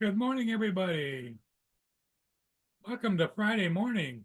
Good morning, everybody. Welcome to Friday morning.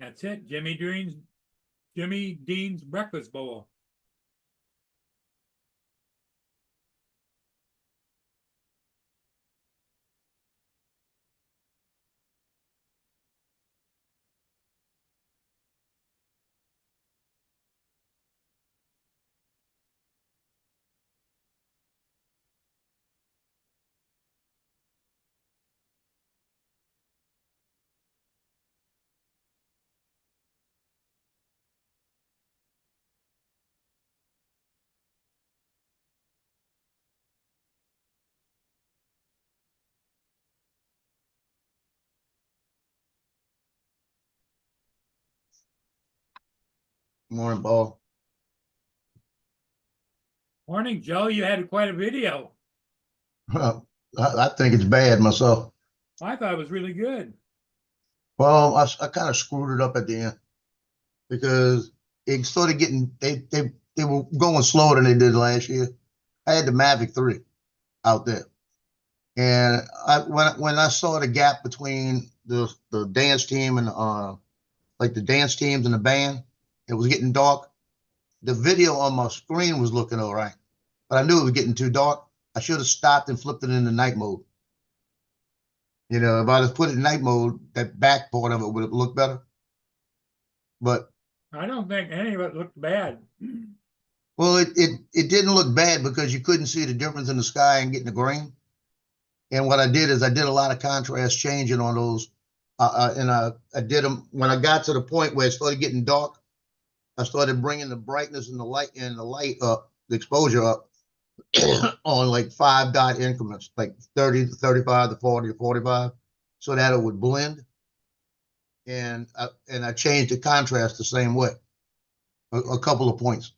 That's it. Jimmy Dean's Breakfast Bowl. Morning, Paul. Morning, Joe. You had quite a video. I think it's bad myself. I thought it was really good. Well, I kind of screwed it up at the end because it started getting they were going slower than they did last year. I had the Mavic 3 out there, and when I saw the gap between the dance team and like the dance teams and the band, it was getting dark. The video on my screen was looking all right, but I knew it was getting too dark. I should have stopped and flipped it into night mode. If I just put it in night mode, that back part of it would have looked better. But I don't think any of it looked bad. well, it didn't look bad because you couldn't see the difference in the sky and getting the grain. And what I did is I did a lot of contrast changing on those, and I did them when I got to the point where it started getting dark. I started bringing the brightness and the light up, the exposure up on like 5 dot increments, like 30 to 35 to 40 to 45, so that it would blend. And I changed the contrast the same way, a couple of points.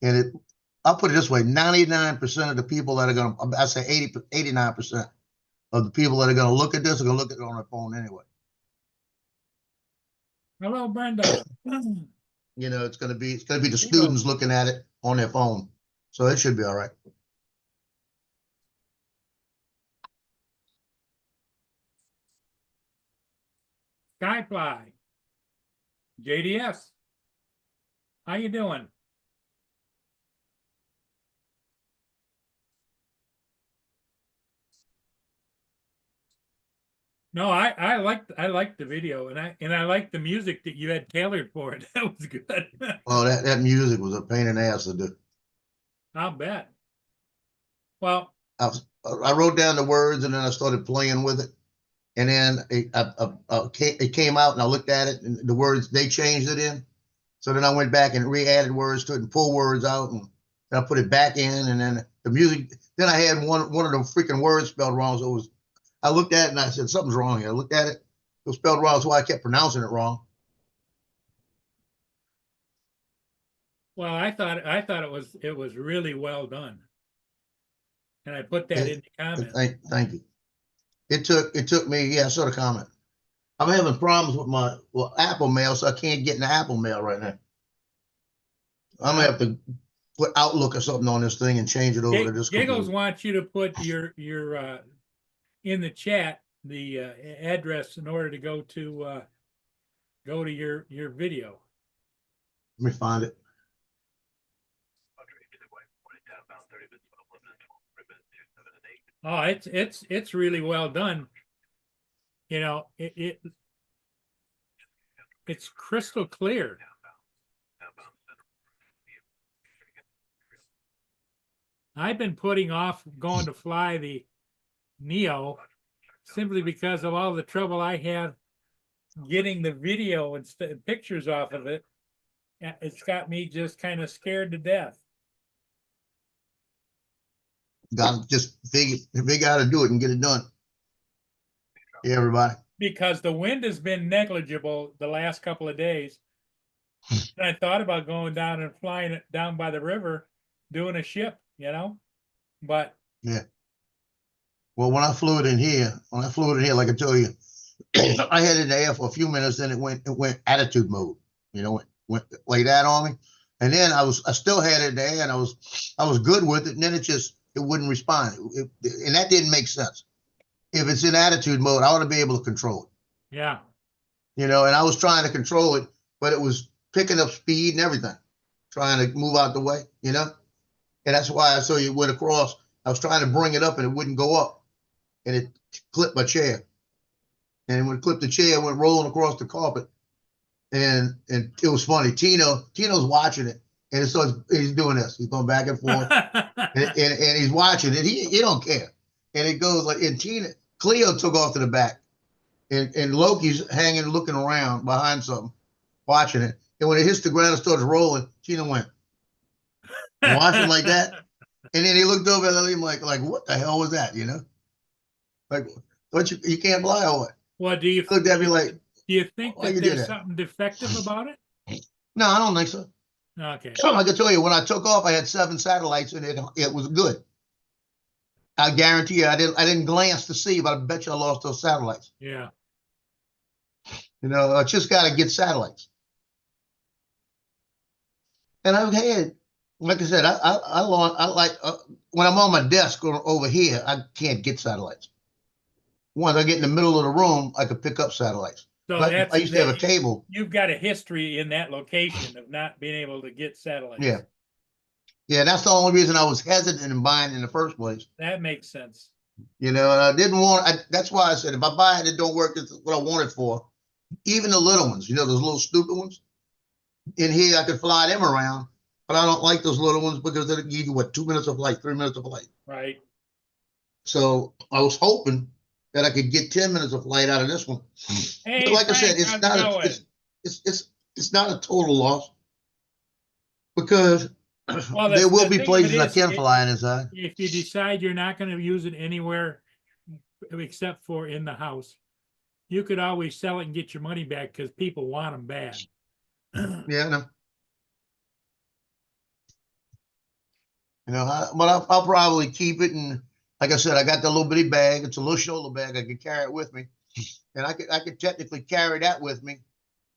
And I'll put it this way: 99% of the people that are going to, I say 89% of the people that are going to look at this are going to look at it on their phone anyway. Hello, Brenda. It's going to be the Eagle. students looking at it on their phone, so it should be all right. Skyfly. JDS. How you doing? No, I liked the video and I liked the music that you had tailored for it. That was good. Well, that music was a pain in the ass to do. I'll bet. Well, I, I wrote down the words and then I started playing with it. And then it came out and I looked at it and the words, they changed it in. So then I went back and re-added words to it and pulled words out and I put it back in. And then the music, then I had one of the freaking words spelled wrong. So I looked at it and I said, something's wrong here. I looked at it, it was spelled wrong. That's why I kept pronouncing it wrong. well, I thought it was really well done. And I put that in the comments. Thank you. It took me, yeah, I saw the comment. I'm having problems with my Apple Mail, so I can't get in the Apple Mail right now. I'm gonna have to put Outlook or something on this thing and change it over to this Giggles computer. wants you to put your in the chat the address in order to go to your video. Let me find it. Oh, it's really well done. It's crystal clear. I've been putting off going to fly the Neo simply because of all the trouble I had getting the video and pictures off of it. It's got me just kind of scared to death. Got to just figure out how to do it and get it done. Yeah, everybody. Because the wind has been negligible the last couple of days. And I thought about going down and flying it down by the river, doing a ship, you know, but yeah. Well, when I flew it in here, like I told you, I had it in the air for a few minutes, then it went attitude mode. You know, went like that on me, and then I still had it in the air, and I was good with it, and then it wouldn't respond, and that didn't make sense. If it's in attitude mode, I ought to be able to control it. Yeah. You know, and I was trying to control it, but it was picking up speed and everything, trying to move out the way, you know, and that's why I saw you went across. I was trying to bring it up, and it wouldn't go up, and it clipped my chair. And when it clipped the chair, it went rolling across the carpet. And it was funny. Tino's watching it, and so he's doing this. He's going back and forth, and he's watching it. He don't care. And it goes like, and Cleo took off to the back, and Loki's hanging, looking around behind something, watching it. And when it hits the ground and starts rolling, Tina went, watching like that. And then he looked over at him like what the hell was that? You know, like, what you can't fly or what? Well, do you looked at me like, do you think that there's something defective about it? No, I don't think so. Okay. So I can tell you, when I took off, I had 7 satellites, and it was good. I guarantee you, I didn't glance to see, but I bet you I lost those satellites. Yeah. You know, I just got to get satellites. And I've had, like I said, I like when I'm on my desk or over here, I can't get satellites. Once I get in the middle of the room, I could pick up satellites. So I used to have a cable. You've got a history in that location of not being able to get satellites. Yeah. Yeah, that's the only reason I was hesitant in buying in the first place. That makes sense. You know, and I didn't want, that's why I said, if I buy it, it don't work, it's what I want it for. Even the little ones, you know, those little stupid ones. In here, I could fly them around, but I don't like those little ones because they give you, 2 minutes of flight, 3 minutes of flight. Right. So I was hoping that I could get 10 minutes of flight out of this one. Hey, but like Frank, I said, it's not a total loss because there will be places I can fly in inside. If you decide you're not going to use it anywhere except for in the house, you could always sell it and get your money back because people want them bad. Yeah, no. You know, but I'll probably keep it, and like I said, I got the little bitty bag. It's a little shoulder bag. I can carry it with me, and I could technically carry that with me.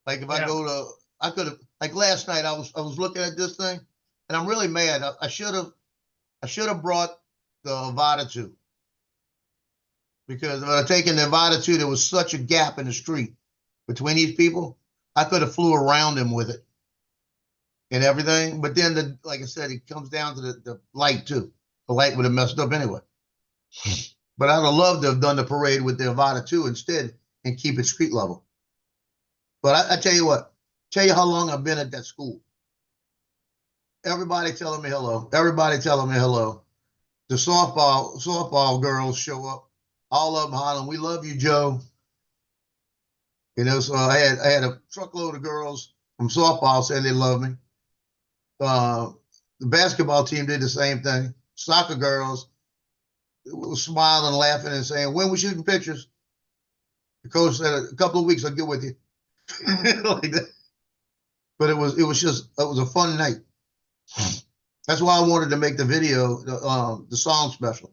Like if I go to, I could have, like last night I was looking at this thing, and I'm really mad. I should have brought the Avata 2, because if I'd taken the Avata 2, there was such a gap in the street between these people. I could have flew around them with it and everything. But then, like I said, it comes down to the light too. The light would have messed up anyway. But I'd have loved to have done the parade with the Avata 2 instead and keep it street level. But I tell you what, how long I've been at that school. Everybody telling me hello. Everybody telling me hello. The softball girls show up. All of them hollering, "We love you, Joe." You know, so I had a truckload of girls from softball saying they love me. The basketball team did the same thing. Soccer girls were smiling, laughing, and saying, "When we shooting pictures?" The coach said, "A couple of weeks, I'll get with you." Like that. But it was a fun night. That's why I wanted to make the video, the song special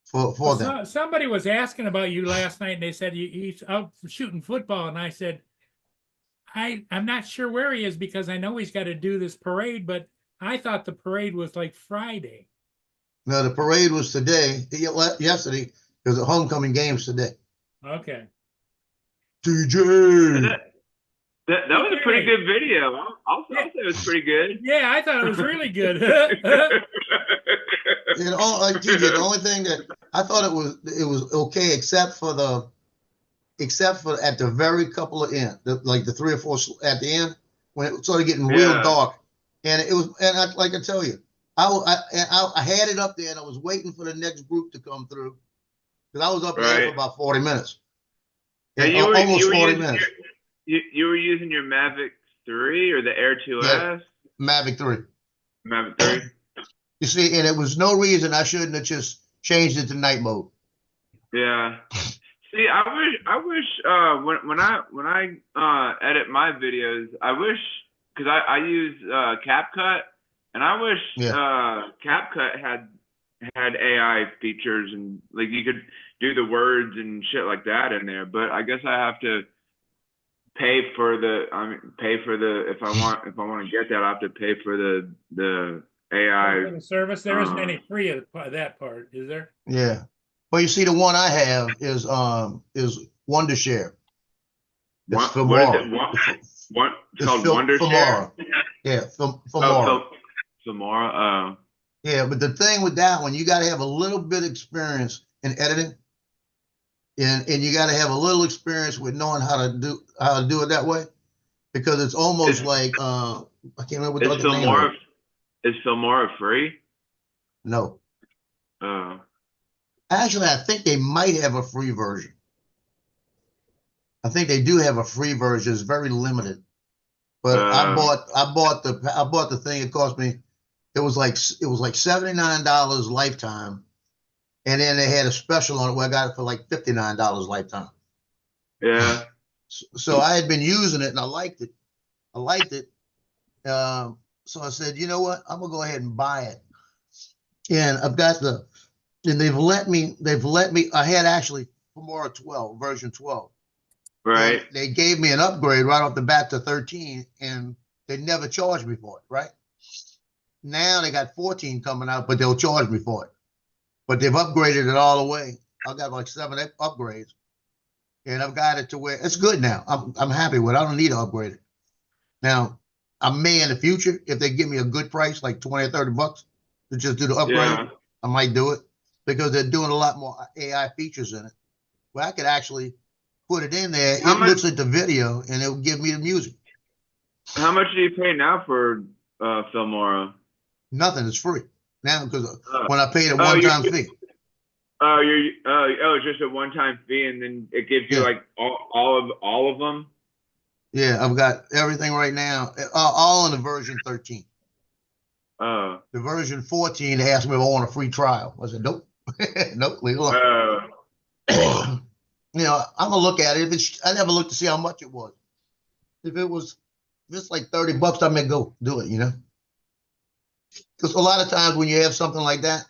for them. Somebody was asking about you last night, and they said he's out shooting football, and I said, I'm not sure where he is because I know he's got to do this parade, but I thought the parade was like Friday. No, the parade was today, yesterday, because the homecoming game's today. Okay. TJ. That was a pretty good video. I'll say it was pretty good. Yeah, I thought it was really good. You know, like TJ, the only thing that I thought it was okay, except for at the very couple of end, like the 3 or 4 at the end when it started getting real dark, and like I tell you, I had it up there and I was waiting for the next group to come through because I was up there for Right. about 40 minutes. And Yeah, you were almost you were 40 using minutes. you were using your Mavic 3 or the Air Yeah, 2S? Mavic 3. Mavic 3. You see, and it was no reason I shouldn't have just changed it to night mode. Yeah. See, I wish when I edit my videos, I wish because I use CapCut, and I wish Yeah. CapCut had AI features and like you could do the words and shit like that in there. But I guess I have to pay for the if I want to get that, I have to pay for the AI. For the service, there isn't any free of that part, is there? Yeah. Well, you see, the one I have is Wondershare. It's What is it? Filmora. What it's It's called Wondershare. Filmora. Yeah, Filmora. Filmora. Yeah, but the thing with that one, you got to have a little bit of experience in editing, and you got to have a little experience with knowing how to do it that way, because it's almost like I can't remember what the name of it. Is Filmora free? No, Uh, actually, I think they might have a free version. I think they do have a free version. It's very limited. But I bought the thing. It cost me. It was like $79 lifetime, and then they had a special on it where I got it for like $59 lifetime. yeah. So I had been using it and I liked it. So I said, you know what? I'm gonna go ahead and buy it. And they've let me. I had actually Filmora 12 version 12. Right. And they gave me an upgrade right off the bat to 13, and they never charged me for it. Right now they got 14 coming out, but they'll charge me for it. But they've upgraded it all the way. I got like 7 upgrades, and I've got it to where it's good now. I'm happy with it. I don't need to upgrade it. Now, I may in the future, if they give me a good price, like 20 or 30 bucks to just do the upgrade, Yeah. I might do it because they're doing a lot more AI features in it. Where I could actually put it in there. It looks at the video and it will give me the music. How much do you pay now for Filmora? Nothing. It's free now because when I paid a one-time fee. It's just a one-time fee, and then it gives you like all of them. Yeah, I've got everything right now, all in the version 13. The version 14, they asked me if I want a free trial. I said, nope. Nope, leave it alone. You know, I'm gonna look at it. I never looked to see how much it was. If it's like 30 bucks, I may go do it, you know? Because a lot of times when you have something like that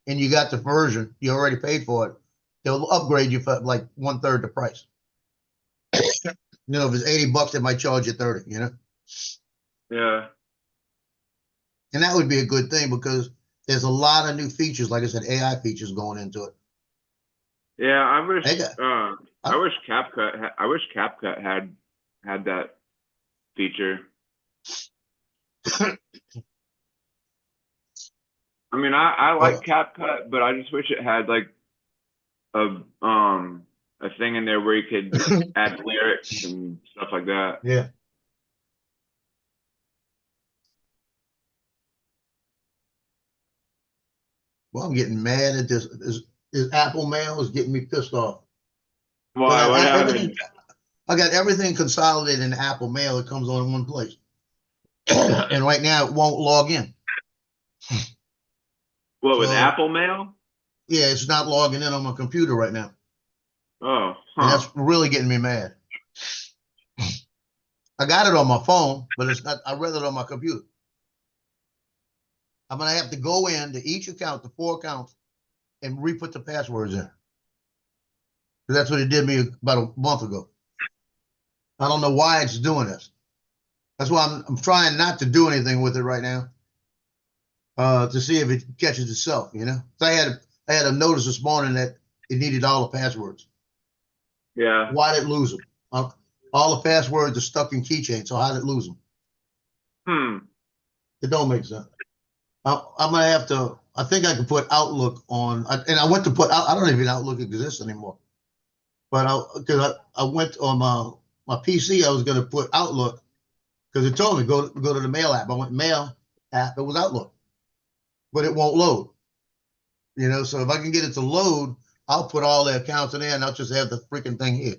and you got the version, you already paid for it, they'll upgrade you for like 1/3 the price. You know, if it's 80 bucks, they might charge you 30, you know? Yeah. And that would be a good thing because there's a lot of new features, like I said, AI features going into it. Yeah, I wish CapCut had that feature. I mean, I like CapCut, but I just wish it had like a thing in there where you could add lyrics and stuff like that. Yeah. Well, I'm getting mad at this. This Apple Mail is getting me pissed off. Why? What happened? I got everything consolidated in Apple Mail. It comes on in one place. And right now it won't log in. What, with Apple Mail? Yeah, it's not logging in on my computer right now. Oh, and that's really getting me mad. I got it on my phone, but it's not. I read it on my computer. I'm gonna have to go into each account, the 4 accounts, and re-put the passwords in. That's what it did me about a month ago. I don't know why it's doing this. That's why I'm trying not to do anything with it right now. To see if it catches itself, you know. So I had a notice this morning that it needed all the passwords. Yeah. Why did it lose them? All the passwords are stuck in keychain, so how did it lose them? It don't make sense. I'm gonna have to. I think I can put Outlook on, and I went to put. I don't even Outlook exists anymore. But because I went on my PC, I was gonna put Outlook because it told me go to the Mail app. I went Mail app. It was Outlook. but it won't load. You know, so if I can get it to load, I'll put all the accounts in there and I'll just have the freaking thing here.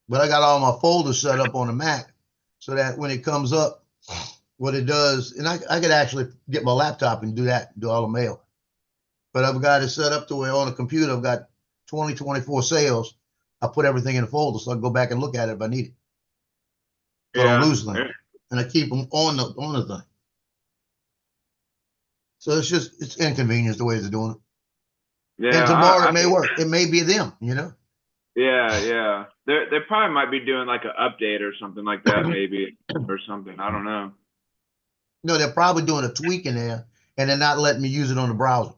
But I got all my folders set up on the Mac so that when it comes up, what it does, and I could actually get my laptop and do that, do all the mail. But I've got it set up to where on the computer, I've got 24 sales. I put everything in a folder so I can go back and look at it if I need it. So I don't lose them. And I keep them on the thing. So it's inconvenience the way they're doing it. Yeah, And tomorrow it may work. It may be them, you know? Yeah. They probably might be doing like an update or something like that, maybe, or something. I don't know. No, they're probably doing a tweak in there and they're not letting me use it on the browser.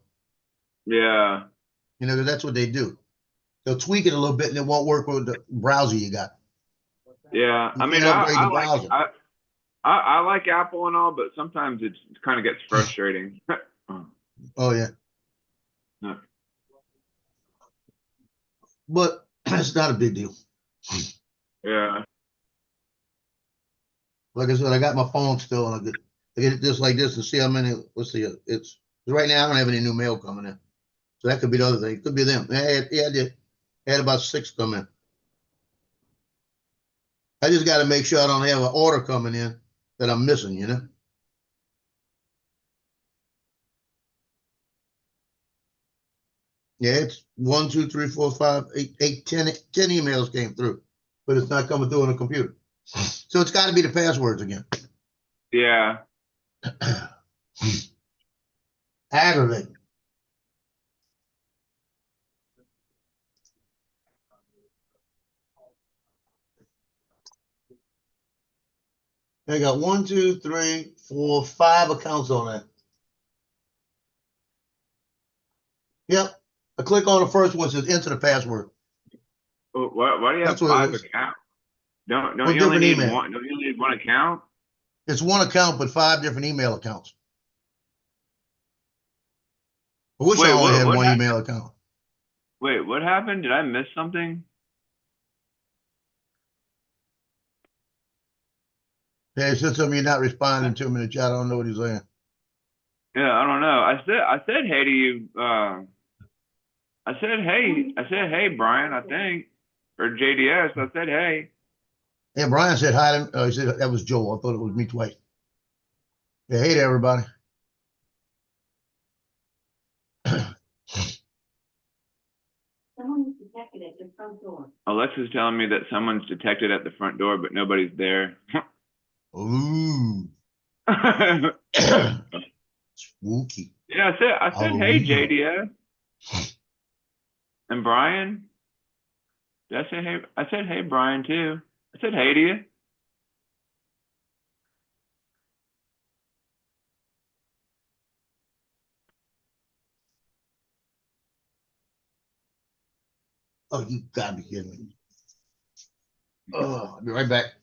Yeah. You know, 'cause that's what they do. They'll tweak it a little bit and it won't work with the browser you got. Yeah. You I mean, can't upgrade the browser. I like Apple and all, but sometimes it kind of gets frustrating. Oh, yeah. Yeah. But it's not a big deal. Yeah. Like I said, I got my phone still, and I get it just like this and see how many. Let's see, it's right now. I don't have any new mail coming in, so that could be the other thing. It could be them. Yeah, I did. I had about 6 come in. I just got to make sure I don't have an order coming in that I'm missing. You know. Yeah, it's 1, 2, 3, 4, 5, 8, 10 emails came through, but it's not coming through on the computer. So it's got to be the passwords again. Yeah. Aggravating. I got 1, 2, 3, 4, 5 accounts on that. Yep. I click on the first one, says enter the password. Why do you have That's what it 5 is. accounts? Don't With you only different need email. one? Don't you only need one account? It's one account, but 5 different email accounts. I wish I Wait, only had what one happened? email account. Wait, what happened? Did I miss something? Yeah, it said something you're not responding to me in the chat. I don't know what he's saying. Yeah, I don't know. I said hey to you. I said hey, Brian. I think, or JDS. I said hey. Yeah, Brian said hi to he said that was Joel. I thought it was me twice. Yeah, hey to everybody. Someone is detected at your front door. Alexa's telling me that someone's detected at the front door, but nobody's there. Ooh. Spooky. Yeah, I said hey, JDS. And Brian. Did I say hey? I said hey, Brian too. I said hey to you. Oh, you gotta be kidding me. Oh, I'll be right back.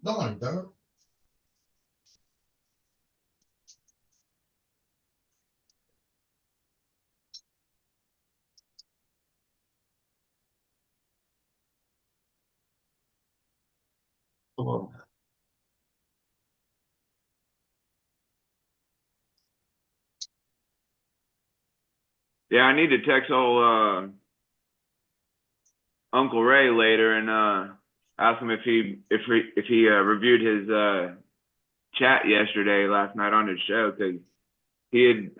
Darn, darn. Oh. Yeah, I need to text old Uncle Ray later and ask him if he reviewed his chat yesterday last night on his show, because he had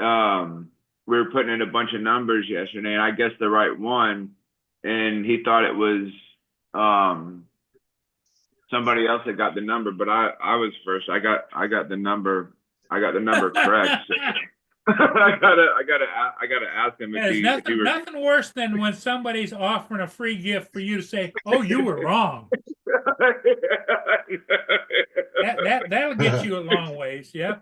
we were putting in a bunch of numbers yesterday and I guessed the right one and he thought it was somebody else that got the number, but I was first. I got the number I got the number correct. So I gotta ask him if There's he if he nothing worse than when somebody's offering a free gift for you to say, "Oh, you were wrong." That'll get you a long ways. Yeah.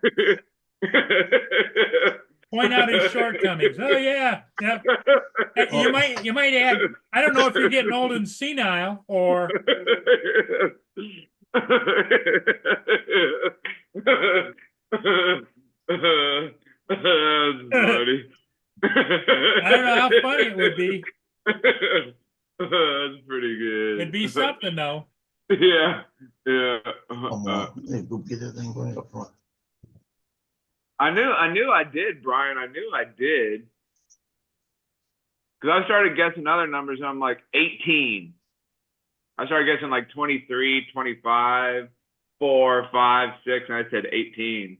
Point out his shortcomings. Oh yeah. Yep. You might add, I don't know if you're getting old and senile or That's funny. I don't know how funny it would be. That's pretty good. It'd be something though. Yeah, yeah. Come on, hey, go get that thing right up front. I knew I did, Brian. I knew I did. Because I started guessing other numbers and I'm like 18. I started guessing like 23, 25, 4, 5, 6, and I said 18.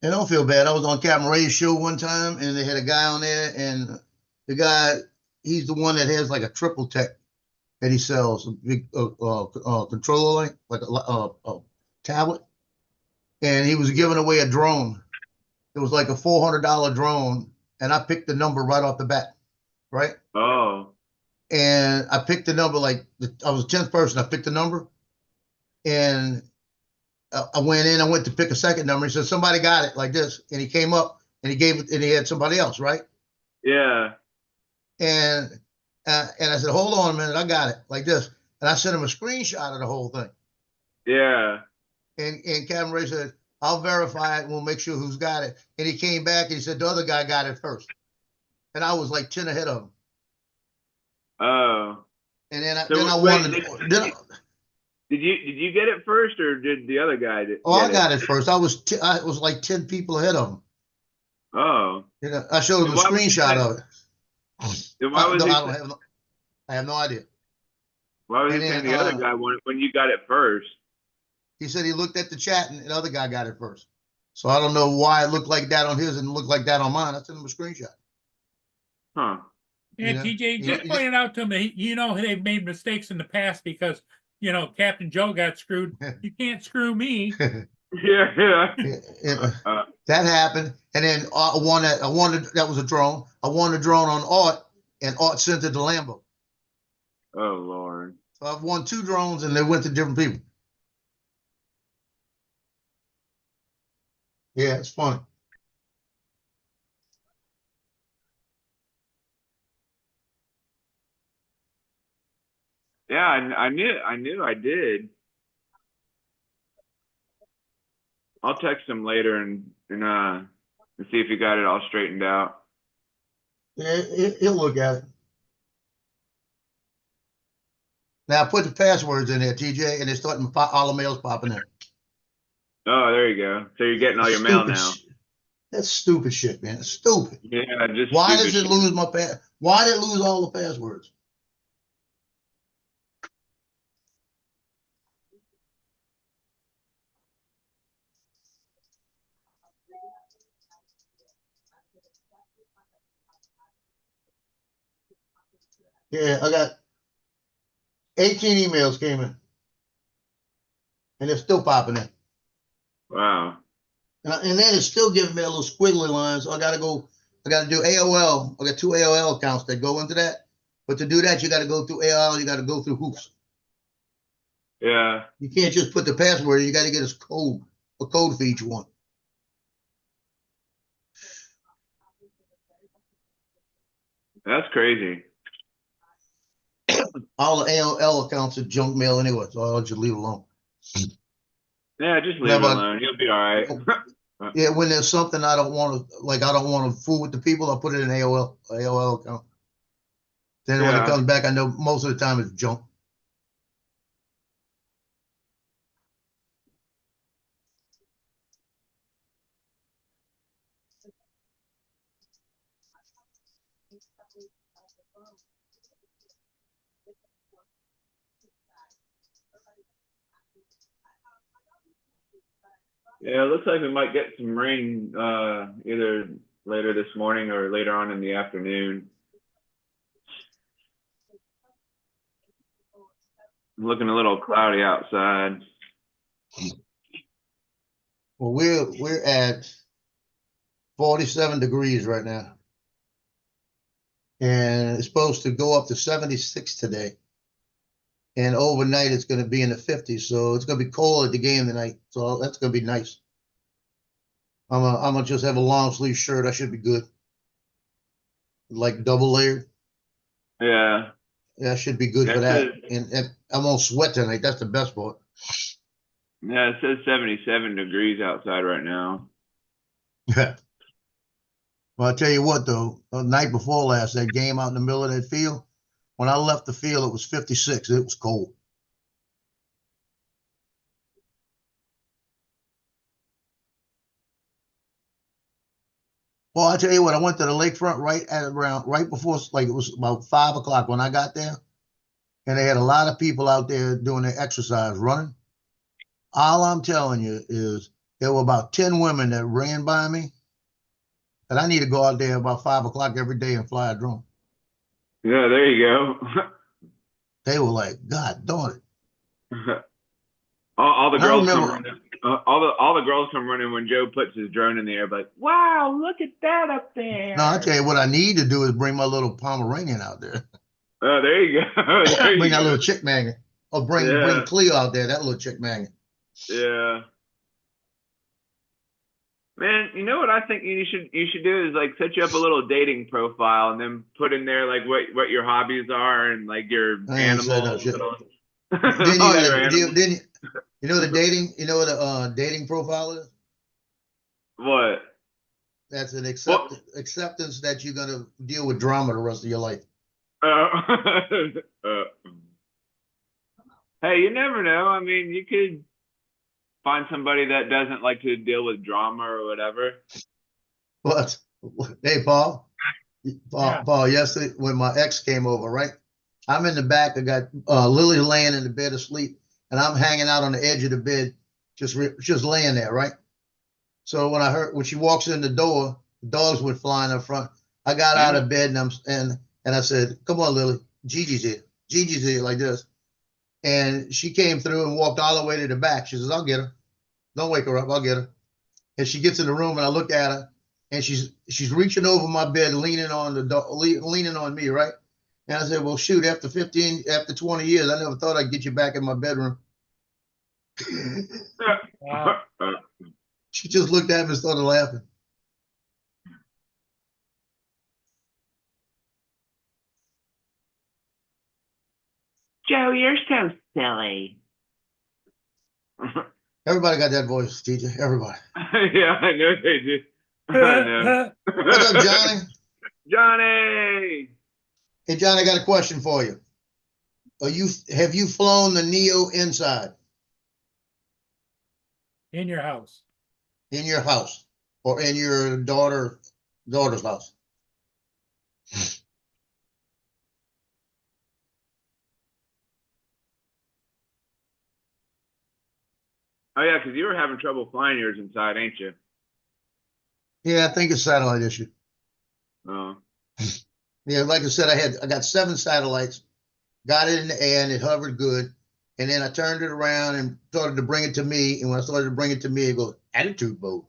And don't feel bad. I was on Captain Ray's show one time, and they had a guy on there, and the guy, he's the one that has like a triple tech that he sells, a big controller like a tablet, and he was giving away a drone. It was like a $400 drone, and I picked the number right off the bat, right? Oh. And I picked the number I was the 10th person. I picked the number, and I went in. I went to pick a second number. He said somebody got it like this, and he came up and he gave it, and he had somebody else, right? Yeah. And I said, hold on a minute, I got it like this, and I sent him a screenshot of the whole thing. Yeah. And Captain Ray said, I'll verify it and we'll make sure who's got it. And he came back and he said the other guy got it first, and I was like 10 ahead of him. Oh. And then I wait, wanted. Did you get it first, or did the other guy? I got it first. I was like 10 people ahead of him. Oh. You know, I showed him a screenshot of it. Then why was I have no idea. Why was he saying the other guy when you got it first? He said he looked at the chat and the other guy got it first. So I don't know why it looked like that on his and it looked like that on mine. I sent him a screenshot. Huh. Yeah, You know, TJ, just pointed out to him that they've made mistakes in the past because Captain Joe got screwed. You can't screw me. Yeah. That happened, and then I wanted that was a drone. I won a drone on Art, and Art sent it to Lambo. Oh Lord. So I've won 2 drones, and they went to different people. Yeah, it's fun. Yeah, I knew I did. I'll text him later and see if he got it all straightened out. Yeah, he'll look at it. Now I put the passwords in there, TJ, and they're starting to pop, all the mails popping in. Oh, there you go. So you're getting all your mail now. That's stupid shit, man. It's stupid. Yeah, just why does it lose my Why did it lose all the passwords? Yeah, I got 18 emails came in, and they're still popping in. Wow. And then it's still giving me a little squiggly line. So I got to do AOL. I got 2 AOL accounts that go into that. But to do that, you got to go through AOL. You got to go through hoops. Yeah. You can't just put the password. You got to get a code for each one. That's crazy. All the AOL accounts are junk mail anyway, so I'll just leave it alone. Yeah, just leave it alone. You'll be all right. Yeah, when there's something I don't want to fool with the people, I'll put it in AOL account. Then when it comes back, I know most of the time it's junk. Yeah, it looks like we might get some rain either later this morning or later on in the afternoon. looking a little cloudy outside. Well, we're at 47 degrees right now. And it's supposed to go up to 76 today. And overnight it's going to be in the 50s. So it's going to be cold at the game tonight. So that's going to be nice. I'm gonna just have a long sleeve shirt. I should be good. Like double layered. Yeah. Yeah, I should be good for That's that. And I won't sweat tonight. That's the best part. Yeah, it says 77 degrees outside right now. Yeah. Well, I'll tell you what, though, the night before last, that game out in the middle of that field, when I left the field, it was 56. It was cold. Well, I'll tell you what, I went to the lakefront right before, like it was about 5 o'clock when I got there. And they had a lot of people out there doing their exercise, running. All I'm telling you is there were about 10 women that ran by me. And I need to go out there about 5 o'clock every day and fly a drone. Yeah, there you go. They were like, God darn it. all the And I girls come remember- running. All the girls come running when Joe puts his drone in the air, like, wow, look at that up there. No, I tell you what I need to do is bring my little Pomeranian out there. Oh, there you go. There you Bring that go. little chick magnet. Or bring Cleo out there, that little chick magnet. Yeah. Man, you know what I think you should do is like set you up a little dating profile and then put in there like what your hobbies are and like your I ain't said no animals. shit. And all, Then all you your gotta, animals. then you know what a dating profile is? What? That's an acceptance that you're gonna deal with drama the rest of your life. Uh, hey, you never know. I mean, you could find somebody that doesn't like to deal with drama or whatever. But hey, Paul, Yeah. Paul, yesterday when my ex came over, right? I'm in the back. I got Lily laying in the bed asleep, and I'm hanging out on the edge of the bed, just laying there, right? So when she walks in the door, the dogs went flying up front. I got out of bed and I said, "Come on, Lily, Gigi's here. Gigi's here," like this. And she came through and walked all the way to the back. She says, "I'll get her. Don't wake her up. I'll get her." And she gets in the room, and I look at her, and she's reaching over my bed, leaning on the door, leaning on me, right? And I said, "Well, shoot, after 20 years, I never thought I'd get you back in my bedroom." Wow. She just looked at me and started laughing. Joe, you're so silly. Everybody got that voice, TJ. Everybody. Yeah, I know they do. I know. What's up, Johnny? Johnny! Hey, Johnny, I got a question for you. Have you flown the Neo inside In your house. in your house or in your daughter's house? Oh, yeah, because you were having trouble flying yours inside, ain't you? Yeah, I think it's satellite issue. Oh. Yeah, like I said, I got 7 satellites, got it in the air, and it hovered good. And then I turned it around and started to bring it to me. And when I started to bring it to me, it goes attitude mode.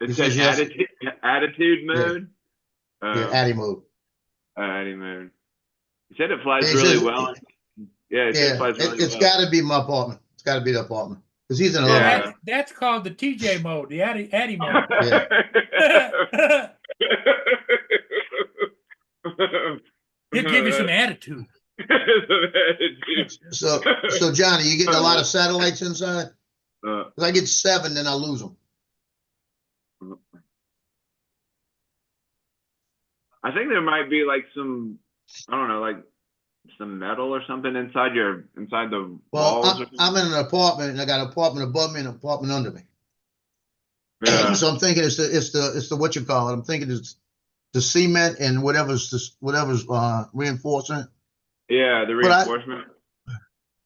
It He said says yes. attitude mode? Yeah, Addy mode. Attitude mode. He said it flies He really says- well. Yeah, he said it flies really It's well. got to be my apartment. It's got to be the apartment because he's in a Yeah. little. That's called the TJ mode, the Addy mode. He'll give you some attitude. So Johnny, you getting a lot of satellites inside? Uh, 'Cause I get 7, then I lose them. I think there might be like some, I don't know, like some metal or something inside the Well, walls. Or something. I'm in an apartment, and I got an apartment above me and an apartment under me. Yeah. So I'm thinking it's the what you call it. I'm thinking it's the cement and whatever's reinforcing it. Yeah, the But I- reinforcement.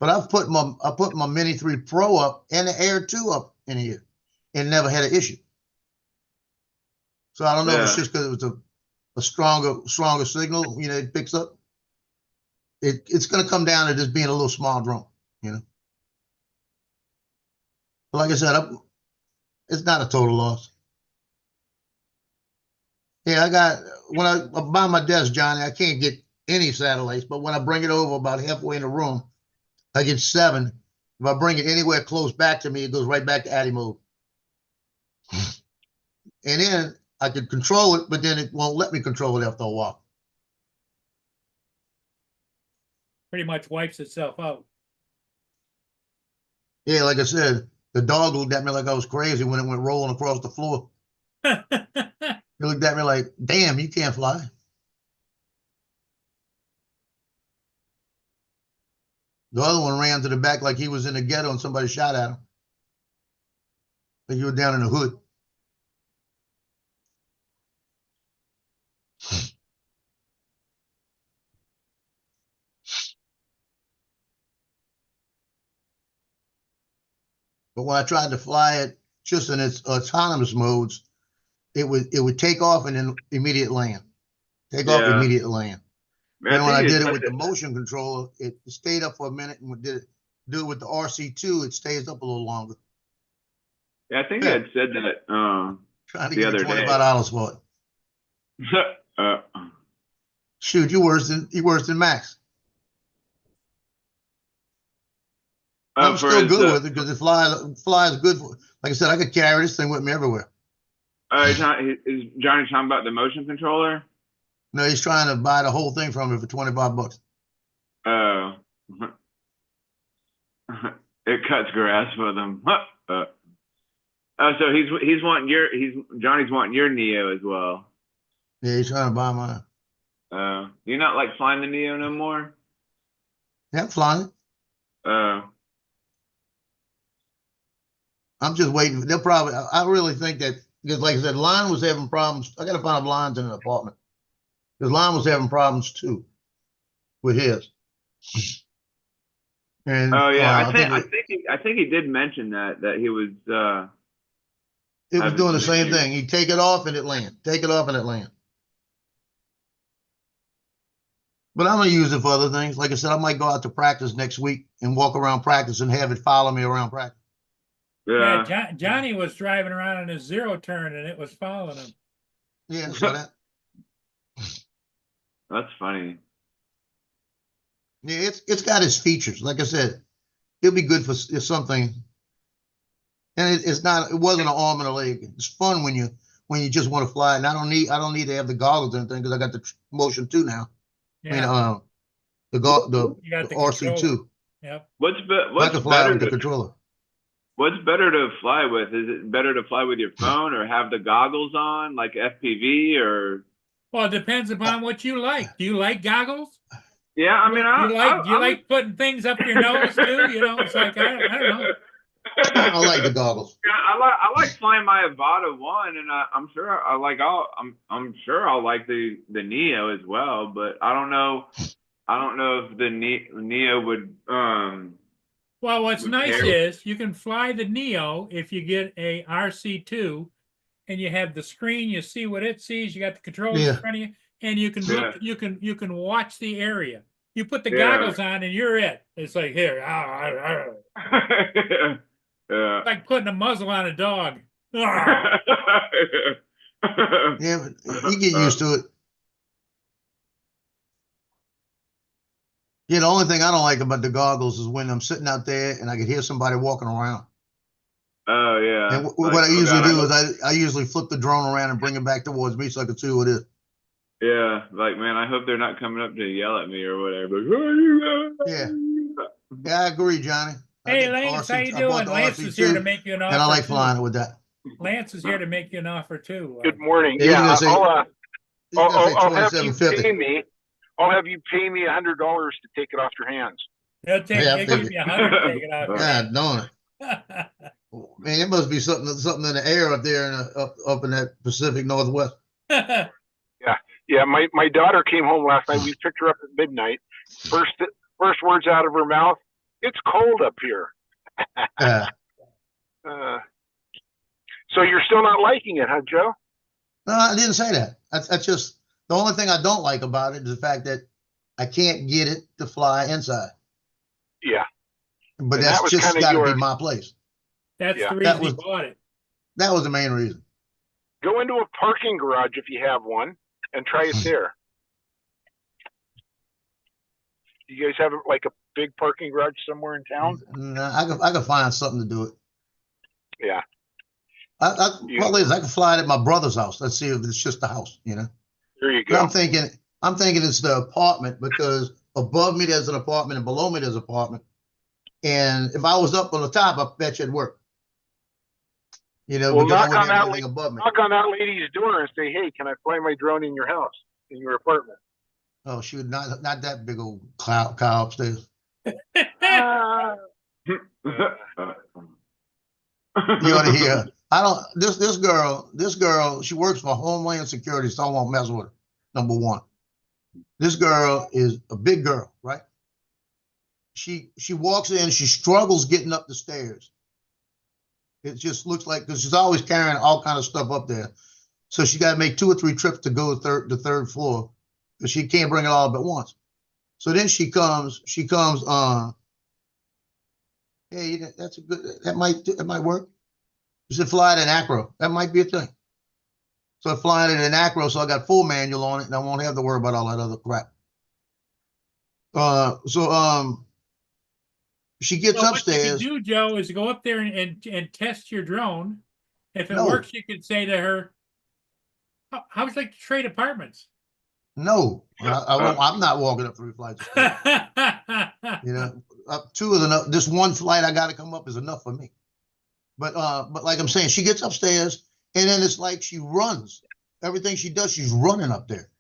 But I put my Mini 3 Pro up and the Air 2 up in here, and never had an issue. So I don't know if it's Yeah. just because it was a stronger signal, it picks up. it's going to come down to just being a little small drone, you know. But like I said, it's not a total loss. Yeah, I got when I by my desk, Johnny, I can't get any satellites, but when I bring it over about halfway in the room, I get 7. If I bring it anywhere close back to me, it goes right back to ADI mode. And then I could control it, but then it won't let me control it after a while. Pretty much wipes itself out. Yeah, like I said, the dog looked at me like I was crazy when it went rolling across the floor. He looked at me like, damn, you can't fly. The other one ran to the back like he was in the ghetto and somebody shot at him. Like you were down in the hood. But when I tried to fly it just in its autonomous modes, it would take off and then immediate land. Take off, Yeah. immediate land. Man, Then when I think did it's it with such the motion controller, it stayed up for a minute, and do it with the RC2, it stays up a little longer. Yeah, I think you had said that Trying to the get other day. $25 for it. Shoot, you worse than Max. I'm for still his, good with it because it flies good. Like I said, I could carry this thing with me everywhere. is Johnny talking about the motion controller? No, he's trying to buy the whole thing from me for $25. Oh. It cuts grass for them. So Johnny's wanting your Neo as well. Yeah, he's trying to buy mine. You're not like flying the Neo no more? Yeah, I'm flying it. I'm just waiting. They'll probably, I really think that, because like I said, Lon was having problems. I got to find Lon's in an apartment. Because Lon was having problems too with his. And Oh yeah, I think I think he did mention that he was it was having doing the some same issues. thing. He'd take it off and it land. Take it off and it land. But I'm gonna use it for other things. Like I said, I might go out to practice next week and walk around practice and have it follow me around practice. Yeah. Johnny was driving around on his 0 turn and it was following him. Yeah, so that. That's funny. Yeah, it's got its features. Like I said, it'll be good for something. And it wasn't an arm and a leg. It's fun when you just want to fly. And I don't need to have the goggles and anything because I got the motion 2 now. Yeah. I mean, the You got the RC2. controller. Yep. What's I can fly better with the to controller. What's better to fly with? Is it better to fly with your phone or have the goggles on, like FPV, or? Well, it depends upon what you like. Do you like goggles? Yeah, I mean, Do you like putting things up your nose too? You know, it's like I don't know. I like the goggles. Yeah, I like flying my Avata 1, and I'm sure I'm sure I'll like the Neo as well. But I don't know if the Neo would Well, what's would nice pair. is you can fly the Neo if you get a RC2 and you have the screen, you see what it sees, you got the controls in front of you, and you can look, you can watch the area. You put the goggles on and you're it. It's like here. Yeah. Like putting a muzzle on a dog. Yeah, but you get used to it. Yeah, the only thing I don't like about the goggles is when I'm sitting out there and I can hear somebody walking around. Oh yeah. And what I usually do is I usually flip the drone around and bring it back towards me so I can see who it is. Yeah, like man, I hope they're not coming up to yell at me or whatever. Like, Yeah. Yeah, I agree, Johnny. Hey, Lance, how you doing? Lance is here to make you an offer. And I like too. flying it with that. Lance is here to make you an offer too. Good morning. Yeah, Yeah, I'll have you $27.50. pay me. I'll have you pay me $100 to take it off your hands. He'll give you 100 to take it off. God darn it. Man, it must be something in the air up there up in that Pacific Northwest. Yeah, my daughter came home last night. We picked her up at midnight. First words out of her mouth, "It's cold up here." So you're still not liking it, huh, Joe? No, I didn't say that. That's just the only thing I don't like about it is the fact that I can't get it to fly inside. Yeah. But And that that's was just kinda got to be your- my place. That's Yeah. the That reason he was- bought it. That was the main reason. Go into a parking garage if you have one and try it there. You guys have like a big parking garage somewhere in town? Nah, I could find something to do it. Yeah. Well, I can fly it at my brother's house. Let's see if it's just the house, you know. There you But go. I'm thinking it's the apartment because above me there's an apartment and below me there's an apartment. And if I was up on the top, I bet you it'd work. You know, Well, because I knock wouldn't on have that anything above me. Knock on that lady's door and say, "Hey, can I fly my drone in your house, in your apartment?" Oh, shoot, not that big old cow upstairs. you You ought to hear. I don't. This girl. She works for Homeland Security, so I won't mess with her. Number one, this girl is a big girl, right? She walks in. She struggles getting up the stairs. It just looks like because she's always carrying all kind of stuff up there, so she got to make 2 or 3 trips to go to the third floor because she can't bring it all up at once. So then she comes. Hey, that's a good. That might work. You should fly it in acro. That might be a thing. So I fly it in acro, so I got full manual on it, and I won't have to worry about all that other crap. She gets Well, upstairs. what you can do, Joe, is go up there and test your drone. If it No. works, you could say to her, "How would you like to trade apartments?" No, I won't. I'm not walking up 3 flights of stairs. You know, up 2 is enough. This one flight I got to come up is enough for me. But like I'm saying, she gets upstairs, and then it's like she runs. Everything she does, she's running up there.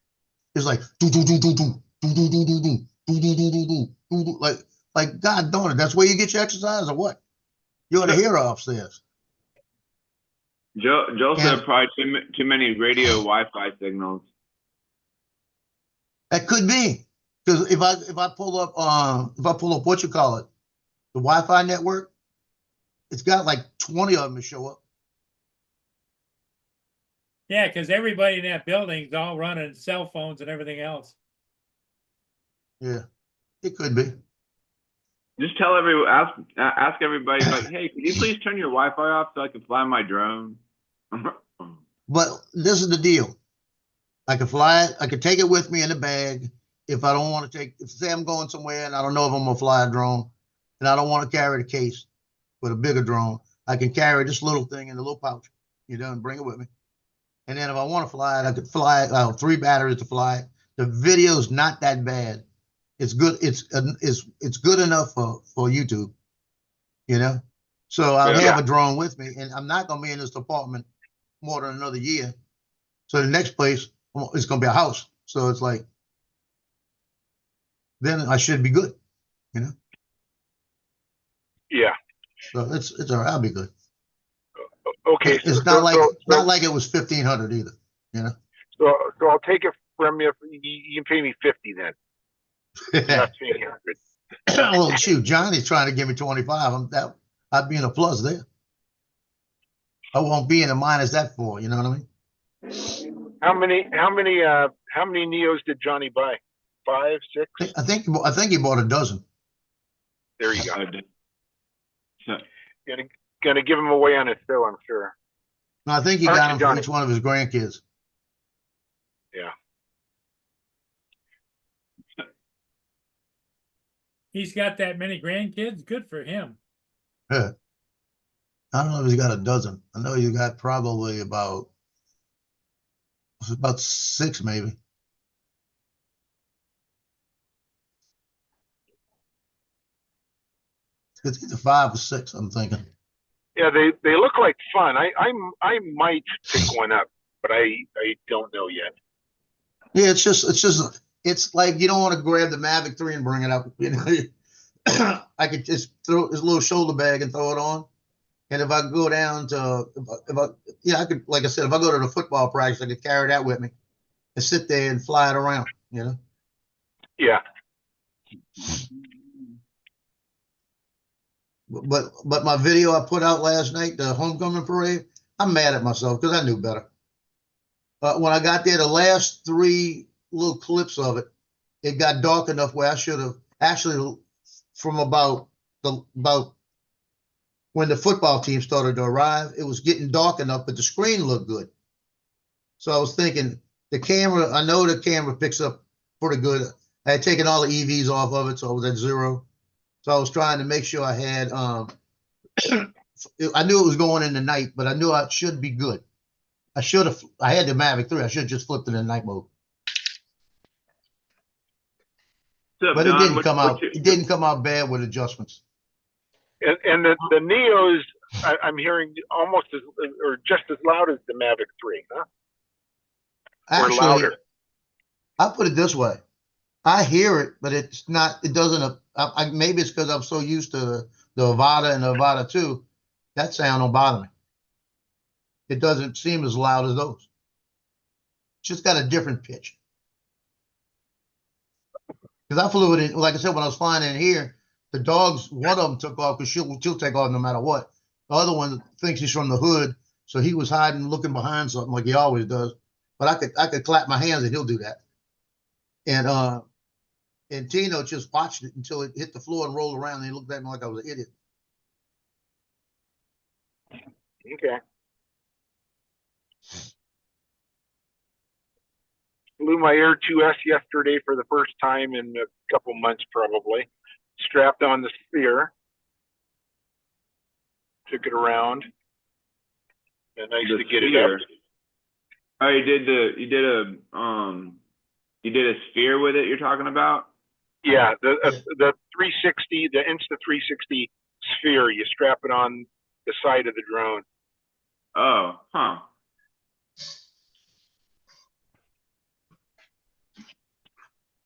It's like do do do do do do do do do do do do do do do, like God darn it. That's where you get your exercise, or what? You ought to hear her upstairs. Joe Yeah. said probably too many radio Wi-Fi signals. That could be because if I pull up what you call it, the Wi-Fi network, it's got like 20 of them to show up. Yeah, because everybody in that building's all running cell phones and everything else. Yeah, it could be. Just tell ask everybody like, hey, can you please turn your Wi-Fi off so I can fly my drone? But this is the deal. I can fly it. I can take it with me in a bag. If I don't want to say I'm going somewhere and I don't know if I'm gonna fly a drone, and I don't want to carry the case with a bigger drone, I can carry this little thing in a little pouch, and bring it with me. And then if I want to fly it, I could fly it. I have 3 batteries to fly it. The video's not that bad. It's good. It's good enough for YouTube, So I'll have a drone with me, and I'm not gonna be in this apartment more than another year. So the next place is gonna be a house. So it's like, then I should be good, Yeah. So it's all right. I'll be good. Okay. It's not like it was 1,500 either, So I'll take it from you. You can pay me 50 then. Not 300. Well, shoot, Johnny's trying to give me 25. I'd be in a plus there. I won't be in a minus that for. You know what I mean? How many Neos did Johnny buy? 5, 6? I think he bought a dozen. There you go. So, Gonna give them away on his show, I'm sure. No, I think he Aren't got you, them for Johnny? each one of his grandkids. Yeah. He's got that many grandkids. Good for him. I don't know if he's got a dozen. I know he's got probably about 6 maybe. It's either 5 or 6, I'm thinking. Yeah, they look like fun. I might pick one up, but I don't know yet. Yeah, it's like you don't want to grab the Mavic 3 and bring it up. I could just throw this little shoulder bag and throw it on. And if I go down to, I could, like I said, if I go to the football practice, I could carry that with me and sit there and fly it around, Yeah. But my video I put out last night, the homecoming parade, I'm mad at myself because I knew better. When I got there, the last 3 little clips of it, it got dark enough where I should have actually from about when the football team started to arrive, it was getting dark enough, but the screen looked good. So I was thinking the camera, I know the camera picks up pretty good. I had taken all the EVs off of it, so I was at 0. So I was trying to make sure I had, I knew it was going in the night, but I knew I should be good. I had the Mavic 3. I should have just flipped it in night mode. What's up, But it Don? didn't come out. It didn't come out bad with adjustments. And the Neos, I'm hearing almost as or just as loud as the Mavic 3, huh? Or Actually, louder. I put it this way. I hear it, but it's not, it doesn't, maybe it's because I'm so used to the Avata and the Avata 2. That sound don't bother me. It doesn't seem as loud as those. It's just got a different pitch. Because I flew it in, like I said, when I was flying in here, the dogs, one of them took off because she'll take off no matter what. The other one thinks he's from the hood, so he was hiding, looking behind something like he always does. But I could clap my hands and he'll do that. And Tino just watched it until it hit the floor and rolled around, and he looked at me like I was an idiot. Okay. Flew my Air 2S yesterday for the first time in a couple months, probably. Strapped on the Sphere. Took it around. And nice to get it up. Oh, you did a Sphere with it you're talking about? Yeah, the 360, the Insta360 Sphere, you strap it on the side of the drone. Oh, huh.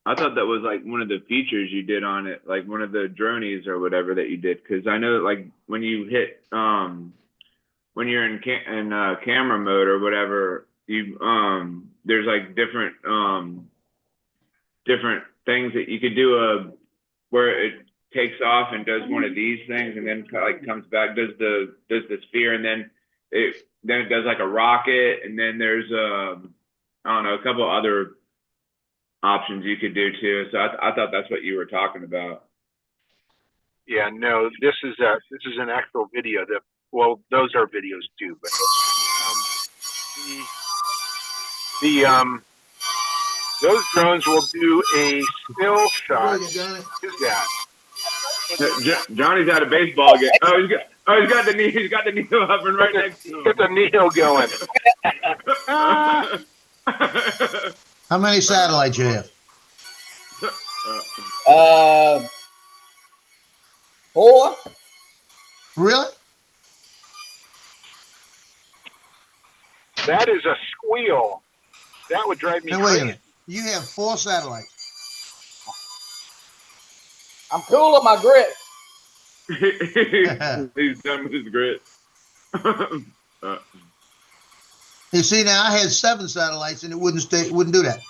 I thought that was like one of the features you did on it, like one of the dronies or whatever that you did. Because I know, like when you hit, when you're in camera mode or whatever, you there's like different things that you could do where it takes off and does one of these things and then like comes back, does the Sphere, and then it does like a rocket, and then there's I don't know, a couple other options you could do too. So I thought that's what you were talking about. Yeah, no, this is an actual video that, well, those are videos too, but those drones will do a still shot. Who's that? Johnny's at a baseball game. He's got the Neo up and right next to him. Get the Neo going. How many satellites you have? 4. Really? That is a squeal. That would drive me Now, wait a crazy. minute. You have 4 satellites. I'm cool on my grit. He's done with his grit. You see, now I had 7 satellites and it wouldn't do that.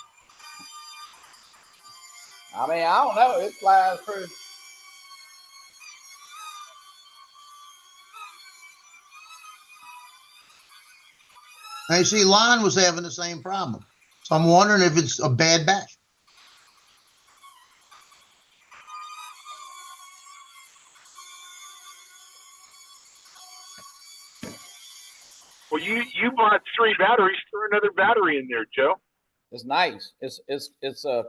I mean, I don't know. It flies through. Now you see, Lon was having the same problem. So I'm wondering if it's a bad batch. Well, you bought 3 batteries. Throw another battery in there, Joe. It's nice. It's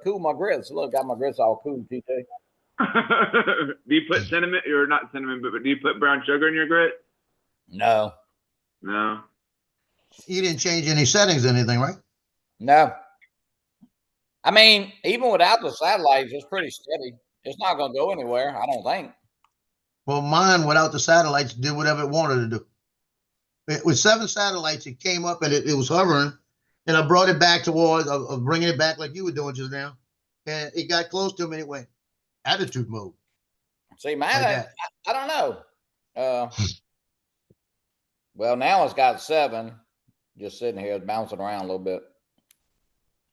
cool my grits. Look, got my grits all cool, TJ. Do you put cinnamon, or not cinnamon, but do you put brown sugar in your grit? No. No. You didn't change any settings or anything, right? No. I mean, even without the satellites, it's pretty steady. It's not going to go anywhere, I don't think. Well, mine without the satellites did whatever it wanted to do. With 7 satellites, it came up and it was hovering, and I brought it back towards, bringing it back like you were doing just now, and it got close to me and it went attitude mode. See, man, I don't know. Well, now it's got 7, just sitting here, bouncing around a little bit.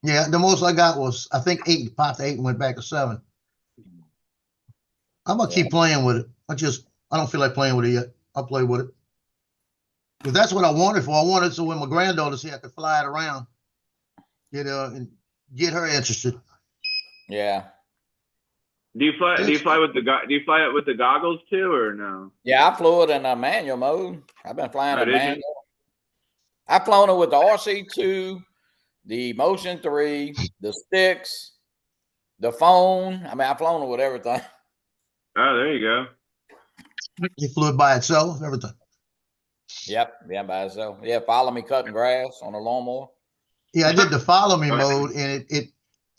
Yeah, the most I got was, I think 8, popped to 8 and went back to 7. I'm gonna keep playing with it. I don't feel like playing with it yet. I'll play with it. Because that's what I wanted for. I wanted so when my granddaughter see I could fly it around, and get her interested. Yeah. Do you fly with the goggles too, or no? Yeah, I flew it in a manual mode. I've been flying Oh, in did you? manual. I've flown it with the RC2, the Motion 3, the sticks, the phone. I mean, I've flown it with everything. Oh, there you go. You flew it by itself, everything. Yep. Yeah, by itself. Yeah, follow me cutting grass on a lawnmower. Yeah, I did the follow me Right. mode, and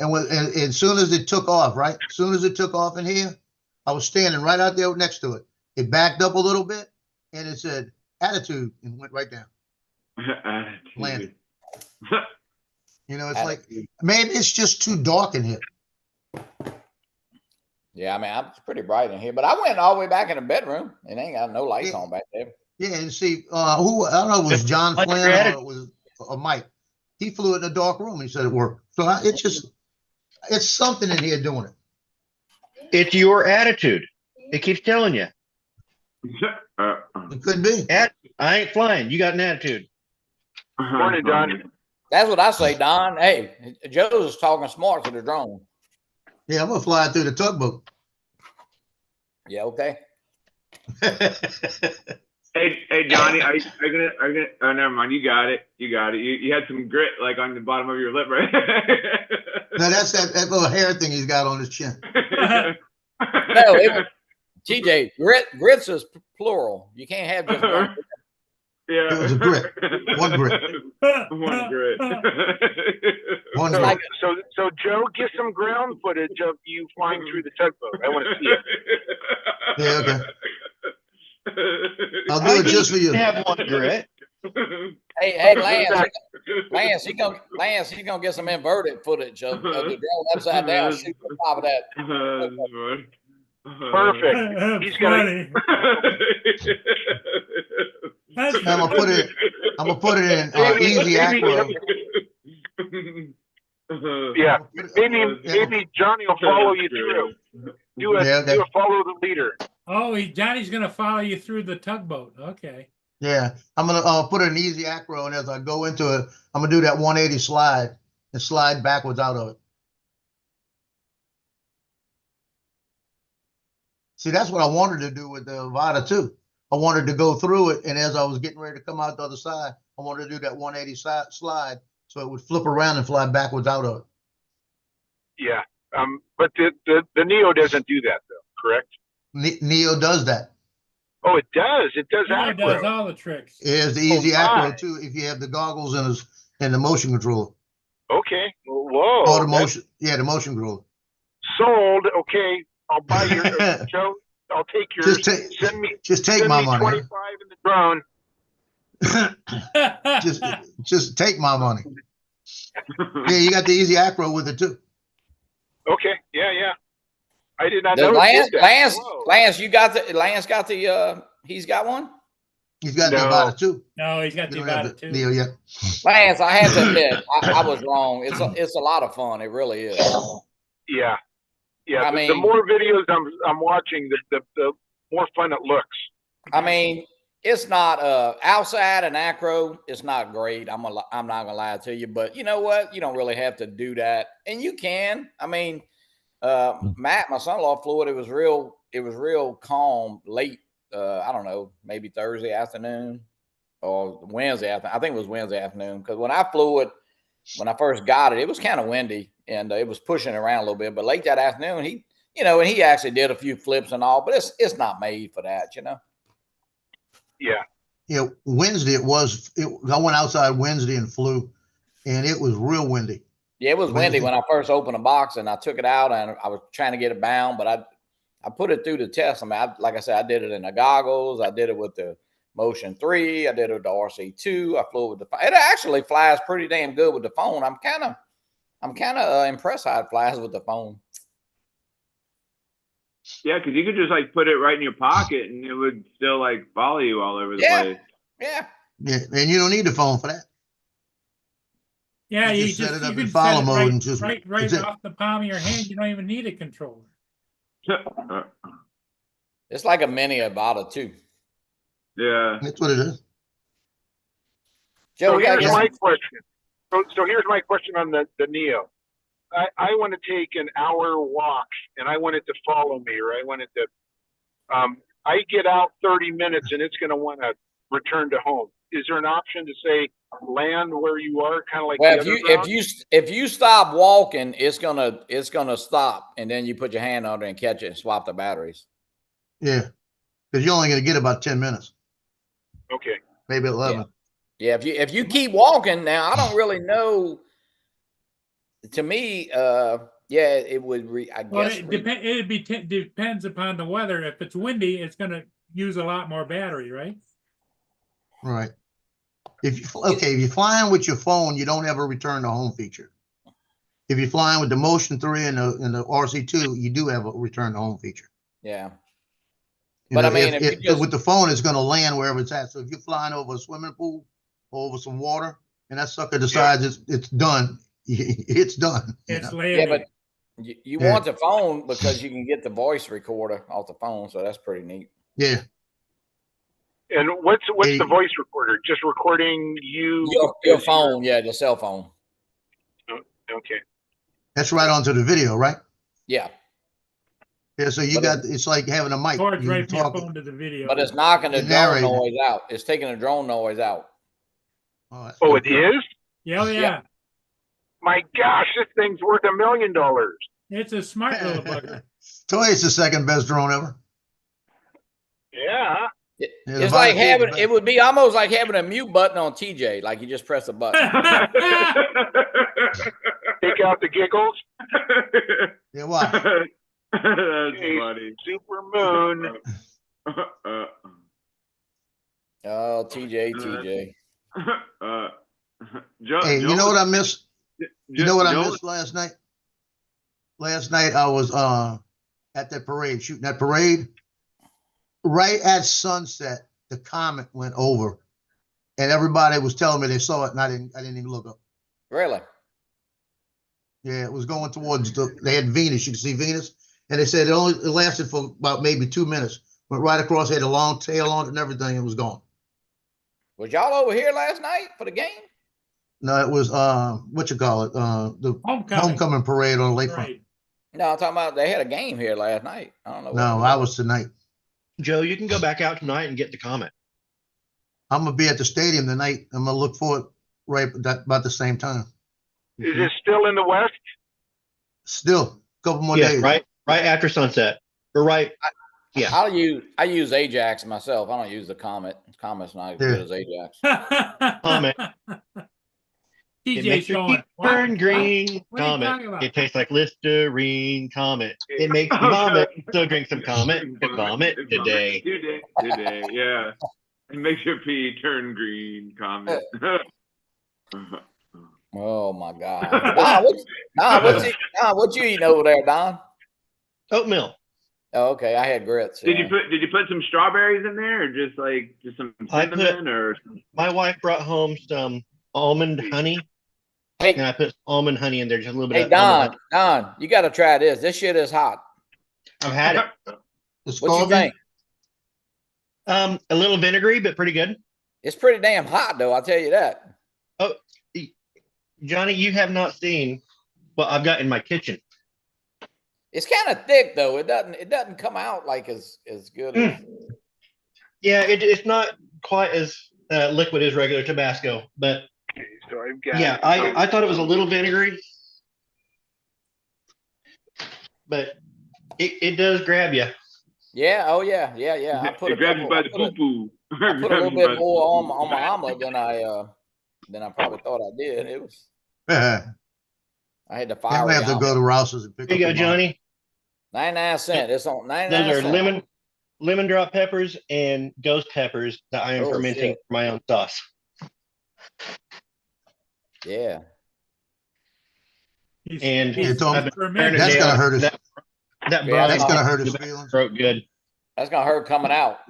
and as soon as it took off, right? As soon as it took off in here, I was standing right out there next to it. It backed up a little bit, and it said attitude, and went right down. Landed. You know, it's like maybe it's just too dark in here. Yeah, I mean, it's pretty bright in here, but I went all the way back in the bedroom and ain't got no lights on back there. Yeah, and see, who I don't know, it was John Like Flynn granted. or it was Mike. He flew it in a dark room. He said it worked. So it's something in here doing it. It's your attitude. It keeps telling you, It could be. I ain't flying. You got an attitude. Morning, Don. That's what I say, Don. Hey, Joe's talking smart to the drone. Yeah, I'm gonna fly it through the tugboat. Yeah, okay. Hey, Johnny, are you gonna? Oh, never mind. You got it. You had some grit like on the bottom of your lip, right? No, that's that little hair thing he's got on his chin. No, it was TJ. Grits is plural. You can't have just one. Yeah. It was a grit. One grit. One grit. One So, grit. so Joe, get some ground footage of you flying through the tugboat. I want to see it. Yeah, okay. I'll do it just for you. Have one grit. Hey, Lance, he gonna get some inverted footage of the drone upside down, shoot the top of that. Perfect. He's gonna. That's I'm gonna put it in easy acro. Yeah, maybe Johnny will follow you through. Do a follow the leader. Oh, Johnny's gonna follow you through the tugboat. Okay. Yeah, I'm gonna put it in easy acro, and as I go into it, I'm gonna do that 180 slide and slide backwards out of it. See, that's what I wanted to do with the Avata too. I wanted to go through it, and as I was getting ready to come out the other side, I wanted to do that 180 slide so it would flip around and fly backwards out of it. Yeah, but the Neo doesn't do that though, correct? Neo does that. Oh, it does. It does He acro. does all the tricks. It has the easy acro my. too if you have the goggles and the motion controller. Okay. Whoa. Oh, the motion, yeah, the motion controller. Sold. Okay, I'll buy your Joe. I'll take yours. Send me take my money. 25 in the drone. just take my money. Yeah, you got the easy acro with it too. Okay. Yeah. I did not Does know. Lance, Lance got the he's got one? He's got the Avata too. No, he's got the Avata too. Neo yet. Lance, I have to admit, I was wrong. It's a lot of fun. It really is. Yeah. I the mean, more videos I'm watching, the more fun it looks. I mean, it's not outside and acro. It's not great. I'm not gonna lie to you, but you know what? You don't really have to do that, and you can. I mean, Matt, my son-in-law, flew it. It was real calm late. I don't know, maybe Thursday afternoon or Wednesday afternoon. I think it was Wednesday afternoon because when I flew it, when I first got it, it was kind of windy and it was pushing around a little bit. But late that afternoon, he actually did a few flips and all, but it's not made for that, you know. Yeah. Yeah, Wednesday I went outside Wednesday and flew, and it was real windy. Yeah, it was windy when I first opened the box and I took it out and I was trying to get it bound, but I put it through the test. I mean, like I said, I did it in the goggles. I did it with the Motion 3. I did it with the RC2. I flew with it actually flies pretty damn good with the phone. I'm kind of impressed how it flies with the phone. Yeah, because you could just like put it right in your pocket and it would still like follow you all over the place. Yeah. Yeah, and you don't need the phone for that. Yeah, you you just set it up you in can follow set it mode and just right off the palm of your hand. You don't even need a controller. It's like a mini Avata too. Yeah. That's what it is. Joe, So here's my question. So here's my question on the Neo. I want to take an hour walk and I want it to follow me, or I want it to, I get out 30 minutes and it's going to want to return to home. Is there an option to say land where you are, kind of like Well, the if other you route? if you stop walking, it's gonna stop, and then you put your hand on it and catch it and swap the batteries. Yeah, because you're only gonna get about 10 minutes, Okay. maybe 11. Yeah, if you keep walking, now I don't really know. To me, yeah, it would. I Well, guess depends upon the weather. If it's windy, it's gonna use a lot more battery, right? Right. If you're flying with your phone, you don't have a return to home feature. If you're flying with the Motion 3 and the RC2, you do have a return to home feature. Yeah. You But know, I mean, if you just- with the phone, it's going to land wherever it's at. So if you're flying over a swimming pool or over some water, and that sucker decides it's done, it's done. you It's know? Yeah, landing. but you Yeah. want the phone because you can get the voice recorder off the phone, so that's pretty neat. Yeah. And what's Hey. the voice recorder? Just recording you? Your as phone, yeah, the cell phone. Okay. That's right onto the video, right? Yeah, Yeah. So you But it's like having a mic. Cords You right from your talk. phone to the video. but it's knocking the You're drone narrating. noise out. It's taking the drone noise out. Oh, Oh, it is? Yeah, yeah. My gosh, this thing's worth $1 million. It's a smart little bugger. Toy is the second best drone ever. Yeah. Yeah, the It's like Viking is having. best. It would be almost like having a mute button on TJ. Like you just press a button. Take out the giggles. Yeah, why? That's Okay. funny. Super moon. Oh, TJ. Hey, you know what I missed? You know what I missed last night? Last night I was at that parade, shooting that parade. Right at sunset, the comet went over, and everybody was telling me they saw it, and I didn't even look up. Really? Yeah, it was going towards they had Venus. You could see Venus, and they said it lasted for about maybe 2 minutes. Went right across, had a long tail on it and everything, and was gone. Was y'all over here last night for the game? No, it was what you call it, the homecoming parade on the lakefront. Right. No, I'm talking about they had a game here last night. I don't know. No, I was tonight. Joe, you can go back out tonight and get the comment. I'm gonna be at the stadium tonight. I'm gonna look for it about the same time. Is it still in the West? Still, a couple more Yeah, days. right after sunset. Or right. Yeah. I use Ajax myself. I don't use the Comet. Comet's not as good as Ajax. Comment. It TJ makes your showing. teeth turn green. What are you talking Comet. about? It tastes like Listerine. Comet. It makes you vomit. So drink some Comet and vomit today. Today, yeah. It makes your pee turn green. Comment. Oh my God. What you eating over there, Don? Oatmeal. Oh, okay. I had grits. Did yeah. you put some strawberries in there, or just some I put- cinnamon, or? My wife brought home some almond honey. Hey, And I put almond honey in there, just a little bit hey, of almond Don, you got to try this. This shit is hot. honey. I've had it. The What you Scorpion? think? A little vinegary, but pretty good. It's pretty damn hot, though. I'll tell you that. Johnny, you have not seen what I've got in my kitchen. It's kind of thick, though. It doesn't come out like as good as. Yeah, it's not quite as liquid as regular Tabasco, but Okay, so I've got. yeah, I thought it was a little vinegary, but it does grab you. Yeah. Oh yeah. I put It grabs you by the poo poo. I put a little bit more on my omelet than I probably thought I did. It was. Yeah, I had the I'm fire. gonna have to go to Rouse's and pick Here you up go, the mine. Johnny. 99 cents. It's on 99 Those are cents. lemon drop peppers and ghost peppers that I am Oh, fermenting shit. for my own sauce. Yeah. And It's all- I've been fermented. That's gonna hurt us. That Yeah, brine That's gonna makes hurt his the feelings. throat good. That's gonna hurt coming out.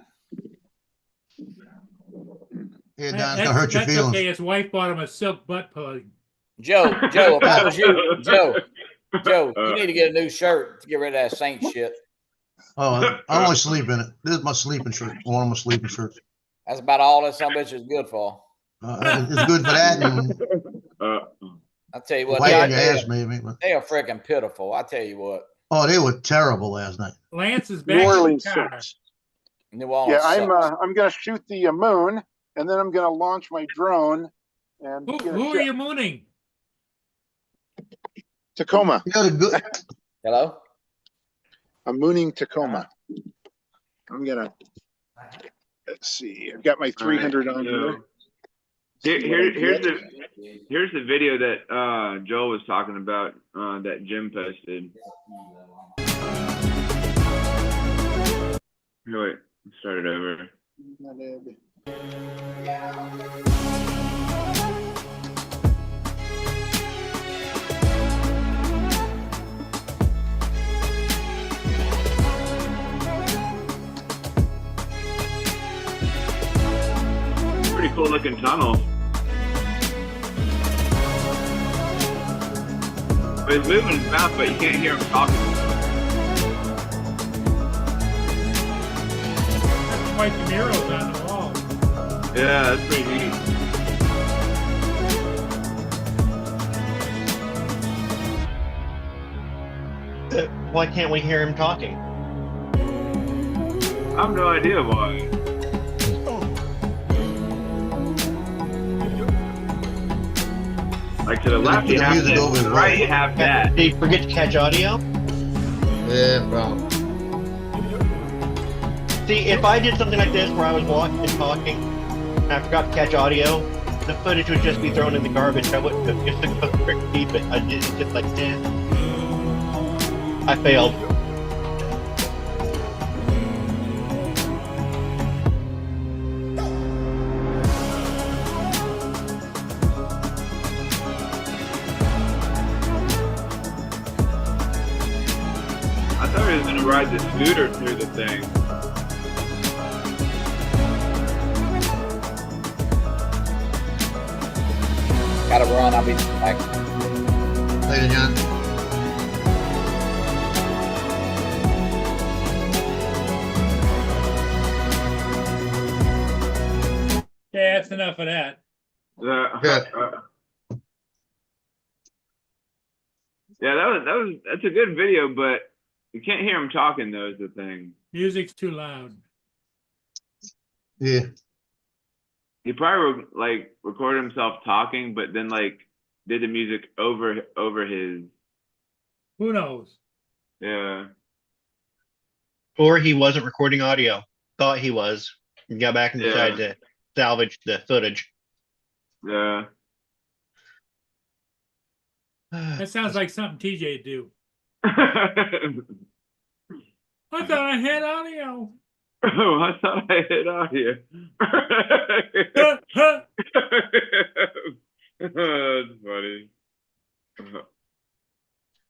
Yeah, Don, it's gonna hurt your That's feelings. okay. His wife bought him a silk butt plug. Joe, if I was you, Joe, you need to get a new shirt to get rid of that Saint shit. Oh, I only sleep in it. This is my sleeping shirt. One of my sleeping shirts. That's about all that some bitch is good for. It's good for that. And I tell you what, Wiping your ass, maybe. But, they are freaking pitiful. I tell you what, oh, they were terrible last night. Lance is New back in the Orleans car. sucks. New Orleans. Yeah, sucks. I'm gonna shoot the moon, and then I'm gonna launch my drone and Who are you mooning? Tacoma. You know the good. Hello. I'm mooning Tacoma. I'm gonna. Let's see. I've got my 300 on here. Here's the video that Joel was talking about that Jim posted. Here, wait, start it over. Pretty cool looking tunnel. But he's moving his mouth, but you can't hear him talking. That's quite the murals on the wall. Yeah, that's pretty neat. Why can't we hear him talking? I have no idea why. Like to the left, you The have music this. over To his the right, right. you have that. Did you forget to catch audio? Yeah, probably. See, if I did something like this where I was walking and talking, and I forgot to catch audio, the footage would just be thrown in the garbage. I wouldn't have just a quick feed, but I did it's just like, I failed. I thought he was gonna ride the scooter through the thing. Gotta run. I'll be back. Later, John. Yeah, that's enough of that. Yeah. Yeah, that's a good video, but you can't hear him talking though, is the thing. Music's too loud. Yeah. He probably like recorded himself talking, but then like did the music over his. Who knows? Yeah. Or he wasn't recording audio. Thought he was. And got back and decided to salvage the footage. Yeah. That sounds like something TJ'd do. Oh, I thought I had audio. I thought I hit audio. That's funny.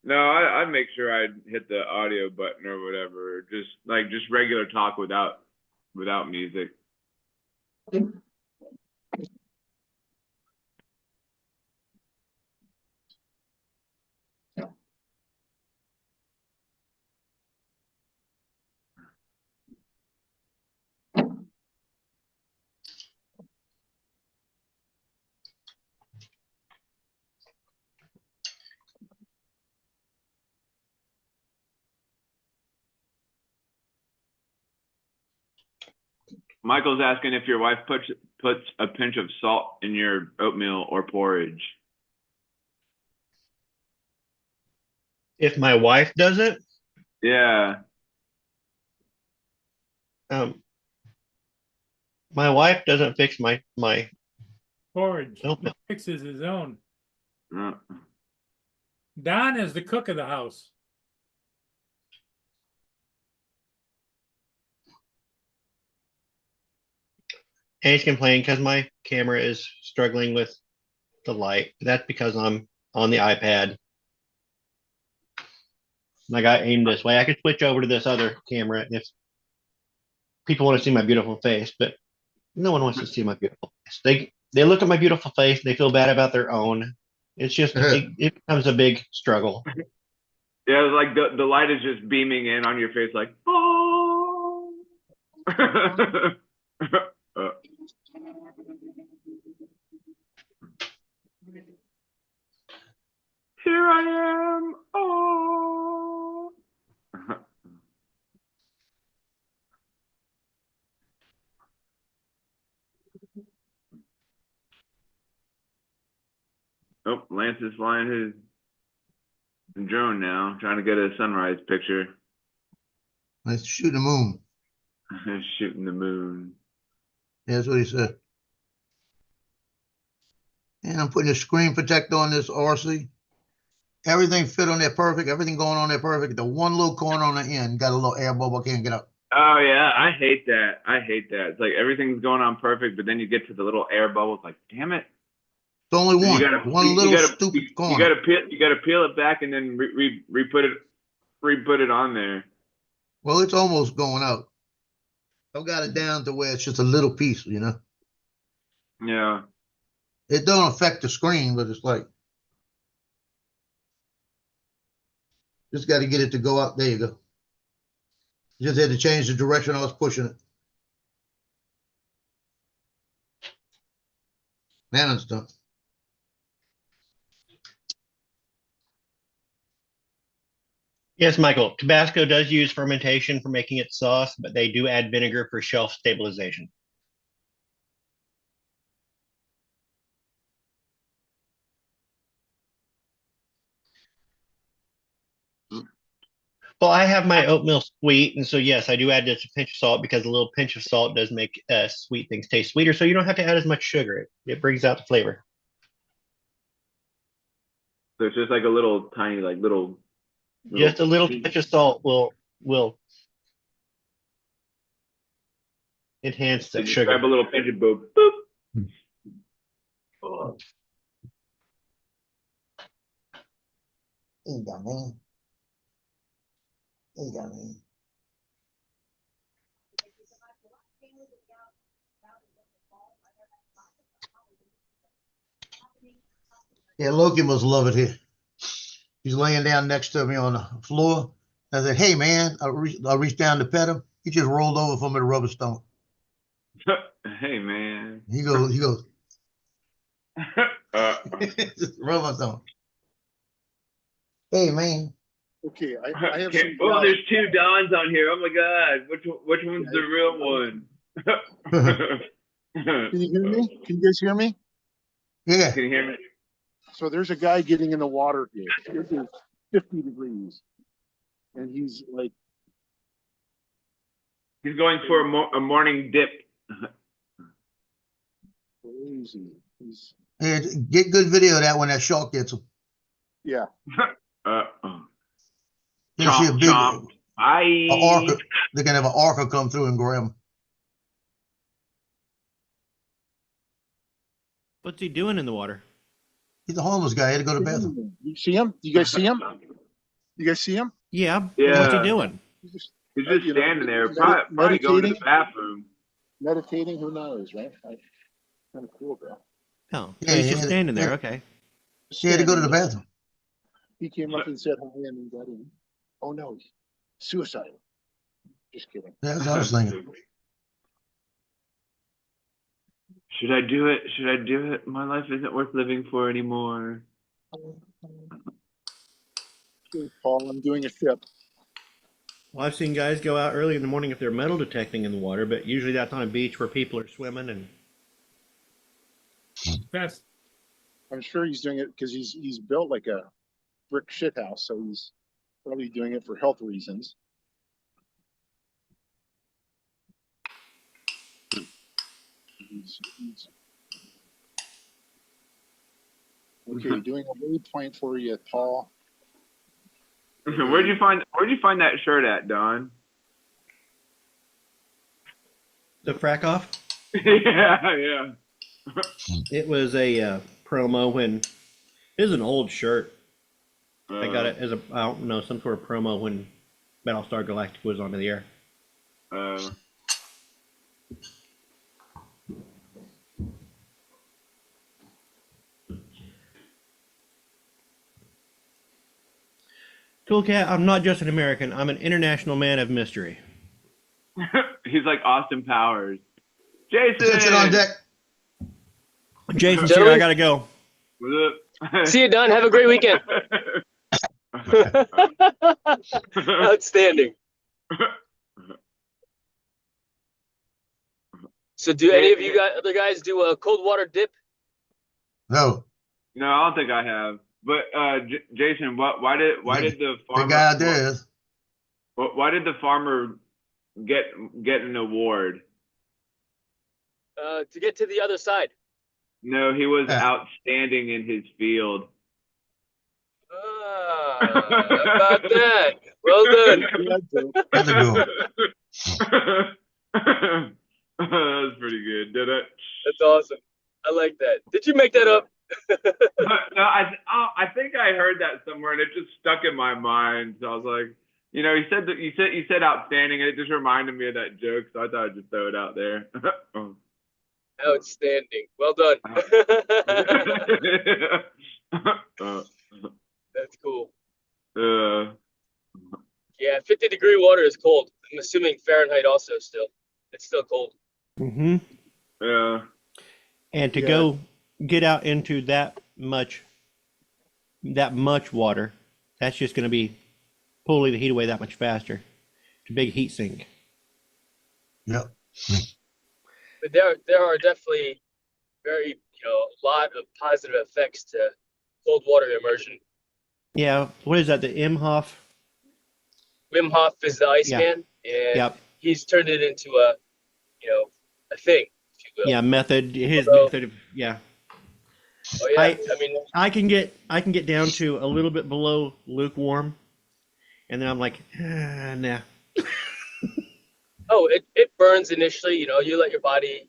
No, I'd make sure I'd hit the audio button or whatever. Just regular talk without music. Michael's asking if your wife puts a pinch of salt in your oatmeal or porridge. If my wife does it, Yeah. my wife doesn't fix my Porridge. oatmeal. Fixes his own. Uh, Don is the cook of the house. And he's complaining because my camera is struggling with the light. That's because I'm on the iPad. And I got aimed this way. I could switch over to this other camera if people want to see my beautiful face, but no one wants to see my beautiful face. They look at my beautiful face and they feel bad about their own. It's just it becomes a big struggle. Yeah, it's like the light is just beaming in on your face, like, oh. Here I am. Oh. Oh, Lance is flying his drone now, trying to get a sunrise picture. Let's shoot the moon. Shooting the moon. Yeah, that's what he said. And I'm putting a screen protector on this RC. Everything fit on there perfect. Everything going on there perfect. The one little corner on the end got a little air bubble. I can't get up. Oh yeah, I hate that. I hate that. It's like everything's going on perfect, but then you get to the little air bubble. It's like, damn it. It's only And one. you gotta, One you little gotta, stupid you corner. gotta peel it back and then re-put it on there. Well, it's almost going out. I've got it down to where it's just a little piece, you know. Yeah. It don't affect the screen, but it's like just got to get it to go out. There you go. Just had to change the direction I was pushing it. Now it's done. Yes, Michael. Tabasco does use fermentation for making its sauce, but they do add vinegar for shelf stabilization. Well, I have my oatmeal sweet, and so yes, I do add just a pinch of salt because a little pinch of salt does make sweet things taste sweeter. So you don't have to add as much sugar. It brings out the flavor. So it's just like a little tiny, like little Just a little pinch of salt will enhance so the just sugar. grab a little pinch of boop. Boop. Oh. There you go, man. There you go, man. Yeah, Loki must love it here. He's laying down next to me on the floor. I said, "Hey, man," I reached down to pet him. He just rolled over from me to rubber stomp. Hey man. He goes, uh, just rubber stomp. Hey, man. Okay, I have okay. some. Oh, there's two Dons on here. Oh my God, which one's the real one? Can you hear me? Can you guys hear me? Yeah. Can you hear me? So there's a guy getting in the water here. It is 50 degrees. And he's like, He's going for a morning dip. crazy. He's, Yeah, get good video of that when that shark gets him. yeah. You see a big Chomp. orca. They're gonna have an orca come through and grab him. What's he doing in the water? He's a homeless guy. He had to go to the bathroom. You see him? You guys see him? You guys see him? Yeah. Yeah. What's he doing? He's just He's just you know, standing there, probably going to the meditating. bathroom. meditating. Who knows, right? Kind of cool, bro. Oh, Yeah, he's just yeah, standing there. yeah. Okay. He had to go to the bathroom. He came up and said hi and he got in. Oh no, suicide. Just kidding. That's what I was thinking. Should I do it? Should I do it? My life isn't worth living for anymore. Okay, Paul, I'm doing a tip. Well, I've seen guys go out early in the morning if they're metal detecting in the water, but usually that's on a beach where people are swimming and. That's I'm sure he's doing it because he's built like a brick shit house, so he's probably doing it for health reasons. Okay, doing a waypoint for you, Paul. Where'd you find that shirt at, Don? The frack off? yeah. It was a promo when it was an old shirt. I got it as I don't know, some sort of promo when Battlestar Galactica was on the air. Toolcat, I'm not just an American. I'm an international man of mystery. He's like Austin Powers. Jason! Attention on deck. Jason's here. I gotta go. What up? See you, Don. Have a great weekend. Outstanding. So, do any of you other guys do a cold water dip? No, No, I don't think I have. But Jason, why did the the farmer guy there is. why did the farmer get an award? To get to the other side. No, he was Yeah. outstanding in his field. How about that? Well done. That's a good one. That was pretty good, did it? That's awesome. I like that. Did you make that up? No, I think I heard that somewhere, and it just stuck in my mind. So I was like, you know, you said outstanding, and it just reminded me of that joke. So I thought I'd just throw it out there. Outstanding. Well done. That's cool. Yeah, 50-degree water is cold. I'm assuming Fahrenheit also still. It's still cold. Mm-hmm. Yeah. And to Yeah. go get out into that much water, that's just going to be pulling the heat away that much faster. It's a big heat sink. Yep. But there are definitely very, a lot of positive effects to cold water immersion. Yeah. What is that? The Imhoff? Wim Hof is the Iceman, and Yep. he's turned it into a thing, if you will. Yeah. Method. His Although- method of, yeah. Oh yeah. I mean, I can get down to a little bit below lukewarm, and then I'm like, nah. oh, it burns initially. You let your body,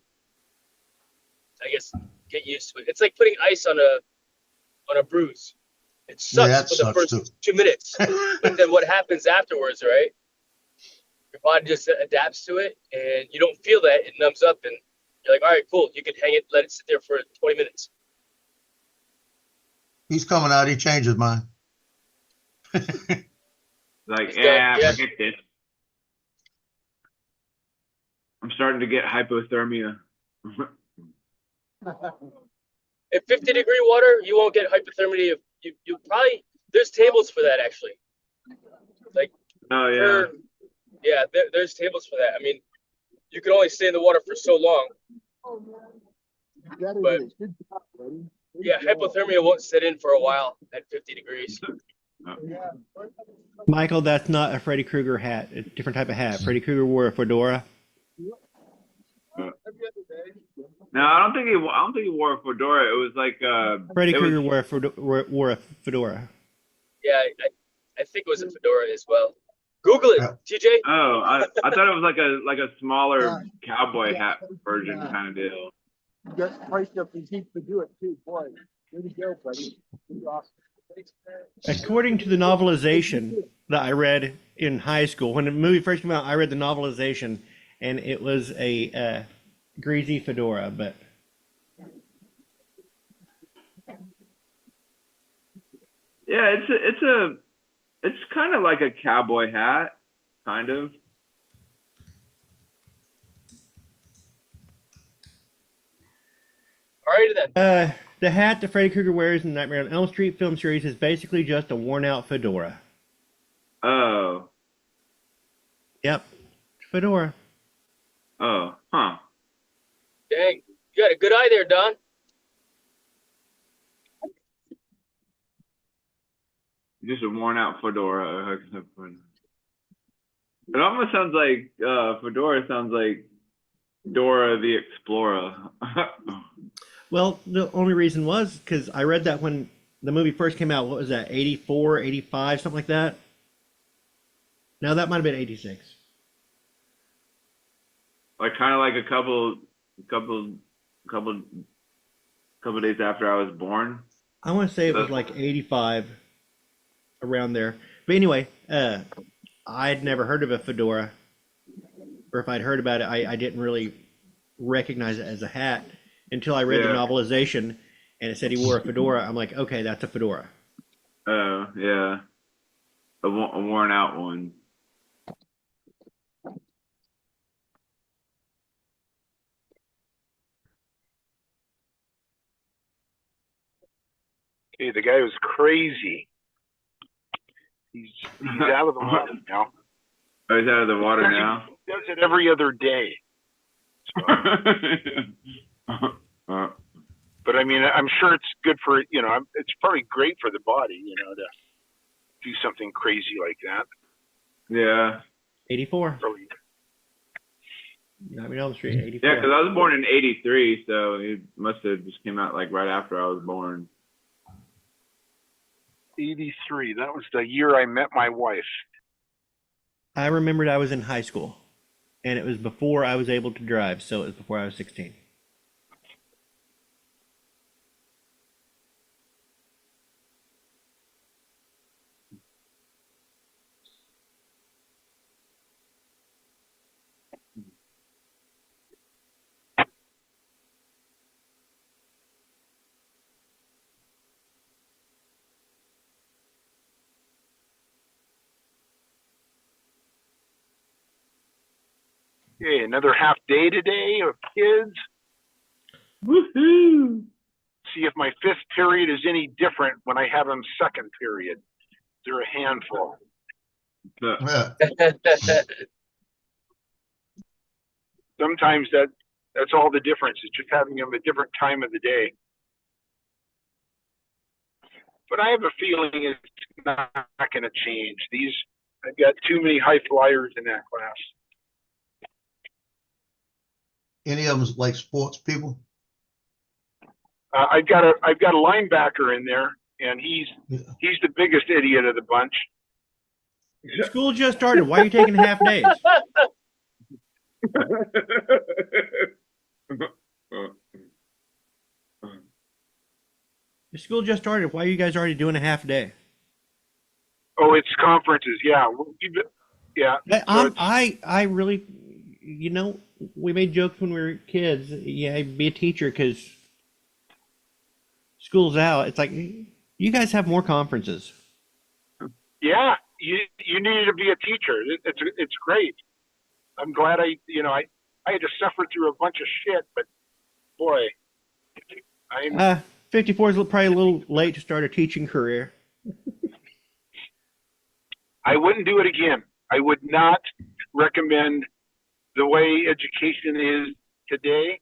I guess, get used to it. It's like putting ice on a bruise. It sucks that for the sucks first too. 2 minutes, but then what happens afterwards, right? Your body just adapts to it, and you don't feel that. It numbs up, and you're like, all right, cool. You can hang it, let it sit there for 20 minutes. He's coming out. He changed his mind. Like, He's yeah, done, yeah. forget this. I'm starting to get hypothermia. In 50-degree water, you won't get hypothermia. You probably, there's tables for that actually. Like, Oh yeah. there's tables for that. I mean, you can only stay in the water for so long. But yeah, hypothermia won't set in for a while at 50 degrees. Michael, that's not a Freddy Krueger hat. It's a different type of hat. Freddy Krueger wore a fedora. No, I don't think he wore a fedora. It was like Freddy it Krueger was- wore a fedora. Yeah, I think it was a fedora as well. Google it, Yeah. TJ. Oh, I thought it was like a smaller cowboy hat version kind of deal. You got priced up these heat to do it too, boy. Way to go, buddy. You're awesome. According to the novelization that I read in high school, when the movie first came out, I read the novelization, and it was a greasy fedora. But Yeah, it's kind of like a cowboy hat, kind of. All right then. the hat that Freddy Krueger wears in the Nightmare on Elm Street film series is basically just a worn-out fedora. Oh, Yep, fedora. huh. Dang, you got a good eye there, Don. Just a worn out fedora. It almost sounds like fedora sounds like Dora the Explorer. Well, the only reason was because I read that when the movie first came out. What was that, 84, 85, something like that? No, that might have been 86. Like kind of like a couple days after I was born. I want to say it was like 85, around there. But anyway, I'd never heard of a fedora, or if I'd heard about it, I didn't really recognize it as a hat until I read the Yeah. novelization and it said he wore a fedora. I'm like, okay, that's a fedora. Oh yeah, a worn out one. Okay, the guy was crazy. He's out of the water now. Oh, he's out of the water now. He does it every other day. But I mean, I'm sure it's good for, it's probably great for the body, to do something crazy like that. Yeah. 84. Probably. Not me down the street. 84. Yeah, because I was born in '83, so it must have just came out like right after I was born. 83. That was the year I met my wife. I remembered I was in high school, and it was before I was able to drive, so it was before I was 16. Okay, another half day today of kids. Woohoo! See if my fifth period is any different when I have them second period. They're a handful. Yeah. Sometimes that's all the difference. It's just having them a different time of the day. But I have a feeling it's not going to change. I've got too many high flyers in that class. Any of them like sports people? I've got a linebacker in there, and he's the biggest idiot of the bunch. School just started. Why are you taking half days? The school just started. Why are you guys already doing a half day? Oh, it's conferences. Yeah, yeah. I really, we made jokes when we were kids. Yeah, be a teacher because school's out. It's like you guys have more conferences. Yeah, you needed to be a teacher. It's great. I'm glad I had to suffer through a bunch of shit, but boy, 54 is probably a little late to start a teaching career. I wouldn't do it again. I would not recommend the way education is today.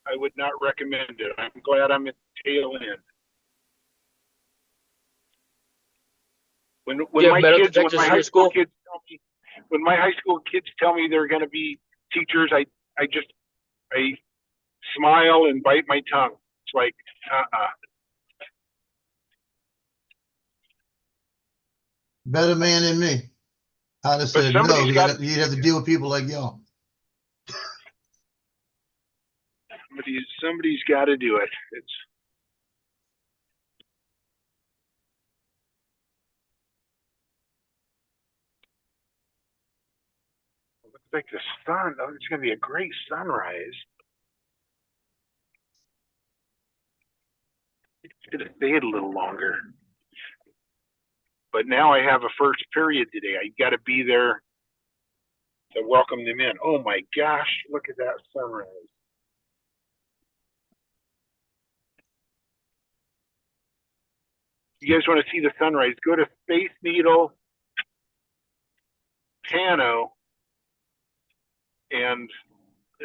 I would not recommend it. I'm glad I'm at the tail end. When my high school kids tell me they're going to be teachers, I smile and bite my tongue. It's like, Better man than me. I'd have said no. You'd have to deal with people like y'all. Somebody's got to do it. Looks like the sun. Oh, it's going to be a great sunrise. Should have stayed a little longer. But now I have a first period today. I got to be there to welcome them in. Oh my gosh, look at that sunrise. You guys want to see the sunrise? Go to Space Needle Pano, and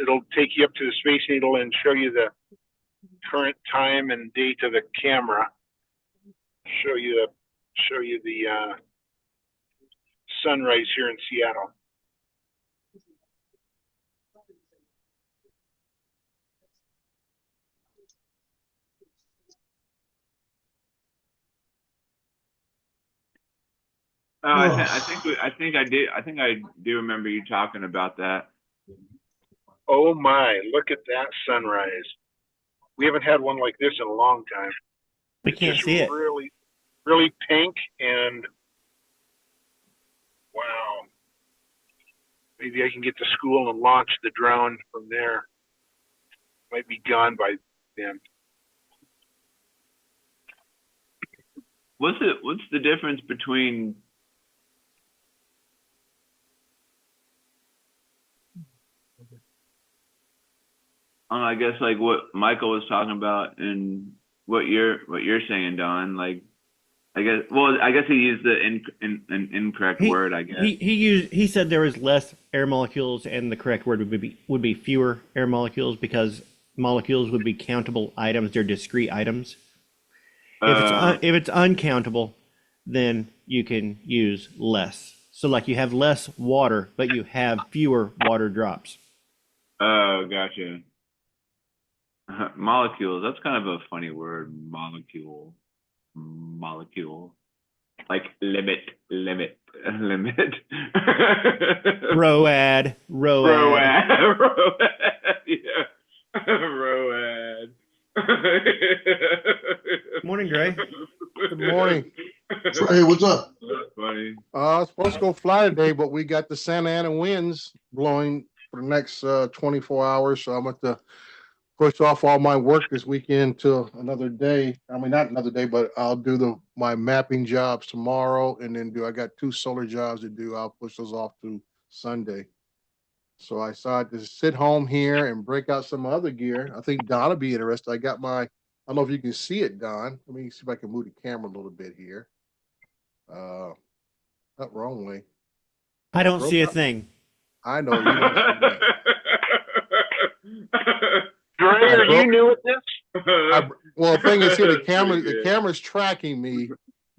it'll take you up to the Space Needle and show you the current time and date of the camera. Show you the sunrise here in Seattle. I think I do remember you talking about that. Oh my, look at that sunrise. We haven't had one like this in a long time. We can't see it. Really, really pink and wow. Maybe I can get to school and launch the drone from there. Might be gone by then. What's the difference between I guess like what Michael was talking about in what you're saying, Don. Like, I guess he used an incorrect word. I guess. He said there was less air molecules, and the correct word would be fewer air molecules, because molecules would be countable items. They're discrete items. If it's uncountable, then you can use less. So like you have less water, but you have fewer water drops. Oh, gotcha. Molecules. That's kind of a funny word. Molecule. Like limit. Road. Yeah. Road. Morning, Gray. Good morning. Hey, what's up? That's funny. I was supposed to go fly today, but we got the Santa Ana winds blowing for the next 24 hours. So I'm going to push off all my work this weekend till another day. I mean, not another day, but I'll do my mapping jobs tomorrow, and then I got 2 solar jobs to do. I'll push those off to Sunday. So I decided to sit home here and break out some other gear. I think Don will be interested. I don't know if you can see it, Don. Let me see if I can move the camera a little bit here. Not wrong way. I don't see a thing. I know. You don't see that. Dre, are you new at this? Well, the thing is here, the camera's tracking me.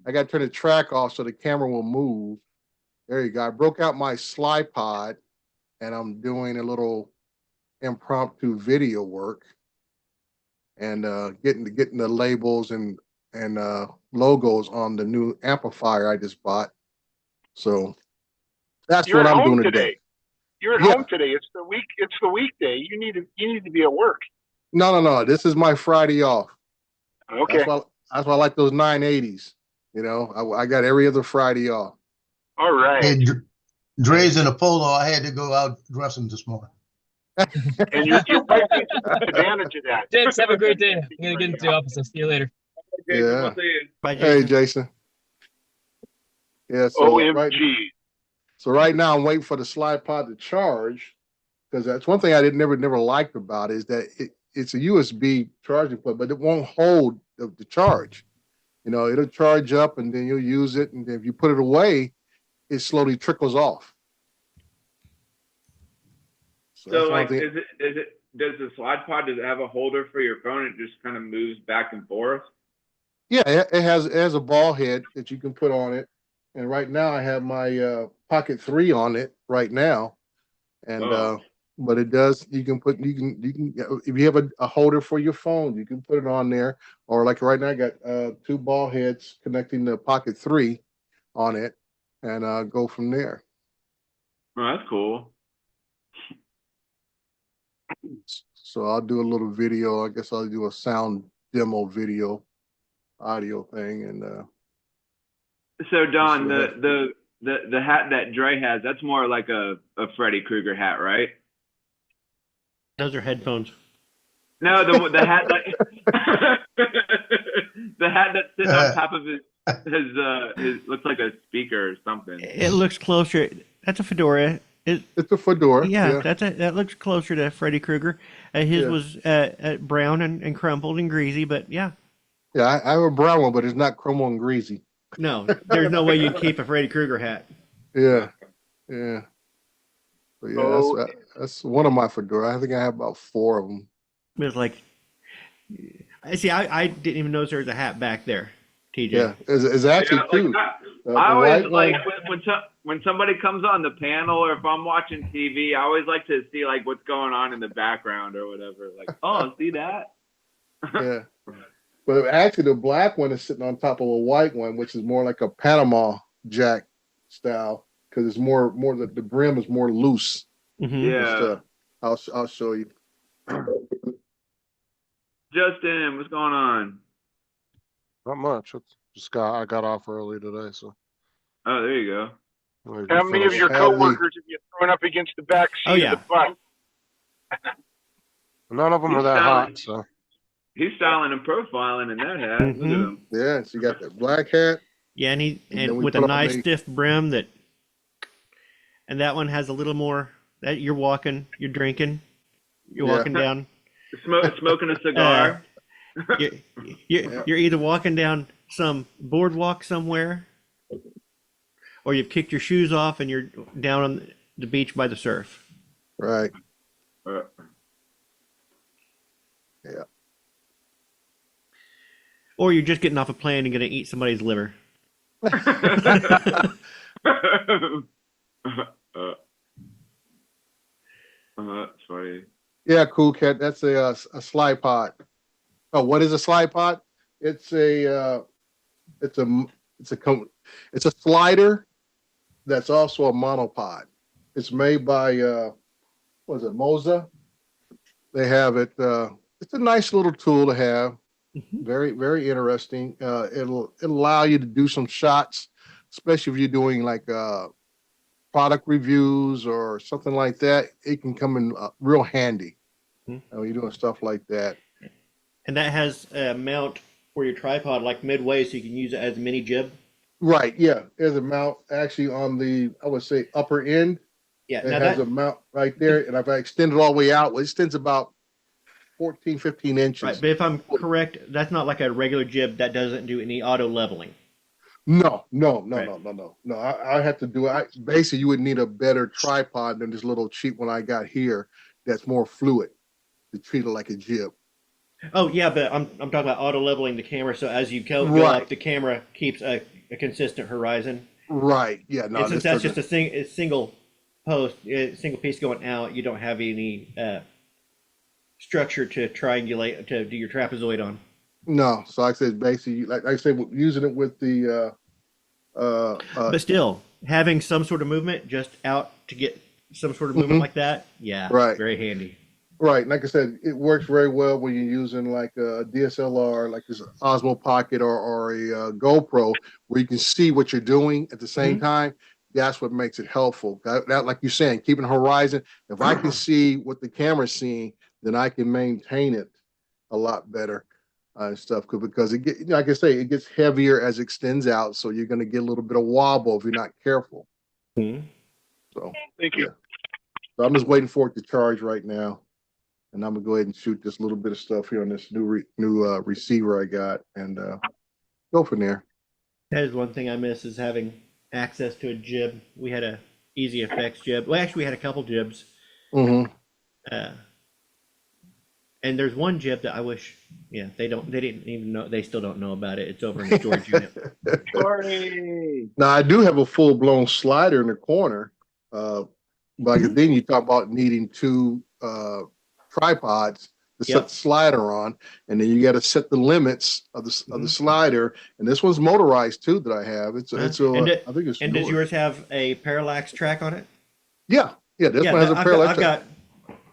I got to turn the track off so the camera will move. There you go. I broke out my slide pod, and I'm doing a little impromptu video work, and getting the labels and logos on the new amplifier I just bought. So that's You're what at I'm home doing today. You're at home today. It's the weekday. You need to be at work. No. This is my Friday off. Okay. That's why I like those 980s. You know, I got every other Friday off. All right. Hey, Dre's in a polo. I had to go out dressing this morning. And your wife takes advantage of that. Thanks. Have a great day. I'm gonna get into the office. I'll see you later. Okay, Yeah. we'll see you. Bye, Hey, Jason. Yeah. So OMG. right now I'm waiting for the slide pod to charge, because that's one thing I never liked about it, is that it's a USB charging port, but it won't hold the charge. You know, it'll charge up and then you'll use it, and then if you put it away, it slowly trickles off. So that's one like, thing- does the slide pod, does it have a holder for your phone? It just kind of moves back and forth. Yeah, it has a ball head that you can put on it, and right now I have my Pocket 3 on it right now, and but it does. You can if you have a holder for your phone, you can put it on there, or like right now I got 2 ball heads connecting the Pocket 3 on it, and go from there. Oh, that's cool. So I'll do a little video. I guess I'll do a sound demo video, audio thing, and So Don, Yes, the hat that Dre has, that's more like a Freddy Krueger hat, right? Those are headphones. No, the hat that the hat that's sitting on top of his looks like a speaker or something. It looks closer. That's a fedora. it's a fedora. Yeah, that looks closer to Freddy Krueger. His Yeah. was brown and crumpled and greasy, but yeah. Yeah, I have a brown one, but it's not chrome and greasy. No, there's no way you'd keep a Freddy Krueger hat. Yeah. But yeah, Oh. that's one of my fedora. I think I have about 4 of them. It was like, I see. I didn't even notice there was a hat back there, TJ. Yeah, it's actually Yeah, like, two. I always white like one- when somebody comes on the panel, or if I'm watching TV, I always like to see like what's going on in the background or whatever. Like, oh, see that? Yeah. But actually, the black one is sitting on top of a white one, which is more like a Panama Jack style, because it's more the brim is more loose. Mhm. and Yeah. stuff. I'll show you. Justin, what's going on? Not much. I got off early today, so. Oh, there you go. How many of your coworkers have you thrown up against the back seat Oh, yeah. of the bus? None of them are that hot, so. He's styling and profiling in that hat. Look at Mhm. him. Yeah, so you got that black hat. Yeah, and then we with a put up nice the- stiff brim and that one has a little more. That you're walking, you're drinking, you're Yeah. walking down. Smoking a cigar. You're, you're either walking down some boardwalk somewhere, or you've kicked your shoes off and you're down on the beach by the surf. Right. Uh, Or you're just getting off a plane and gonna eat somebody's liver. That's funny. Yeah, Cool Cat. That's a slide pod. Oh, what is a slide pod? It's a slider that's also a monopod. It's made by what is it, Moza? They have it. It's a nice little tool to have. Very, very interesting. It'll allow you to do some shots, especially if you're doing like product reviews or something like that. It can come in real handy when you're doing stuff like that. And that has a mount for your tripod, like midway, so you can use it as a mini jib. Right. Yeah. There's a mount actually on the, I would say, upper end. Yeah. It Now has that, a mount right there. And if I extend it all the way out, well, it extends about 14, 15 inches. right, but if I'm correct, that's not like a regular jib that doesn't do any auto leveling. No. Right. No, I have to do it. Basically, you would need a better tripod than this little cheap one I got here that's more fluid to treat it like a jib. Oh yeah, but I'm talking about auto leveling the camera, so as you go Right. up, the camera keeps a consistent horizon. Right. Yeah. No, And since this that's just doesn't- a single post, a single piece going out, you don't have any structure to triangulate to do your trapezoid on. no. So like I said, basically, like I said, using it with the But still, having some sort of movement just out to get some sort of movement like that, yeah, Right. very handy. right. Like I said, it works very well when you're using like a DSLR, like this Osmo Pocket or a GoPro, where you can see what you're doing at the same time. That's what makes it helpful. That, like you're saying, keeping horizon. If I can see what the camera's seeing, then I can maintain it a lot better and stuff. Because it get, like I say, it gets heavier as it extends out, so you're going to get a little bit of wobble if you're not careful. So, Thank you. yeah. So I'm just waiting for it to charge right now, and I'm gonna go ahead and shoot this little bit of stuff here on this new receiver I got, and go from there. That is one thing I miss is having access to a jib. We had a Easy Effects jib. Well, actually, we had a couple jibs. Mm-hmm. And there's one jib that I wish, they didn't even know, they still don't know about it. It's over in the storage unit. Now I do have a full blown slider in the corner, but then you talk about needing two tripods to set the slider on, and then you got to set the limits of the slider. And this one's motorized too that I have. I think it's. And does yours have a parallax track on it? Yeah, this one has a parallax track.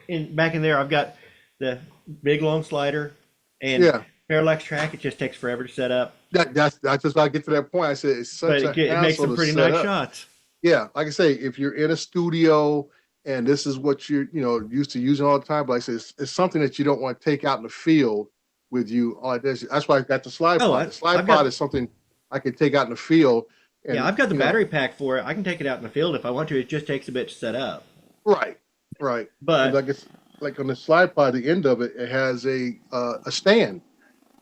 Back in there, I've got the big long slider and parallax track. It just takes forever to set up. That's just why I get to that point. I said it's such But a it makes hassle some to pretty set nice up. shots. Yeah, like I say, if you're in a studio and this is what you're used to using all the time, but like I say, it's something that you don't want to take out in the field with you. All like this. That's why I got the slide pod. The slide pod is something I can take out in the field. And, I've got the battery pack for it. I can take it out in the field if I want to. It just takes a bit to set up. Right. But like it's like on the slide pod, the end of it, it has a stand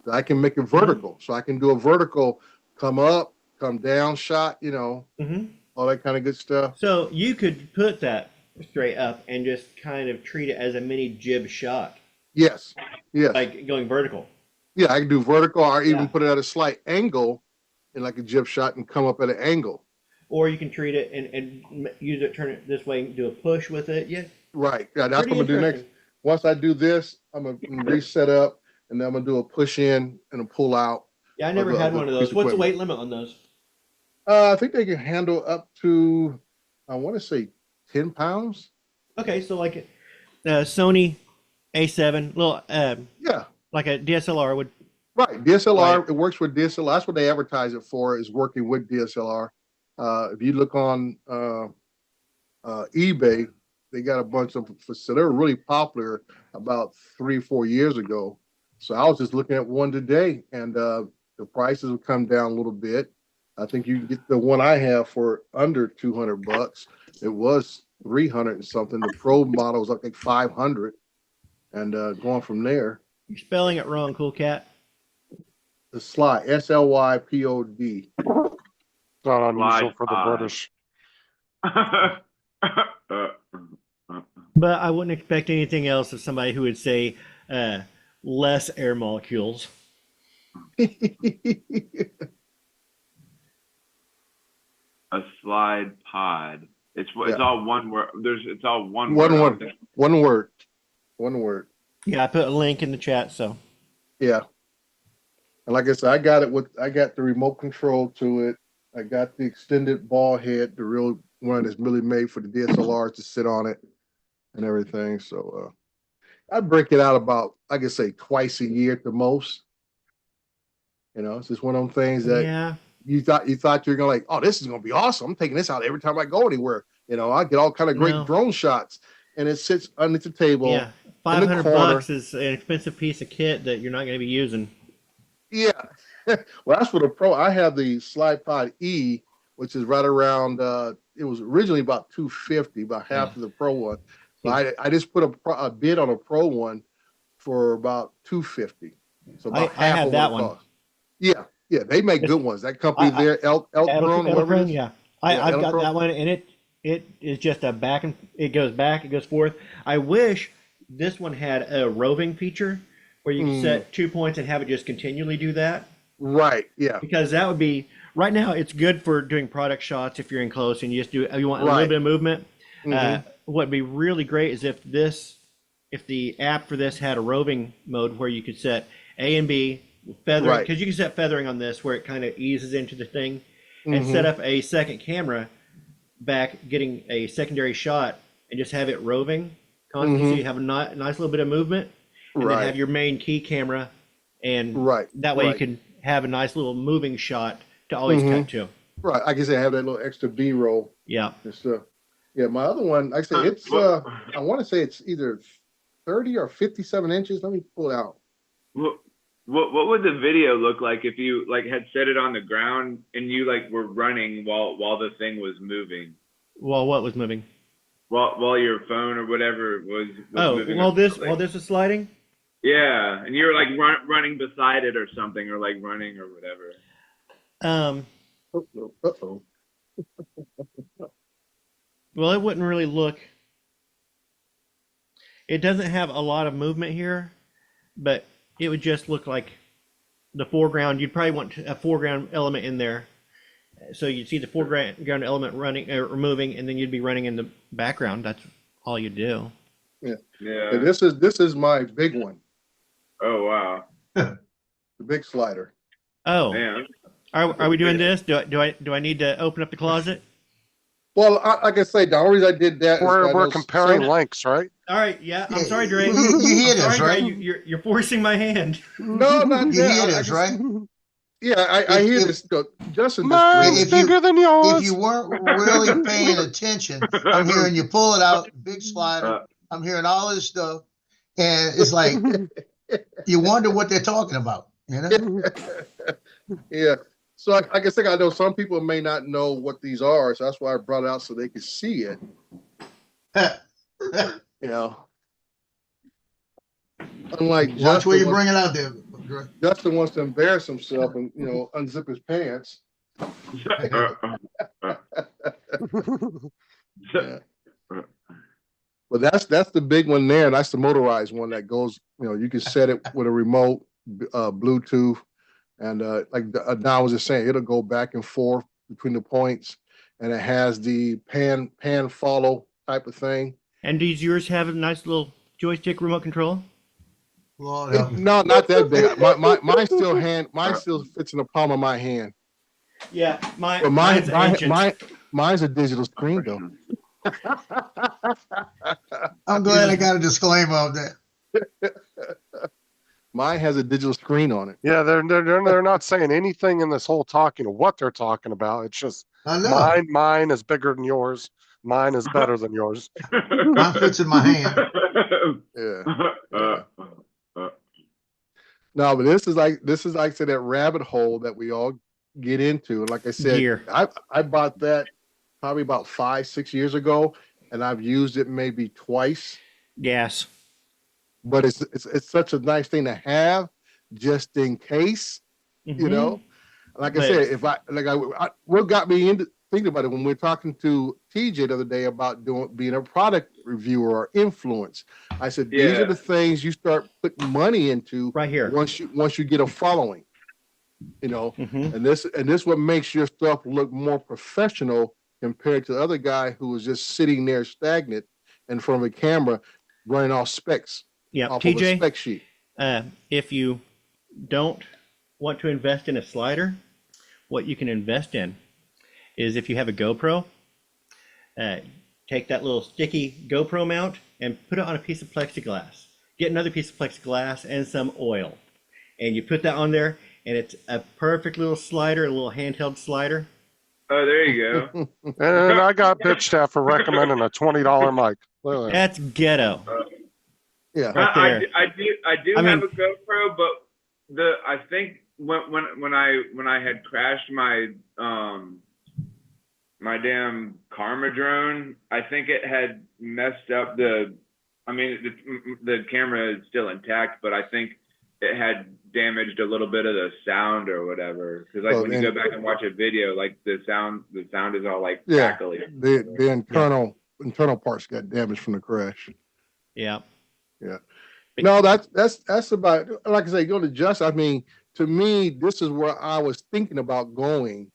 that I can make it vertical, so I can do a vertical, come up, come down shot, all that kind of good stuff. So you could put that straight up and just kind of treat it as a mini jib shot. Yes. Like going vertical. Yeah, I can do vertical or even put it at a slight angle in like a jib shot and come up at an angle. Or you can treat it and use it, turn it this way, and do a push with it. Yeah. Right. Yeah, that's what I'm gonna do next. Once I do this, I'm gonna reset up, and then I'm gonna do a push in and a pull out. Yeah, I never had one of those. What's the weight limit on those? I think they can handle up to, I want to say 10 pounds. Okay, so like Sony A7, little like a DSLR would. Right, DSLR. Right. It works with DSLR. That's what they advertise it for, is working with DSLR. If you look on eBay, they got a bunch of. So they were really popular about 3-4 years ago. So I was just looking at one today, and the prices have come down a little bit. I think you can get the one I have for under $200. It was 300 and something. The Pro model was like 500, and going from there. You're spelling it wrong, Cool Cat. The slide, SLYPOD. Not unusual Slide for the pod. British. But I wouldn't expect anything else of somebody who would say less air molecules. A slide pod. It's Yeah. all one word. It's all one One word. word. One word. One word. Yeah, I put a link in the chat. So Yeah. And like I said, I got the remote control to it. I got the extended ball head, the real one that's really made for the DSLRs to sit on it and everything. So I break it out about, I can say twice a year at the most. You know, it's just one of them things that yeah, you thought you were gonna like, oh, this is gonna be awesome. I'm taking this out every time I go anywhere. You know, I get all kind of great No. drone shots, and it sits underneath the table. yeah, $500 corner. is an expensive piece of kit that you're not going to be using. Yeah. Well, that's for the Pro. I have the SlidePod E, which is right around. It was originally about $250, about half of the Pro one. But I just put a bid on a Pro one for about $250. So about I half have of that what it one. cost. Yeah, they make good ones. That company there, Elk Drone, whatever it is. Yeah, Yeah, I've got Edelkrone. that one, and it is just a back and it goes back, it goes forth. I wish this one had a roving feature where you can set 2 points and have it just continually do that, Right. Yeah. because that would be right now. It's good for doing product shots if you're in close and you just you want a little Right. bit of movement. Mhm. What'd be really great is if the app for this had a roving mode where you could set A and B feathering, Right. because you can set feathering on this where it kind of eases into the thing, and Mhm. set up a second camera back, getting a secondary shot, and just have it roving constantly, so you have a nice little bit of movement, and then Right. have your main key camera, and Right. that way Right. you can have a nice little moving shot to always cut to. Right. I guess I have that little extra B roll Yeah. and stuff. Yeah, my other one, like I say, it's I want to say it's either 30 or 57 inches. Let me pull it out. What would the video look like if you like had set it on the ground and you like were running while the thing was moving? Well, what was moving? While your phone or whatever was Oh, moving. while this was sliding. Yeah, and you were like running beside it or something, or like running or whatever. Uh-oh. Well, it wouldn't really look. It doesn't have a lot of movement here, but it would just look like the foreground. You'd probably want a foreground element in there, so you'd see the foreground element running or moving, and then you'd be running in the background. That's all you do. Yeah. Yeah. And this is my big one, Oh wow. the big slider. Oh, Man. are we doing this? Do I need to open up the closet? Well, like I say, the only reason I did that is I We're know comparing some- lengths, right? All right. Yeah. I'm Yeah, sorry, Dre. you hear I'm this, sorry, Dre. right? You're forcing my hand. No, not You that. hear I this, just- right? Yeah, I hear If- this. Justin, Mine's If you- bigger than yours. If you weren't really paying attention, I'm hearing you pull it out, big slider. I'm hearing all this stuff, and it's like you wonder what they're talking about. You know? yeah. So like I said, I know some people may not know what these are, so that's why I brought it out so they could see it. You know. Unlike Watch where you Justin, bring it out there. Dre. Justin wants to embarrass himself and unzip his pants. Yeah. But that's the big one there. That's the motorized one that goes. You can set it with a remote, Bluetooth, and like Don was just saying, it'll go back and forth between the points, and it has the pan follow type of thing. And does yours have a nice little joystick remote control? Lord help me. No, not that big. Mine still fits in the palm of my hand. Yeah, But mine's ancient. mine's a digital screen though. I'm glad I got a disclaimer of that. Mine has a digital screen on it. Yeah, they're not saying anything in this whole talking of what they're talking about. It's just I know. mine is bigger than yours. Mine is better than yours. Mine fits in my hand. Yeah. No, but this is like I said, that rabbit hole that we all get into. And like I said, Gear. I bought that probably about 5-6 years ago, and I've used it maybe twice. Gas. But it's such a nice thing to have just in case. You know, like I But- said, if what got me into thinking about it when we were talking to TJ the other day about being a product reviewer or influence, I said these Yeah. are the things you start putting money into Right here. once you get a following. You know, Mhm. and this what makes your stuff look more professional compared to the other guy who was just sitting there stagnant in front of a camera running off specs Yeah, off of a TJ, spec sheet. if you don't want to invest in a slider, what you can invest in is if you have a GoPro, take that little sticky GoPro mount and put it on a piece of plexiglass. Get another piece of plexiglass and some oil. And you put that on there, and it's a perfect little slider, a little handheld slider. Oh, there you go. And I got bitched at for recommending a $20 mic. Look at that. That's ghetto. Yeah. Right there. I do I have mean- a GoPro, but I think when I had crashed my my damn Karma drone, I think it had messed up the camera is still intact, but I think it had damaged a little bit of the sound or whatever. Because like when you go back and watch a video, like the sound is all like Yeah. crackly. The internal parts got damaged from the crash. Yeah. No, that's about, like I say, go to Justin. I mean, to me, this is where I was thinking about going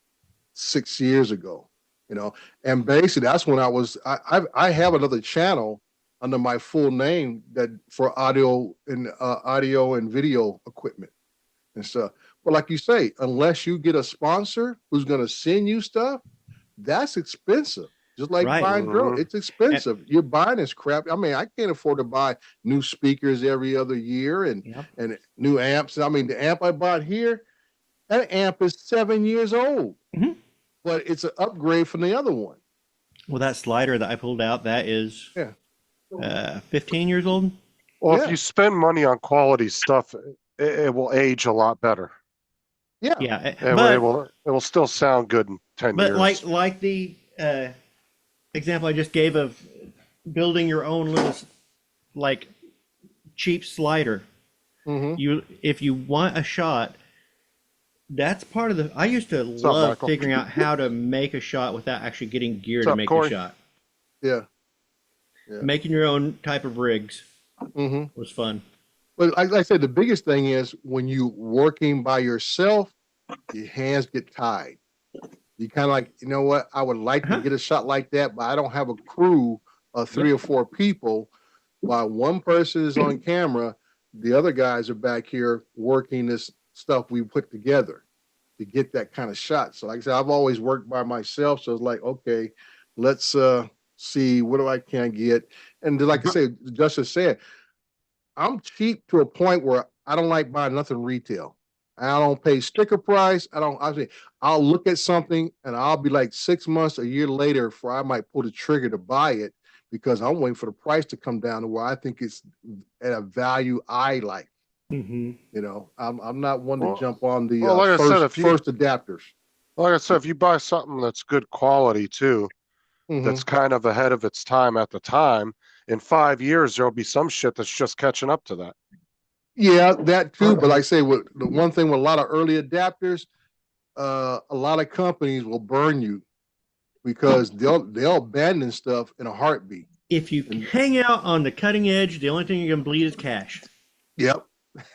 6 years ago, you know, and basically that's when I have another channel under my full name that for audio and video equipment and stuff. But like you say, unless you get a sponsor who's going to send you stuff, that's expensive. Just like Right. buying drone, Mhm. it's expensive. You're buying this crap. I mean, I can't afford to buy new speakers every other year and Yep. new amps. I mean, the amp I bought here, that amp is 7 years old, Mhm. but it's an upgrade from the other one. Well, that slider that I pulled out, that is Yeah. 15 years old. Well, Yeah. if you spend money on quality stuff, it will age a lot better. Yeah. Yeah. It will still sound good in 10 But years. like the example I just gave of building your own little like cheap slider. Mhm. If you want a shot, that's part of the. I used to What's up, love Michael? figuring out how to make a shot without actually getting gear What's to up, make Corey? the shot. Yeah. Yeah. Making your own type of rigs hmm was fun. But like I said, the biggest thing is when you working by yourself, your hands get tied. You kind of like, you know what? I would like to get a shot like that, but I don't have a crew of 3 or 4 people. While one person is on camera, the other guys are back here working this stuff we put together to get that kind of shot. So like I said, I've always worked by myself. So it's like, okay, let's see what can I get. And then, like I said, Justin said, I'm cheap to a point where I don't like buying nothing retail. I don't pay sticker price. I'll look at something and I'll be like 6 months, a year later before I might pull the trigger to buy it because I'm waiting for the price to come down to where I think it's at a value I like. Mm-hmm. You know, I'm not one to Well- jump on the well, like I said, if you- first adapters. Like I said, if you buy something that's good quality too, Mhm. that's kind of ahead of its time at the time, in 5 years, there'll be some shit that's just catching up to that. Yeah, that too. But like I say, with the one thing with a lot of early adapters, a lot of companies will burn you because they'll abandon stuff in a heartbeat. If you hang out on the cutting edge, the only thing you're gonna bleed is cash. Yep.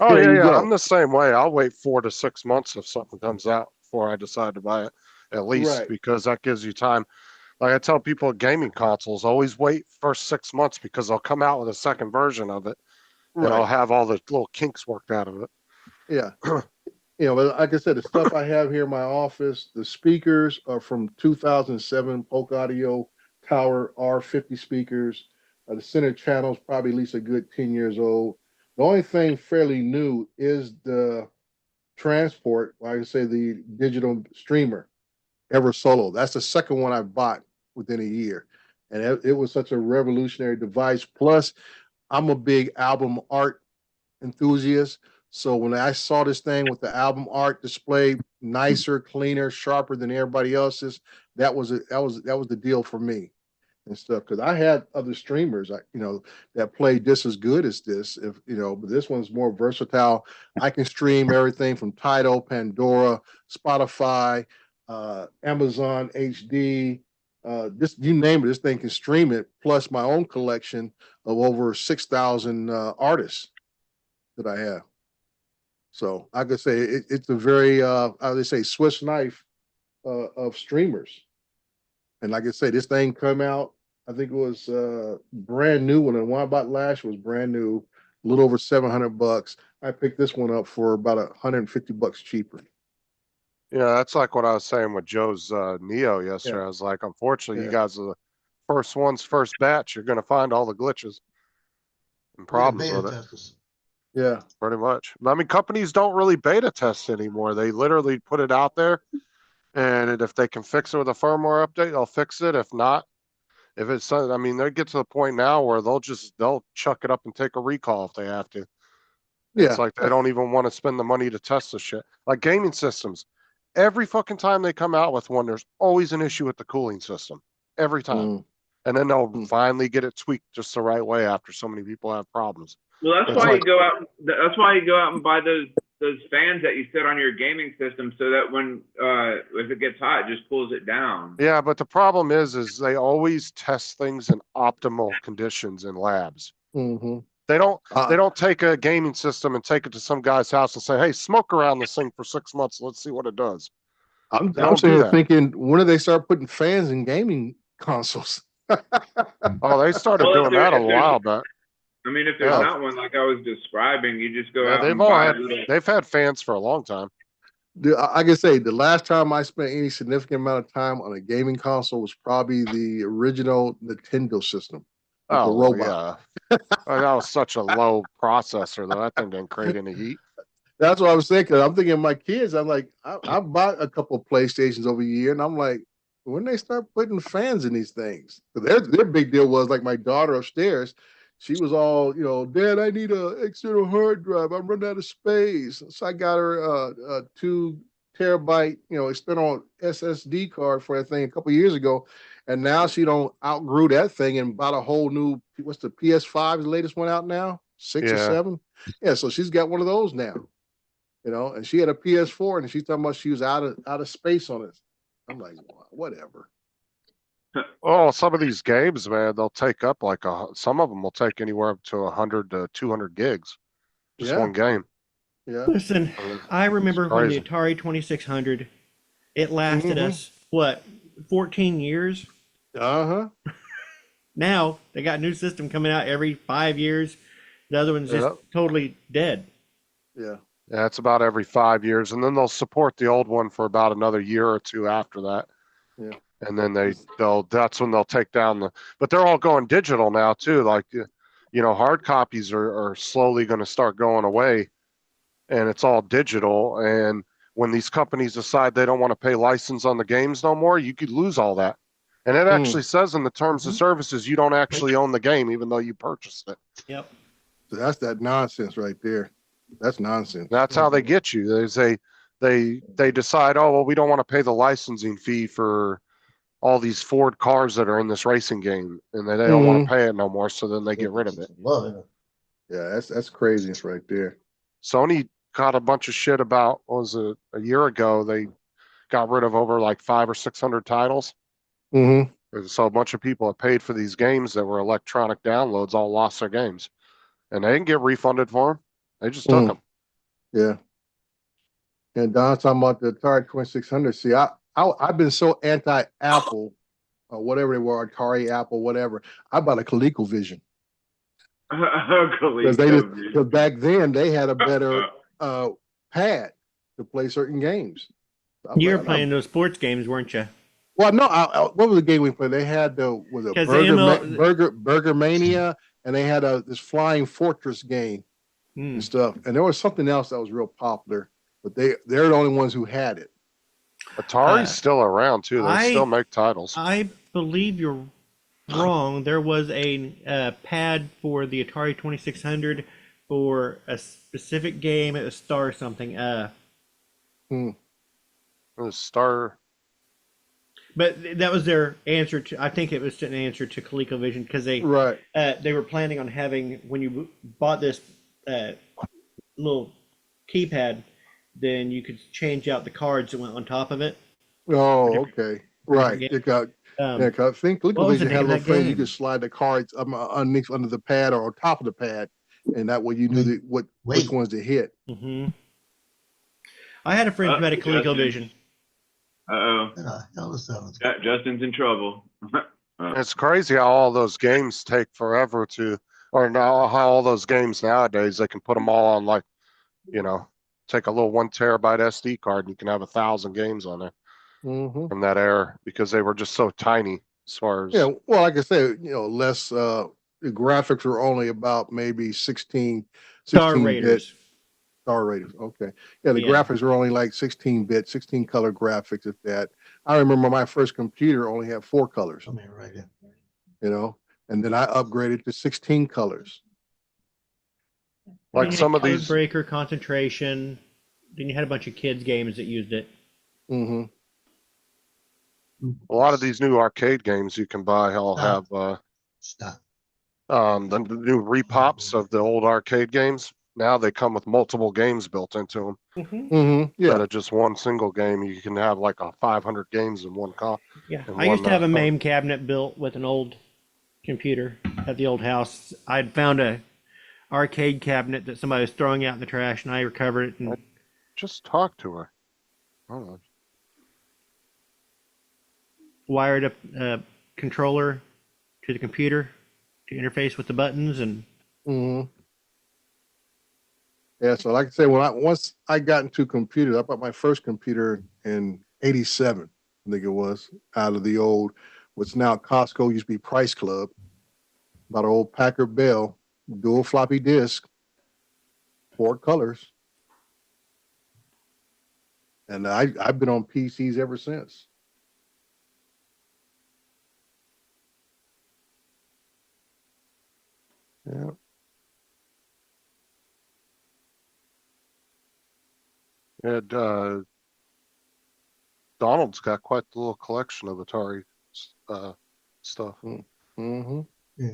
Oh There yeah, you yeah. go. I'm the same way. I'll wait 4 to 6 months if something comes out before I decide to buy it, at least Right. because that gives you time. Like I tell people at gaming consoles, always wait first 6 months because they'll come out with a second version of it and I'll Right. have all the little kinks worked out of it. Yeah. You know, but like I said, the stuff I have here in my office, the speakers are from 2007 Polk Audio Tower R50 speakers. The center channel is probably at least a good 10 years old. The only thing fairly new is the transport, like I say, the digital streamer, Ever Solo. That's the second one I bought within a year. And it was such a revolutionary device. Plus, I'm a big album art enthusiast. So when I saw this thing with the album art display, nicer, cleaner, sharper than everybody else's, that was the deal for me. and stuff. Because I had other streamers, that played just as good as this. But this one's more versatile. I can stream everything from Tidal, Pandora, Spotify, Amazon HD. Just you name it, this thing can stream it. Plus my own collection of over 6,000 artists that I have. So I could say it's a very, how they say, Swiss knife of streamers. And like I say, this thing come out, I think it was brand new when the one I bought last was brand new, a little over $700. I picked this one up for about $150 cheaper. Yeah, that's like what I was saying with Joe's Neo yesterday. Yeah. I was like, unfortunately, Yeah. you guys are the first ones, first batch. You're going to find all the glitches and problems Beta with it. testers. Yeah. Pretty much. I mean, companies don't really beta test anymore. They literally put it out there, and if they can fix it with a firmware update, they'll fix it. If not, if it's, I mean, they get to the point now where they'll chuck it up and take a recall if they have to. Yeah. It's like they don't even want to spend the money to test the shit. Like gaming systems, every fucking time they come out with one, there's always an issue with the cooling system. Every time. Mm. And then they'll finally get it tweaked just the right way after so many people have problems. Well, that's It's why like- you go out. That's why you go out and buy those fans that you set on your gaming system, so that when if it gets hot, it just cools it down. Yeah, but the problem is they always test things in optimal conditions in labs. Mm-hmm. They don't take a gaming system and take it to some guy's house and say, "Hey, smoke around this thing for 6 months. Let's see what it does." I'm They don't do sitting here that. thinking, when do they start putting fans in gaming consoles? Oh, they started Well, doing that a if there's- while back. I mean, if there's Yeah. not one like I was describing, you just go Yeah, out and buy a little. they've had fans for a long time. I can say the last time I spent any significant amount of time on a gaming console was probably the original Nintendo system. with the Oh, well, robot. yeah. Oh, that was such a low processor though. That thing didn't create any heat. That's what I was thinking. I'm thinking of my kids. I'm like, I bought a couple of PlayStations over a year, and I'm like, when they start putting fans in these things, their big deal was like my daughter upstairs. She was all, Dad, I need a external hard drive. I'm running out of space. So I got her a 2 terabyte, external SSD card for that thing a couple of years ago. And now she don't outgrew that thing and bought a whole new, what's the PS5, the latest one out now? 6 or Yeah. 7? Yeah, so she's got one of those now. And she had a PS4 and she's talking about she was out of space on it. I'm like, whatever. Oh, some of these games, man, they'll take up some of them will take anywhere up to 100 to 200 gigs. Just Yeah. one game. Yeah. Listen, I remember when the crazy. Atari 2600, it lasted Mhm. us, 14 years? Uh-huh. Now they got a new system coming out every 5 years. The other one's just Yep. totally dead. Yeah. Yeah, it's about every 5 years, and then they'll support the old one for about another year or two after that. Yeah. And then that's when they'll take down but they're all going digital now too. Like, hard copies are slowly going to start going away, and it's all digital. And when these companies decide they don't want to pay license on the games no more, you could lose all that. And it actually says in the terms of services, you don't actually own the game, even though you purchased it. Yep. So that's that nonsense right there. That's nonsense. That's how they get you. They decide, oh, well, we don't want to pay the licensing fee for all these Ford cars that are in this racing game, and they don't want to pay it no more. So then they get rid of it. Yeah, that's craziness right there. Sony got a bunch of shit about, what was it, a year ago? They got rid of over like 500 or 600 titles. Mm-hmm. So a bunch of people that paid for these games that were electronic downloads all lost their games, and they didn't get refunded for them. They just took them. Yeah. And Don's talking about the Atari 2600. See, I've been so anti-Apple, or whatever they were, Atari, Apple, whatever. I bought a ColecoVision because back then they had a better pad to play certain games. So I'm You were like, playing those sports games, weren't you? Well, no. What was the game we played? They had was it 'Cause Burger Mania, and they had this Flying Fortress game and stuff. And there was something else that was real popular, but they're the only ones who had it. Atari's still around too. They still make titles. I believe you're wrong. There was a pad for the Atari 2600 for a specific game. It was Star something. The Star. But that was their answer to. I think it was an answer to ColecoVision because they Right. they were planning on having when you bought this little keypad, then you could change out the cards that went on top of it. Oh, okay. Right. game. It got, Um, yeah, 'cause I think what was the ColecoVision name had a of little that thing, you game? could slide the cards underneath under the pad or on top of the pad. And that way you knew which Wait. ones to hit. hmm I had a friend who had a ColecoVision. Uh-oh. What the hell is that? Justin's in trouble. It's crazy how all those games take forever to, or now how all those games nowadays, they can put them all on like, take a little 1 terabyte SD card and you can have 1,000 games on there Mm-hmm. from that era because they were just so tiny as far as. Yeah, well, like I said, less the graphics were only about maybe 16 Star 16 Raiders. bit Star Raiders. Okay. Yeah, the Yeah. graphics were only like 16-bit, 16 color graphics if that. I remember my first computer only had 4 colors, Come here, right here. and then I upgraded to 16 colors. Like some of Code these, Breaker, Concentration. Then you had a bunch of kids games that used it. Mm-hmm. a lot of these new arcade games you can buy all have Stop. the new repops of the old arcade games. Now they come with multiple games built into them. Mm-hmm. Yeah. Instead of just one single game, you can have like 500 games in one copy. Yeah, And I used to one, have a uh, MAME cabinet built with an old computer at the old house. I'd found a arcade cabinet that somebody was throwing out in the trash, and I recovered it and Just talk to her. I don't know. wired up a controller to the computer to interface with the buttons. And Mm-hmm. Yeah, so like I say, once I got into computers, I bought my first computer in '87, I think it was, out of the old, what's now Costco, used to be Price Club. Bought an old Packard Bell, dual floppy disk, 4 colors. And I've been on PCs ever since. Yeah. And Donald's got quite the little collection of Atari stuff. Mm-hmm. Yeah.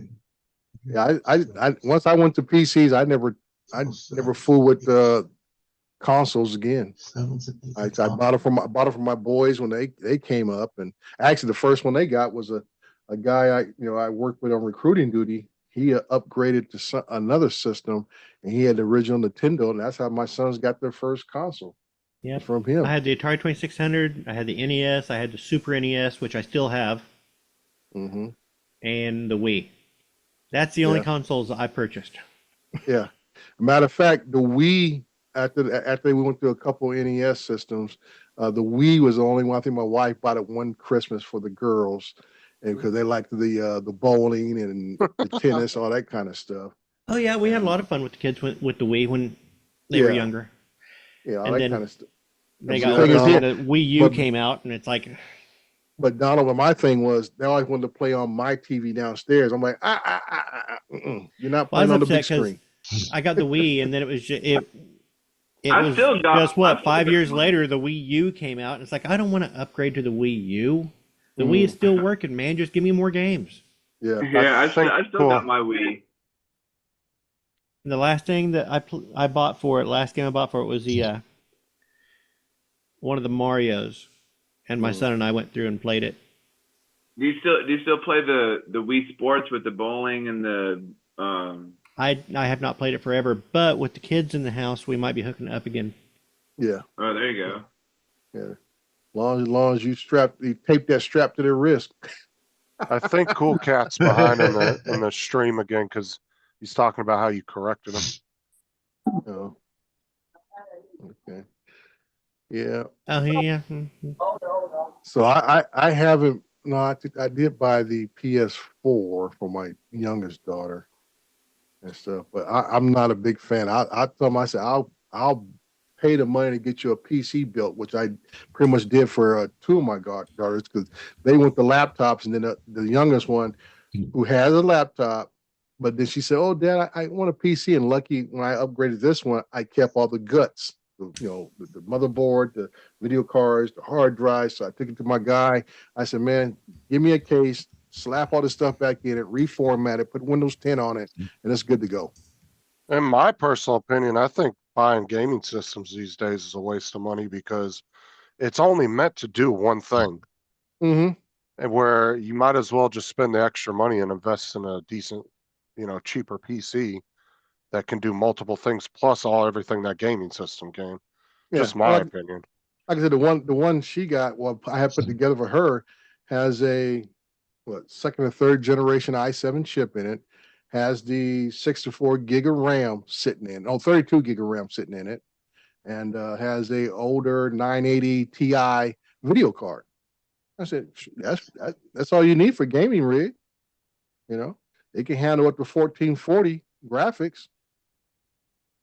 Yeah, I once I went to PCs, I never fooled with consoles again. I bought it from my boys when they came up, and actually the first one they got was a guy I worked with on recruiting duty. He upgraded to another system, and he had the original Nintendo, and that's how my sons got their first console. yeah, From him. I had the Atari 2600, I had the NES, I had the Super NES, which I still have, Mm-hmm. and the Wii. That's the only Yeah. consoles I purchased. Yeah. Matter of fact, the Wii, after we went through a couple NES systems, the Wii was the only one. I think my wife bought it one Christmas for the girls, and because they liked the bowling and the tennis, all that kind of stuff. Oh yeah, we had a lot of fun with the kids with the Wii when they were Yeah. younger. Yeah, all And that then kind of stuff. They The got thing is older, here- the Wii U but- came out, and it's like, But Donald, my thing was they always wanted to play on my TV downstairs. I'm like, you're not well, I playing was on the upset big screen. because I got the Wii, and then it was it I was still got- just what I still 5 got years mine. later the Wii U came out, and it's like I don't want to upgrade to the Wii U. The Wii is still working, man. Just give me more games. Yeah. Yeah, I still cool. got my Wii. And the last thing that I bought for it, last game I bought for it was the one of the Marios, and my son and I went through and played it. Do you still play the Wii Sports with the bowling and the I have not played it forever, but with the kids in the house, we might be hooking it up again. Yeah. Oh, there you go. Yeah. As long as you tape that strap to their wrist. I think Cool Cat's behind in the stream again because he's talking about how you corrected him. Oh. Okay. Yeah. Oh yeah. So I haven't. No, I did buy the PS4 for my youngest daughter and stuff, but I'm not a big fan. I told myself I'll pay the money to get you a PC built, which I pretty much did for 2 of my daughters because they went the laptops, and then the youngest one who has a laptop, but then she said, "Oh, Dad, I want a PC." And lucky when I upgraded this one, I kept all the guts, the motherboard, the video cards, the hard drive. So I took it to my guy. I said, man, give me a case, slap all the stuff back in it, reformat it, put Windows 10 on it, and it's good to go. In my personal opinion, I think buying gaming systems these days is a waste of money because it's only meant to do one thing. Mm-hmm. And where you might as well just spend the extra money and invest in a decent, cheaper PC that can do multiple things plus everything that gaming system can. Just my opinion. Like I said, the one she got, well, I had put together for her, has a second or third generation i7 chip in it, has the 64 gig of RAM sitting in, 32 gig of RAM sitting in it, and has a older 980 Ti video card. I said, that's all you need for gaming rig. It can handle up to 1440 graphics.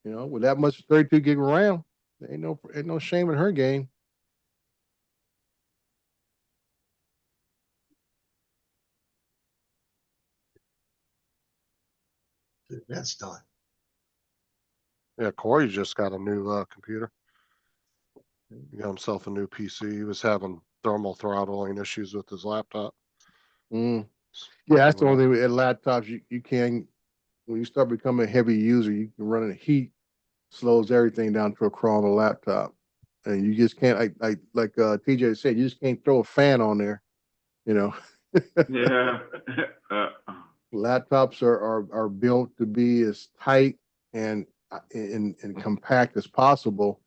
With that much 32 gig of RAM, ain't no shame in her game. Dude, that's done. Yeah, Corey just got a new computer. He got himself a new PC. He was having thermal throttling issues with his laptop. Yeah, that's the only thing with laptops you can, when you start becoming a heavy user, you can run in heat, slows everything down to a crawl on a laptop. And you just can't, like TJ said, you just can't throw a fan on there, Yeah. Laptops are built to be as tight and compact as possible.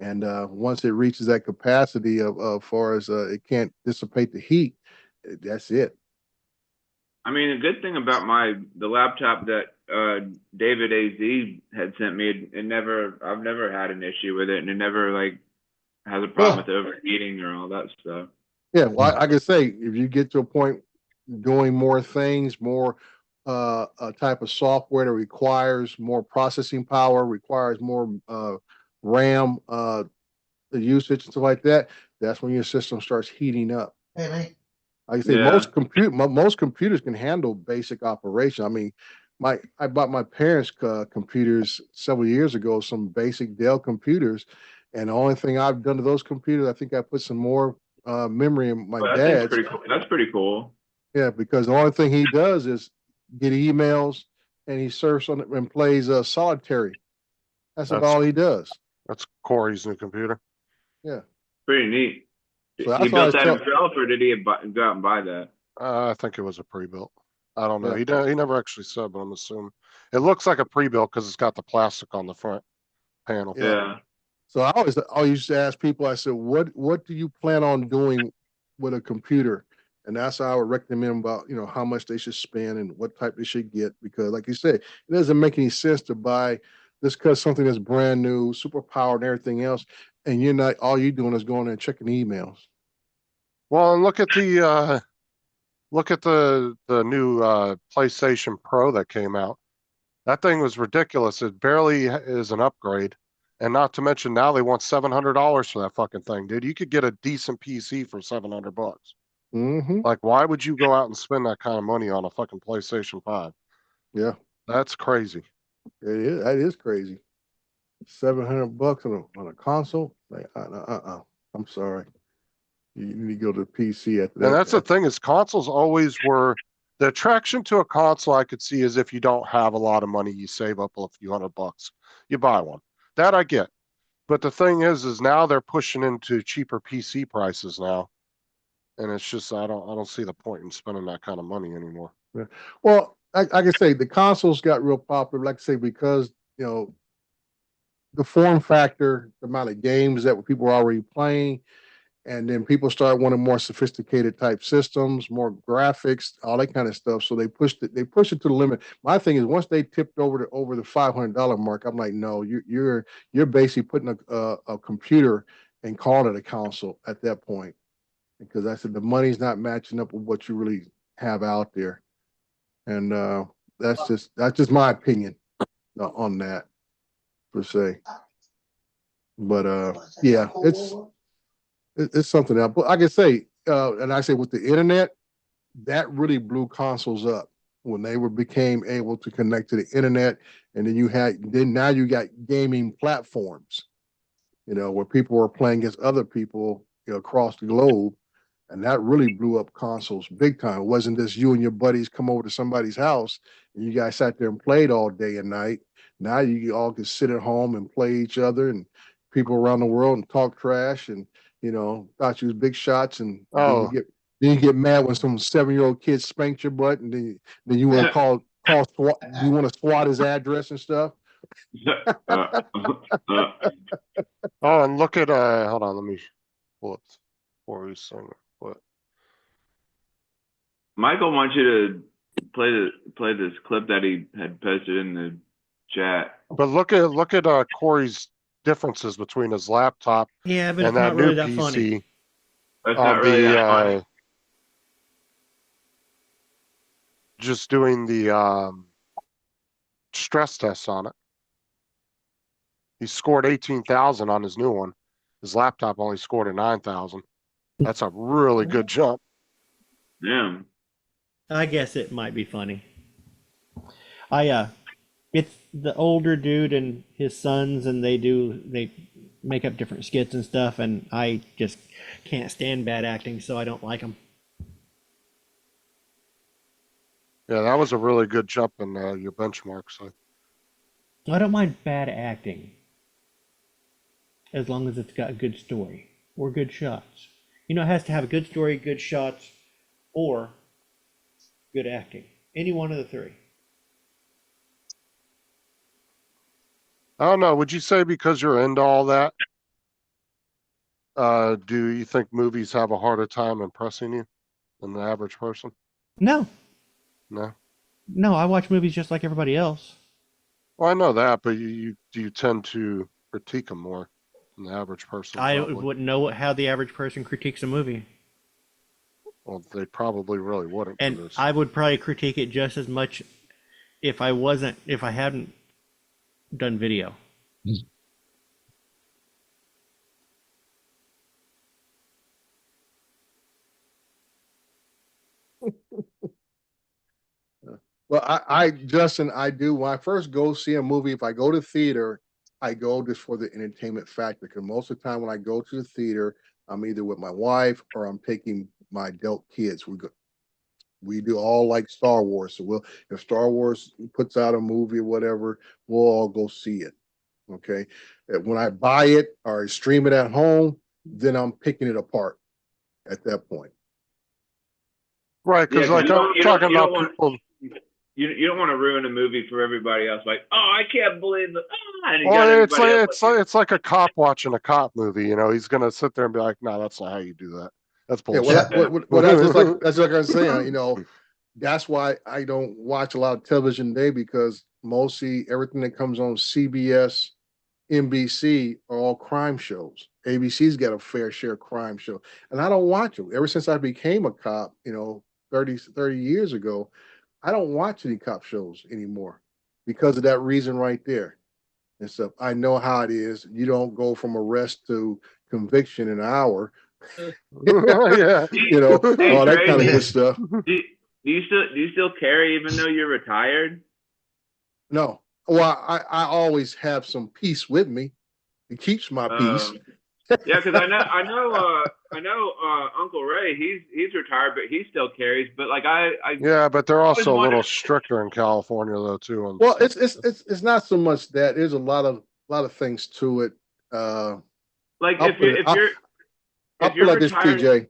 And once it reaches that capacity of far as it can't dissipate the heat, that's it. I mean, a good thing about the laptop that David AZ had sent me, I've never had an issue with it, and it never has a problem with overheating or all that stuff. Yeah, well, I can say if you get to a point doing more things, more a type of software that requires more processing power, requires more RAM, the usage and stuff like that, that's when your system starts heating up. Hey, man. Like I say, most computers can handle basic operation. I mean, I bought my parents' computers several years ago, some basic Dell computers, and the only thing I've done to those computers, I think I put some more memory in my dad's. That's pretty cool. Yeah, because the only thing he does is get emails and he surfs on it and plays solitary. That's about all he does. That's Corey's new computer. Yeah. Pretty neat. So he built that himself, or did he go out and buy that? I think it was a pre-built. I don't know. Yeah. He never actually said, but I'm assuming it looks like a pre-built because it's got the plastic on the front panel. Yeah. So I used to ask people, I said, what do you plan on doing with a computer? And that's how I would recommend about, how much they should spend and what type they should get. Because like you said, it doesn't make any sense to buy just because something that's brand new, super powered and everything else. And all you're doing is going and checking emails. Well, and look at the new PlayStation Pro that came out. That thing was ridiculous. It barely is an upgrade. And not to mention now they want $700 for that fucking thing, dude. You could get a decent PC for $700. Mm-hmm. Like, why would you go out and spend that kind of money on a fucking PlayStation 5? Yeah. That's crazy. It is. That is crazy. $700 on a console? Like, I'm sorry. You need to go to the PC after that. And that's the thing is consoles always were the attraction to a console I could see is if you don't have a lot of money, you save up a few $100. You buy one. That I get. But the thing is now they're pushing into cheaper PC prices now. And it's just I don't see the point in spending that kind of money anymore. Yeah. Well, I can say the consoles got real popular, like I say, because the form factor, the amount of games that people are already playing, and then people start wanting more sophisticated type systems, more graphics, all that kind of stuff. So they pushed it to the limit. My thing is once they tipped over the $500 mark, I'm like, no, you're basically putting a computer and calling it a console at that point. Because I said the money's not matching up with what you really have out there. And that's just my opinion on that per se. But yeah, it's something else. But like I say, and I say with the internet, that really blew consoles up when they became able to connect to the internet, and then now you got gaming platforms. where people were playing against other people, across the globe. And that really blew up consoles big time. It wasn't just you and your buddies come over to somebody's house and you guys sat there and played all day and night. Now you all can sit at home and play each other and people around the world and talk trash and, thought you was big shots. And Oh. then you get mad when some 7-year-old kid spanked your butt and then you want to call SWAT, you want to SWAT his address and stuff. Oh, and look at hold on, let me pull it for you. What? Michael wants you to play this clip that he had posted in the chat. But look at Corey's differences between his laptop Yeah, but and it's that not new really that PC funny. That's on not really the that funny. just doing the stress tests on it. He scored 18,000 on his new one. His laptop only scored a 9,000. That's a really good jump. Yeah. I guess it might be funny. It's the older dude and his sons, and they make up different skits and stuff, and I just can't stand bad acting, so I don't like them. Yeah, that was a really good jump in your benchmark. So I don't mind bad acting, as long as it's got a good story or good shots. It has to have a good story, good shots, or good acting. Any one of the three. I don't know. Would you say because you're into all that, do you think movies have a harder time impressing you than the average person? No, No. no, I watch movies just like everybody else. Well, I know that, but do you tend to critique them more than the average person? I probably? wouldn't know how the average person critiques a movie. Well, they probably really wouldn't. And 'cause I would probably critique it just as much if I hadn't done video. Well, Justin, I do. When I first go see a movie, if I go to theater, I go just for the entertainment factor. Because most of the time when I go to the theater, I'm either with my wife or I'm taking my adult kids. We do all like Star Wars. So if Star Wars puts out a movie or whatever, we'll all go see it. Okay. When I buy it or stream it at home, then I'm picking it apart at that point. Right, because Yeah, 'cause like I'm talking you don't about want- people. You don't want to ruin a movie for everybody else. Like, oh, I can't believe it. And you got Well, everybody else it's like a cop watching a cop movie. He's gonna sit there and be like, "No, that's not how you do that. That's Yeah, bullshit." that's like I'm saying. That's why I don't watch a lot of television today, because mostly everything that comes on CBS, NBC are all crime shows. ABC's got a fair share of crime show, and I don't watch them. Ever since I became a cop, 30 years ago, I don't watch any cop shows anymore because of that reason right there. And stuff. I know how it is. You don't go from arrest to conviction in an hour. Yeah. All that kind of good stuff. Do you still carry even though you're retired? No. Well, I always have some peace with me. It keeps my peace. Yeah, because I know Uncle Ray, he's retired, but he still carries. But like Yeah, but they're also a wondered- little stricter in California though too. Well, it's not so much that. There's a lot of things to it. like I'll if put it- you're I'll put it like this, retired- TJ.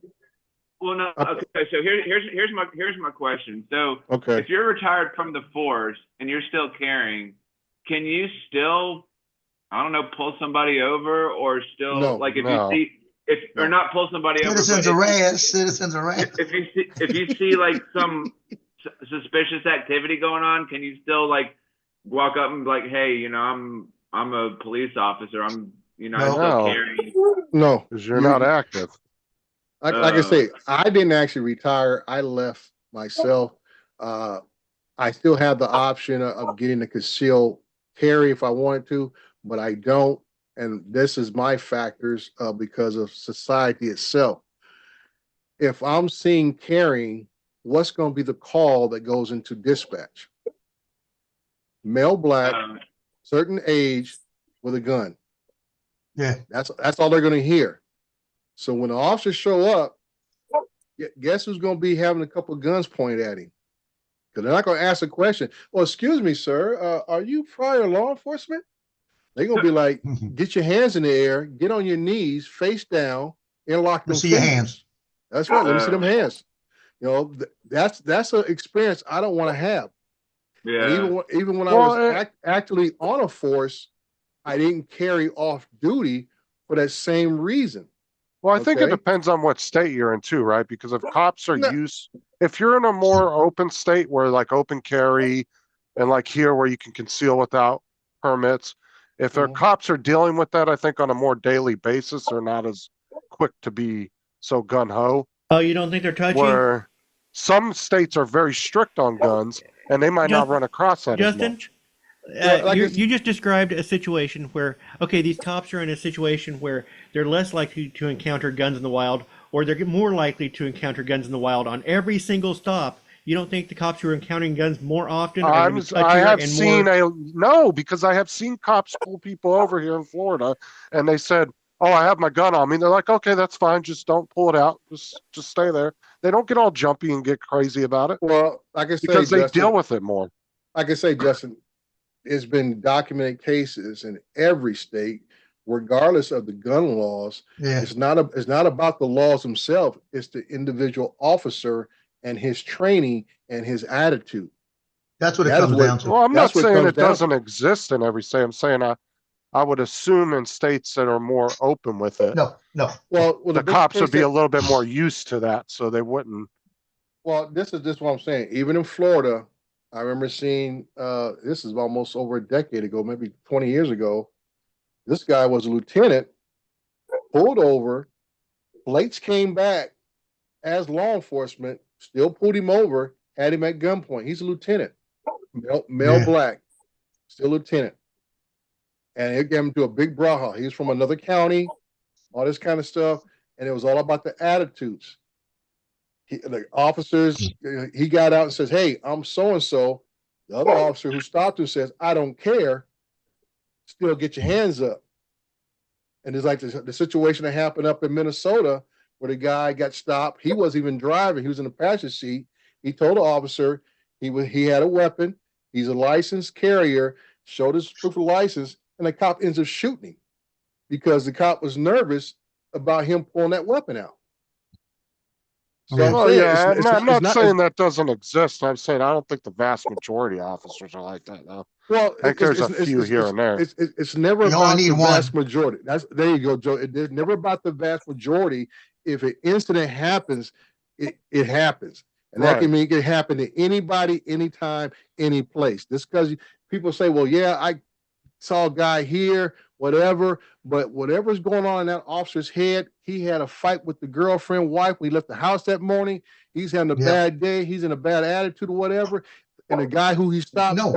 Well, no. Okay, so here's my question. So Okay. if you're retired from the force and you're still carrying, can you still, I don't know, pull somebody over or still No, like if no. you see or not pull somebody over? Citizens but arrest, citizens arrest. if you see like some suspicious activity going on, can you still like walk up and be like, hey, I'm a police officer. I'm I No. still carry. No, because you're not active. Like I say, I didn't actually retire. I left myself. I still have the option of getting a concealed carry if I wanted to, but I don't. And this is my factors because of society itself. If I'm seeing carrying, what's going to be the call that goes into dispatch? Male black, certain age, with a gun. Yeah. That's all they're going to hear. So when the officers show up, guess who's going to be having a couple of guns pointed at him? Because they're not going to ask a question. Well, excuse me, sir. Are you prior law enforcement? They're going to be like, get your hands in the air, get on your knees, face down, and lock them Let's see your fingers. hands. That's right. Let me see them hands. You know, that's an experience I don't want to have. Yeah. And even when I Well, was actually on a force, I didn't carry off duty for that same reason. Well, I think it Okay. depends on what state you're in too, right? Because if cops are No. if you're in a more open state where like open carry and like here where you can conceal without permits, if their Mhm. cops are dealing with that, I think on a more daily basis, they're not as quick to be so gun ho. Oh, you don't think they're touchy? Where some states are very strict on guns and they might not run across that as Justin, much. you just described a situation where, okay, these cops are in a situation where they're less likely to encounter guns in the wild, or they're more likely to encounter guns in the wild on every single stop. You don't think the cops who are encountering guns more often are gonna be I touchier have and seen more... no, because I have seen cops pull people over here in Florida and they said, "Oh, I have my gun on me." They're like, "Okay, that's fine. Just don't pull it out. Just stay there." They don't get all jumpy and get crazy about it Well, like I say, because they Justin, deal with it more. like I say, Justin, it's been documented cases in every state, regardless of the gun laws. Yeah. It's not about the laws themselves. It's the individual officer and his training and his attitude. That's what it That is comes what- down to. Well, I'm not That's what saying comes it down doesn't exist in every state. I'm saying I would assume in states that are more open with it, No. Well, the big cops case would be that- a little bit more used to that, so they wouldn't. Well, this is what I'm saying. Even in Florida, I remember seeing this is almost over a decade ago, maybe 20 years ago. This guy was a lieutenant, pulled over, plates came back as law enforcement, still pulled him over, had him at gunpoint. He's a lieutenant, male Yeah. black, still lieutenant. And it got him to a big braha. He was from another county, all this kind of stuff. And it was all about the attitudes. The officers, he got out and says, "Hey, I'm so-and-so." The other officer who stopped him says, "I don't care. Still get your hands up." And it's like the situation that happened up in Minnesota where the guy got stopped. He wasn't even driving. He was in the passenger seat. He told the officer he had a weapon. He's a licensed carrier, showed his proof of license, and the cop ends up shooting him because the cop was nervous about him pulling that weapon out. So Yeah. I'm Well, saying yeah, it's I'm not saying it's- that doesn't exist. I'm saying I don't think the vast majority of officers are like that, though. Well, I think there's a few here and there. It's never You only about need the vast one. majority. There you go, Joe. It's never about the vast majority. If an incident happens, it happens, and that can Right. mean it can happen to anybody, anytime, any place. Just because people say, "Well, yeah, I saw a guy here, whatever," but whatever's going on in that officer's head, he had a fight with the girlfriend, wife. We left the house that morning. He's having a Yeah. bad day. He's in a bad attitude or whatever. And the guy who he stopped No,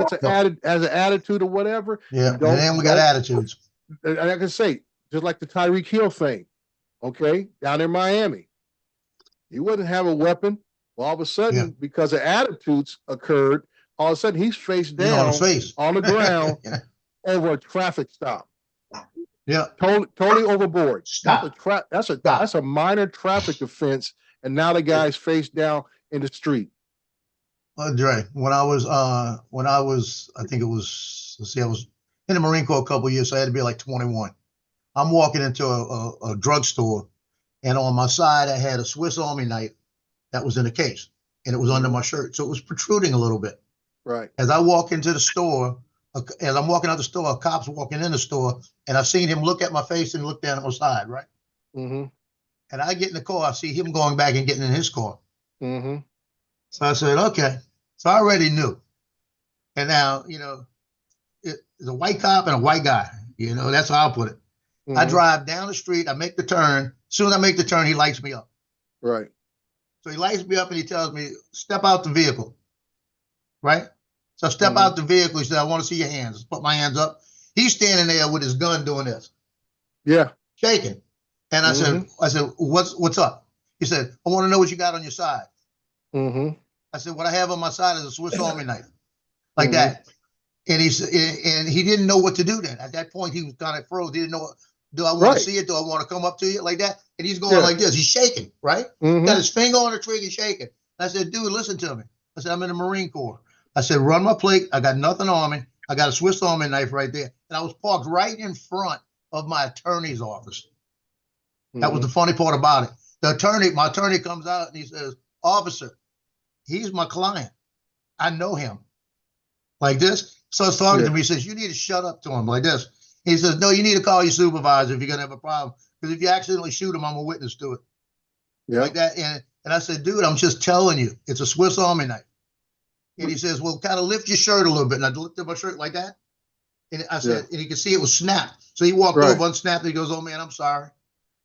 has an attitude or whatever. Yeah. And then we got attitudes. And I can say, just like the Tyreek Hill thing, okay, down in Miami, he wouldn't have a weapon. Well, all of a sudden, because of attitudes occurred, all of a sudden he's face You know, on down his face. on the ground Yeah. over a traffic stop. Yeah. Totally overboard. Stop. That's a minor traffic offense, and now the guy's face down in the street. Dre, when I was, I think it was, let's see, I was in the Marine Corps a couple of years, so I had to be like 21. I'm walking into a drugstore, and on my side, I had a Swiss Army knife that was in a case, and it was under my shirt, so it was protruding a little bit. Right. As I walk into the store, as I'm walking out the store, a cop's walking in the store, and I've seen him look at my face and look down at my side, right? Mm-hmm. And I get in the car, I see him going back and getting in his car. Mm-hmm. So I said, okay. So I already knew. And now, it's a white cop and a white guy. That's how I put it. Mm-hmm. I drive down the street, I make the turn. As soon as I make the turn, he lights me up. Right. So he lights me up and he tells me, step out the vehicle. Right? So I step out the vehicle. He said, I want to see your hands. I put my hands up. He's standing there with his gun doing this. Yeah. Shaking. And I said, what's up? He said, I want to know what you got on your side. Mm-hmm. I said, what I have on my side is a Swiss Army knife. Like that. And he didn't know what to do then. At that point, he was kind of froze. He didn't know Do I want Right. to see it? Do I want to come up to you like that? And he's going Yeah. like this. He's shaking, right? Mhm. Got his finger on the trigger, shaking. I said, dude, listen to me. I said, I'm in the Marine Corps. I said, run my plate. I got nothing on me. I got a Swiss Army knife right there. And I was parked right in front of my attorney's office. That was the funny part about it. My attorney comes out and he says, officer, he's my client. I know him. Like this. So he's talking to me. He says, you need to shut up to him like this. He says, no, you need to call your supervisor if you're going to have a problem. Because if you accidentally shoot him, I'm a witness to it. Yeah. Like that. And I said, dude, I'm just telling you, it's a Swiss Army knife. And he says, well, kind of lift your shirt a little bit. And I lifted my shirt like that. And I said, and he could see it was snapped. So he walked over, unsnapped, and he goes, oh man, I'm sorry.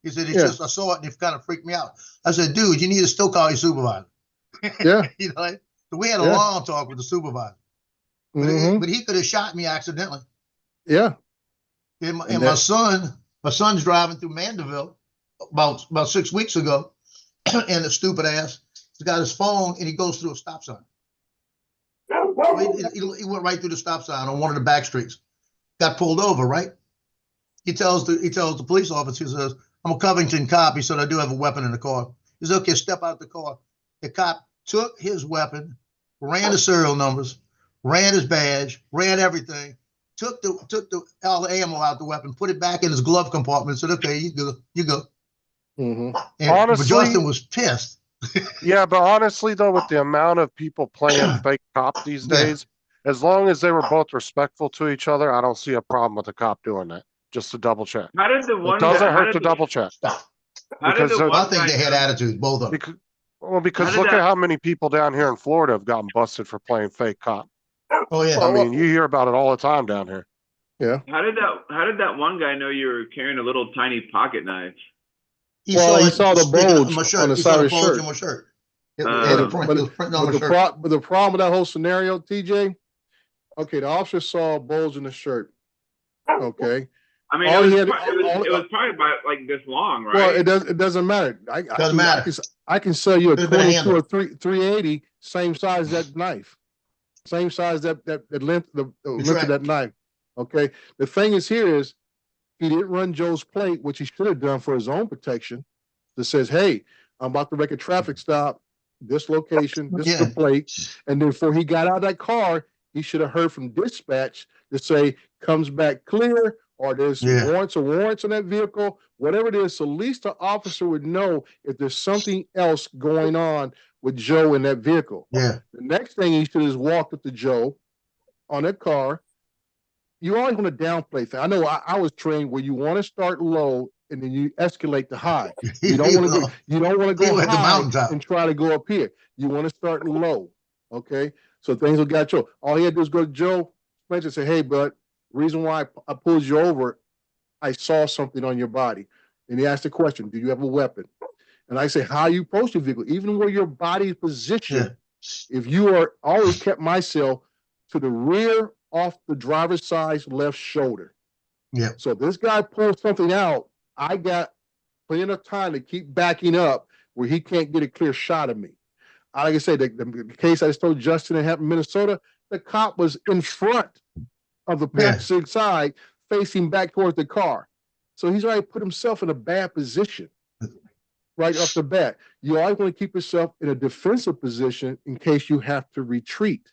He said, it's just, I saw it and it kind of freaked me out. I said, dude, you need to still call your supervisor. Yeah. You know, so we had a long talk with the supervisor. But he could have shot me accidentally. Yeah. And my son's driving through Mandeville about 6 weeks ago, and the stupid ass, he's got his phone and he goes through a stop sign. So he went right through the stop sign on one of the back streets. Got pulled over, right? He tells the police officer, he says, I'm a Covington cop. He said, I do have a weapon in the car. He said, okay, step out the car. The cop took his weapon, ran the serial numbers, ran his badge, ran everything, took all the ammo out the weapon, put it back in his glove compartment, said, okay, you go. And Honestly, Justin was pissed. Yeah, but honestly though, with the amount of people playing fake cop these days, as long as they were both respectful to each other, I don't see a problem with the cop doing that. Just to double check. How did the one? It doesn't hurt to double check. Because I think they had attitudes, both of them. Because look at how many people down here in Florida have gotten busted for playing fake cop. Oh yeah. I mean, you hear about it all the time down here. Yeah. How did that one guy know you were carrying a little tiny pocket knife? He saw the bulge on my shirt. on the He side saw of the his bulge shirt. on my shirt. But the problem with that whole scenario, TJ, okay, the officer saw a bulge in the shirt. Okay. I mean, it was probably about like this long, right? Well, it doesn't matter. Doesn't matter. I can sell you a Could've been a 22 handle. or 380, same size as that knife, same size that length, the length right. of that knife. Okay. The thing is here is he didn't run Joe's plate, which he should have done for his own protection. That says, hey, I'm about to make a traffic stop. This location, this is the plate. And then before he got out of that car, he should have heard from dispatch to say comes back clear, or there's warrants on that vehicle, whatever it is. So at least the officer would know if there's something else going on with Joe in that vehicle. Yeah. The next thing he should have walked up to Joe on that car. You always want to downplay things. I know I was trained where you want to start low and then you escalate to high. You don't want to go. You don't want to go high and try to go up here. You want to start low. Okay. So things will get Joe. All he had to do is go to Joe Spencer and say, "Hey, bud, reason why I pulled you over, I saw something on your body." And he asked the question, "Do you have a weapon?" And I say, "How you approach the vehicle, even where your body is positioned. If you are always kept myself to the rear off the driver's side left shoulder. Yeah. So if this guy pulls something out, I got plenty of time to keep backing up where he can't get a clear shot of me." Like I said, the case I just told Justin that happened in Minnesota, the cop was in front of the passenger side, facing back towards the car. So he's already put himself in a bad position right off the bat. You always want to keep yourself in a defensive position in case you have to retreat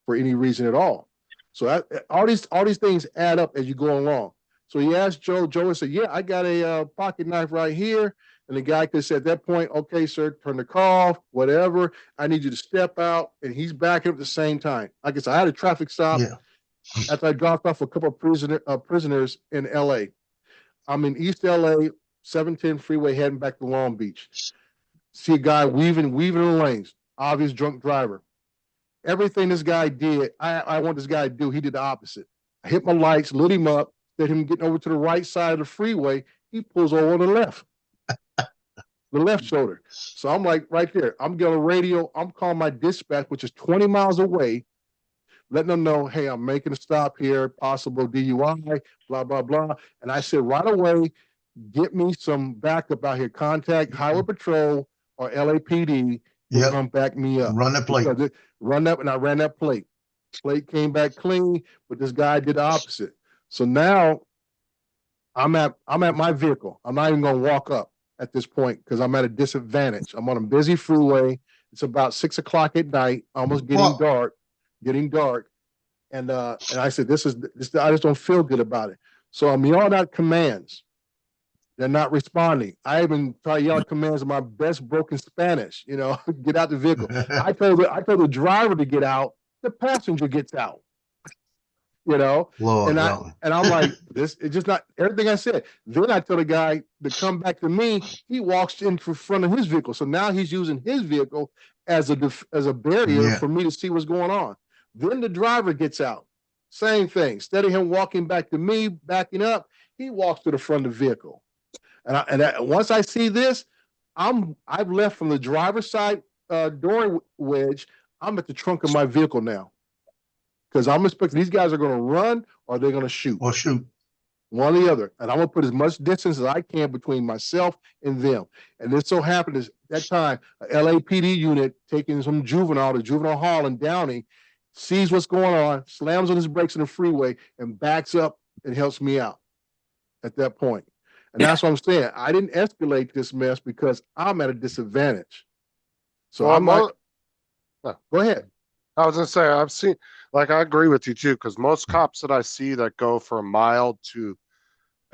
for any reason at all. So all these things add up as you go along. So he asked Joe. Joe said, "Yeah, I got a pocket knife right here." And the guy could say at that point, "Okay, sir, turn the car off, whatever. I need you to step out." And he's backing up at the same time. Like I said, I had a traffic stop after I dropped off a couple of prisoners in L.A. I'm in East L.A., 710 freeway heading back to Long Beach. See a guy weaving in the lanes, obvious drunk driver. Everything this guy did, I want this guy to do, he did the opposite. I hit my lights, lit him up, let him get over to the right side of the freeway. He pulls over on the left, the left shoulder. So I'm like, right there, I'm getting a radio. I'm calling my dispatch, which is 20 miles away, letting them know, "Hey, I'm making a stop here, possible DUI, blah, blah, blah." And I said, right away, get me some backup out here. Contact Highway Patrol or LAPD to come back me up. Run that plate. Run that, and I ran that plate. Plate came back clean, but this guy did the opposite. So now I'm at my vehicle. I'm not even gonna walk up at this point because I'm at a disadvantage. I'm on a busy freeway. It's about 6 o'clock at night, almost getting Well- dark. And I said, this. I just don't feel good about it. So I'm yelling out commands. They're not responding. I even try to yell out commands in my best broken Spanish, get out the vehicle. I told the driver to get out. The passenger gets out. Lord, and help me. I'm like, this it's just not everything I said. Then I tell the guy to come back to me. He walks in front of his vehicle. So now he's using his vehicle as a barrier Yeah. for me to see what's going on. Then the driver gets out. Same thing. Instead of him walking back to me, backing up, he walks to the front of the vehicle. Once I see this, I've left from the driver's side door wedge. I'm at the trunk of my vehicle now. Because I'm expecting these guys are going to run or they're going to shoot. Or shoot. One or the other. And I'm going to put as much distance as I can between myself and them. And it so happened is that time, a LAPD unit taking some juvenile to juvenile hall in Downey, sees what's going on, slams on his brakes in the freeway, and backs up and helps me out at that point. And that's what I'm saying. I didn't escalate this mess because I'm at a disadvantage. So Well, I'm like, go ahead. I was gonna say, I've seen, like, I agree with you too, because most cops that I see that go from mild to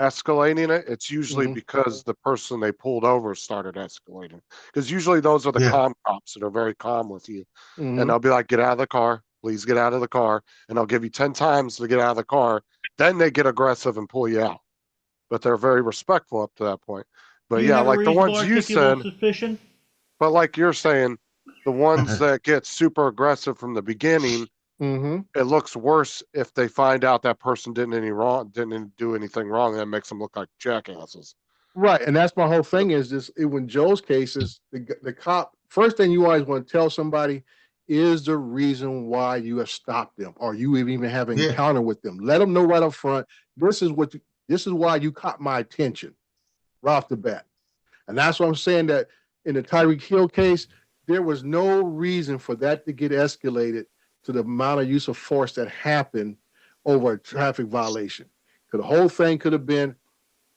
escalating it, it's usually Mhm. because the person they pulled over started escalating. Because usually those are the Yeah. calm cops that are very calm with you. Mhm. And they'll be like, get out of the car, please get out of the car. And they'll give you 10 times to get out of the car. Then they get aggressive and pull you out. But they're very respectful up to that point. But Do you yeah, have a like the reasonable ones you articulable said, suspicion? but like you're saying, the ones that get super aggressive from the beginning, Mm-hmm. it looks worse if they find out that person didn't do anything wrong, and that makes them look like jackasses. Right, and that's my whole thing is this. When Joe's cases, the cop, first thing you always want to tell somebody is the reason why you have stopped them or you even have an Yeah. encounter with them. Let them know right up front. This is why you caught my attention right off the bat. And that's what I'm saying, that in the Tyreek Hill case, there was no reason for that to get escalated to the amount of use of force that happened over a traffic violation. Because the whole thing could have been,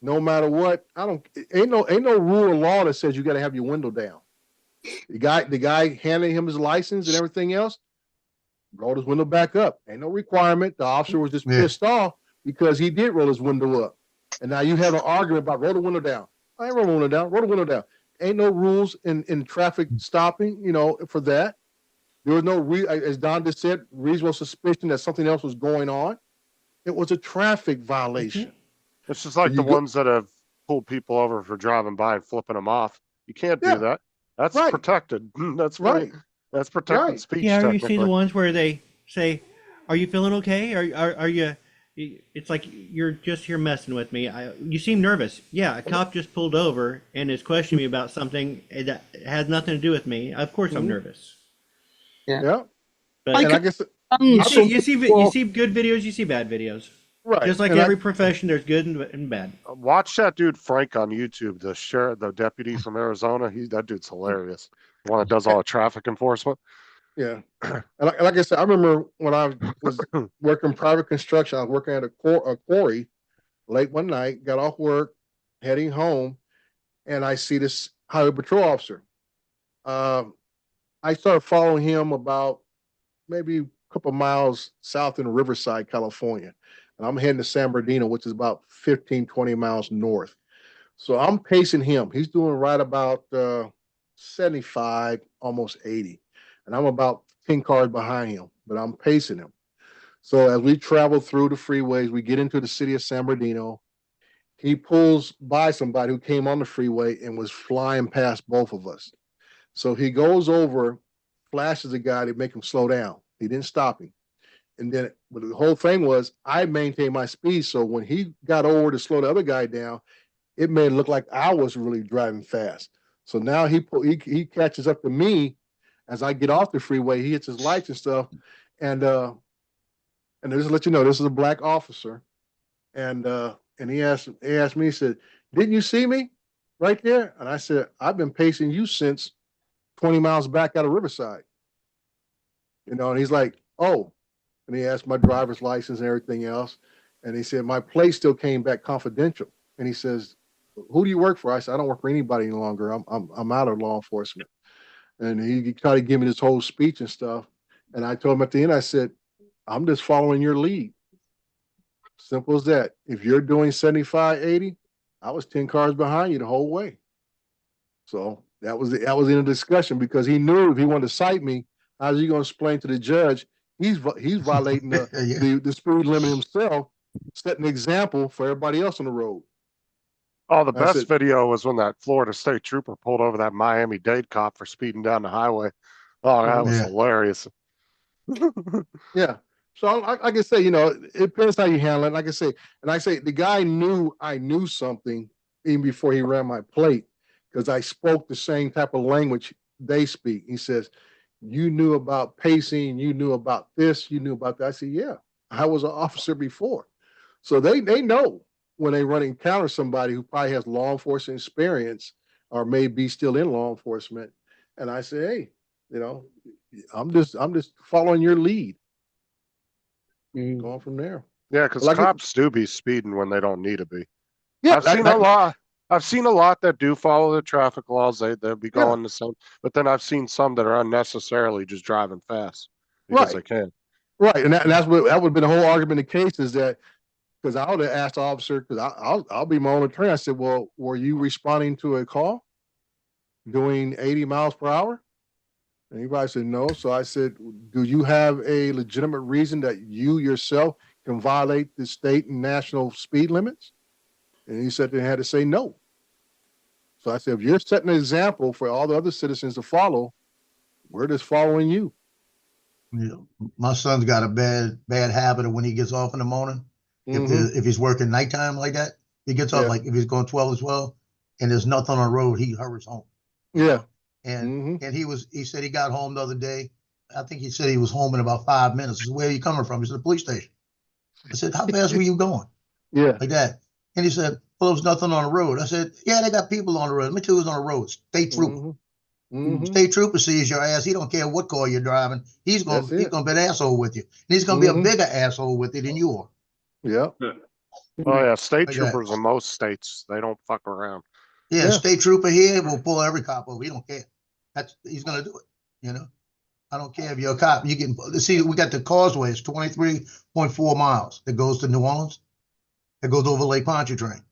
no matter what, ain't no rule of law that says you got to have your window down. The guy handed him his license and everything else, rolled his window back up. Ain't no requirement. The officer was just Yeah. pissed off because he did roll his window up. And now you have an argument about roll the window down. I ain't roll the window down. Roll the window down. Ain't no rules in traffic stopping, for that. There was no, as Don just said, reasonable suspicion that something else was going on. It was a traffic violation. It's just like You the go- ones that have pulled people over for driving by and flipping them off. You can't Yeah. do that. That's Right. protected. That's Right. That's protected Right. speech. Yeah, or you see the technically. ones where they say, "Are you feeling okay? Are you?" It's like you're just here messing with me. You seem nervous. Yeah, a cop just pulled over and is questioning me about something that has nothing to do with me. Of course, I'm Mhm. nervous. Yeah. But And I guess, you so- see good videos, you see bad videos. right. Just like And every profession, there's good and bad. Watch that dude Frank on YouTube, the deputy from Arizona. That dude's hilarious. The one that does all the traffic enforcement. Yeah. And like I said, I remember when I was working private construction, I was working at a quarry late one night, got off work, heading home, and I see this highway patrol officer. I started following him about maybe a couple miles south in Riverside, California. And I'm heading to San Bernardino, which is about 15, 20 miles north. So I'm pacing him. He's doing right about 75, almost 80. And I'm about 10 cars behind him, but I'm pacing him. So as we travel through the freeways, we get into the city of San Bernardino. He pulls by somebody who came on the freeway and was flying past both of us. So he goes over, flashes a guy to make him slow down. He didn't stop him. And then, but the whole thing was, I maintained my speed. So when he got over to slow the other guy down, it made it look like I was really driving fast. So now he catches up to me as I get off the freeway. He hits his lights and stuff. And just to let you know, this is a black officer. And he asked me, he said, "Didn't you see me right there?" And I said, "I've been pacing you since 20 miles back out of Riverside." And he's like, "Oh." And he asked my driver's license and everything else. And he said, "My plate still came back confidential." And he says, "Who do you work for?" I said, "I don't work for anybody any longer. I'm out of law enforcement." And he tried to give me this whole speech and stuff. And I told him at the end, I said, "I'm just following your lead. Simple as that. If you're doing 75, 80, I was 10 cars behind you the whole way." So that was in a discussion because he knew if he wanted to cite me, how's he going to explain to the judge he's violating the speed limit himself, setting an example for everybody else on the road. Oh, the That's best it. video was when that Florida State trooper pulled over that Miami-Dade cop for speeding down the highway. Oh, that was Yeah. hilarious. Yeah. So like I say, it depends how you handle it. Like I say, the guy knew I knew something even before he ran my plate because I spoke the same type of language they speak. He says, "You knew about pacing, you knew about this, you knew about that." I said, "Yeah, I was an officer before." So they know when they run encounter somebody who probably has law enforcement experience or may be still in law enforcement. And I say, "Hey, I'm just following your lead." Going from there. Yeah, because Like cops do be speeding when they don't need to be. Yeah, I've seen a lot. I've seen a lot that do follow the traffic laws. They'll be going the same, but then I've seen some that are unnecessarily just driving fast because they can. Right, and that would have been the whole argument. The case is that because I would have asked the officer because I'll be my own attorney. I said, "Well, were you responding to a call doing 80 miles per hour?" And everybody said no. So I said, "Do you have a legitimate reason that you yourself can violate the state and national speed limits?" And he said they had to say no. So I said, "If you're setting an example for all the other citizens to follow, we're just following you." My son's got a bad habit of when he gets off in the morning. If he's working nighttime like that, he gets off like if he's going 12 to 12 and there's nothing on the road, he hurries home. Yeah. And he said he got home the other day. I think he said he was home in about 5 minutes. I said, "Where are you coming from?" He said, "The police station." I said, "How fast were you going?" Yeah. Like that. And he said, "Well, there's nothing on the road." I said, "Yeah, they got people on the road. Let me tell you who's on the road. State trooper. State trooper sees your ass. He don't care what car you're driving. He's gonna be an asshole with you. And he's gonna be a bigger asshole with you than you are." Yeah. Oh yeah, state Like that. troopers in most states, they don't fuck around. Yeah, state trooper here will pull every cop over. He don't care. He's gonna do it. I don't care if you're a cop. You can see we got the causeway. It's 23.4 miles that goes to New Orleans. That goes over Lake Pontchartrain.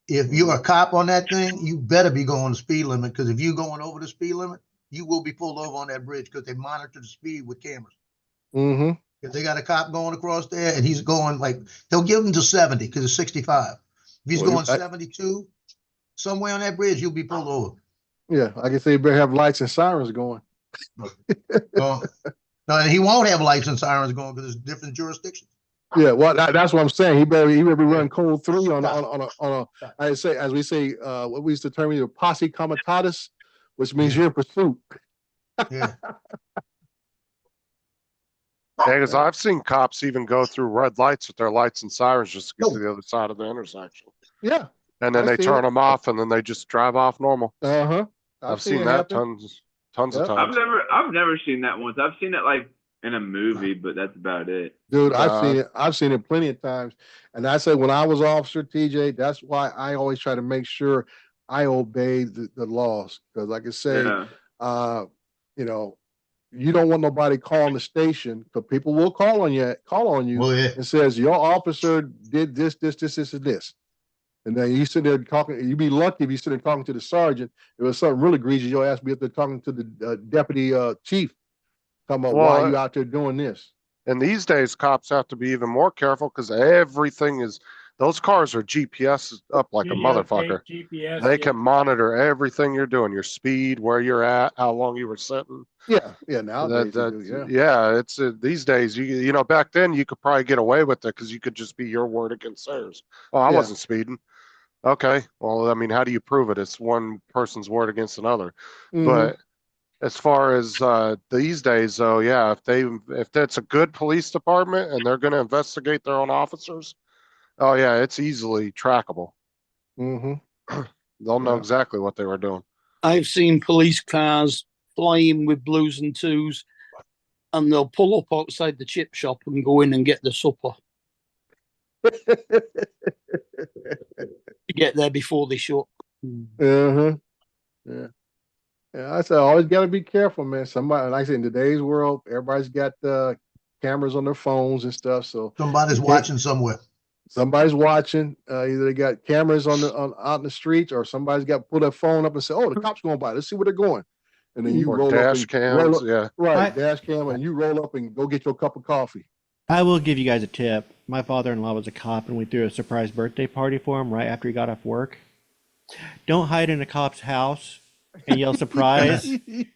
If you're a cop on that thing, you better be going the speed limit because if you're going over the speed limit, you will be pulled over on that bridge because they monitor the speed with cameras. If they got a cop going across there and he's going they'll give him to 70 because it's 65. If he's going 72, somewhere on that bridge, you'll be pulled over. Yeah, I can say you better have lights and sirens going. No, and he won't have lights and sirens going because it's different jurisdictions. Yeah, well, that's what I'm saying. He better be running code 3 on a I say, as we say, what we used to term a posse comitatus, which means you're in pursuit. Yeah. Because I've seen cops even go through red lights with their lights and sirens just to get to the other side of the intersection. Yeah. And then they turn them off and then they just drive off normal. I've seen that tons of times. I've never seen that once. I've seen it in a movie, but that's about it. Dude, I've seen it plenty of times. And I say when I was officer, TJ, that's why I always try to make sure I obey the laws. Because like I say, you don't want nobody calling the station because people will call on you and says your officer did this, and this. And then you sit there talking, you'd be lucky if you sit there talking to the sergeant. If it was something really egregious, you'll ask me if they're talking to the deputy chief, talking about why are you out there doing this. And these days, cops have to be even more careful because everything is, those cars are GPS up like a motherfucker. GPS, they can monitor everything you're doing, your speed, where you're at, how long you were sitting. Yeah, nowadays it's these days, you know, back then you could probably get away with it because you could just be your word against theirs. Oh, I wasn't speeding. Okay, well, I mean, how do you prove it? It's one person's word against another. But as far as these days, though, yeah, if that's a good police department and they're going to investigate their own officers, oh yeah, it's easily trackable. They'll know exactly what they were doing. I've seen police cars flying with blues and twos, and they'll pull up outside the chip shop and go in and get the supper. Get there before they shut. Uh-huh. Yeah. Yeah, I said always gotta be careful, man. Somebody, like I said, in today's world, everybody's got cameras on their phones and stuff. So Somebody's you can't- watching somewhere. somebody's watching. Either they got cameras out in the streets, or somebody's got pull their phone up and say, "Oh, the cops going by. Let's see where they're going." And then you Or roll dash up and roll cams, up, yeah. right, dash cam, and you roll up and go get your cup of coffee. I will give you guys a tip. My father-in-law was a cop, and we threw a surprise birthday party for him right after he got off work. Don't hide in a cop's house and yell surprise. He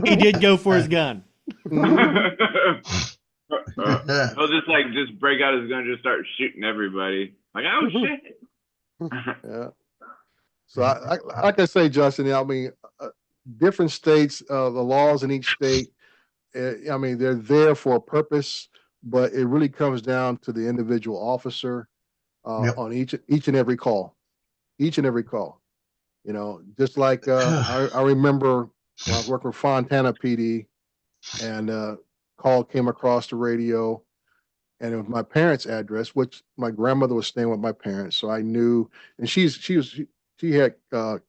did go for his gun. He'll just break out his gun and just start shooting everybody. Like, oh shit. Yeah. So like I say, Justin, I mean, different states, the laws in each state, I mean, they're there for a purpose, but it really comes down to the individual officer Yep. on each and every call. Each and every call. You know, just like I remember when I was working with Fontana PD, and call came across the radio, and it was my parents' address, which my grandmother was staying with my parents, so I knew. And she had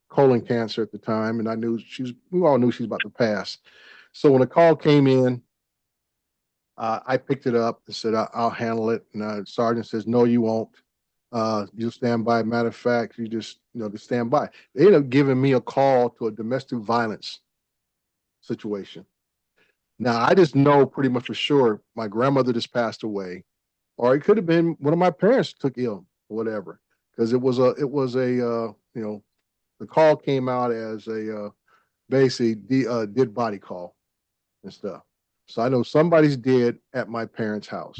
colon cancer at the time, and I knew we all knew she was about to pass. So when the call came in, I picked it up and said, I'll handle it. And the sergeant says, no, you won't. You'll stand by. Matter of fact, you just to stand by. They ended up giving me a call to a domestic violence situation. Now, I just know pretty much for sure my grandmother just passed away, or it could have been one of my parents took ill or whatever, because it was a the call came out as a basically dead body call and stuff. So I know somebody's dead at my parents' house,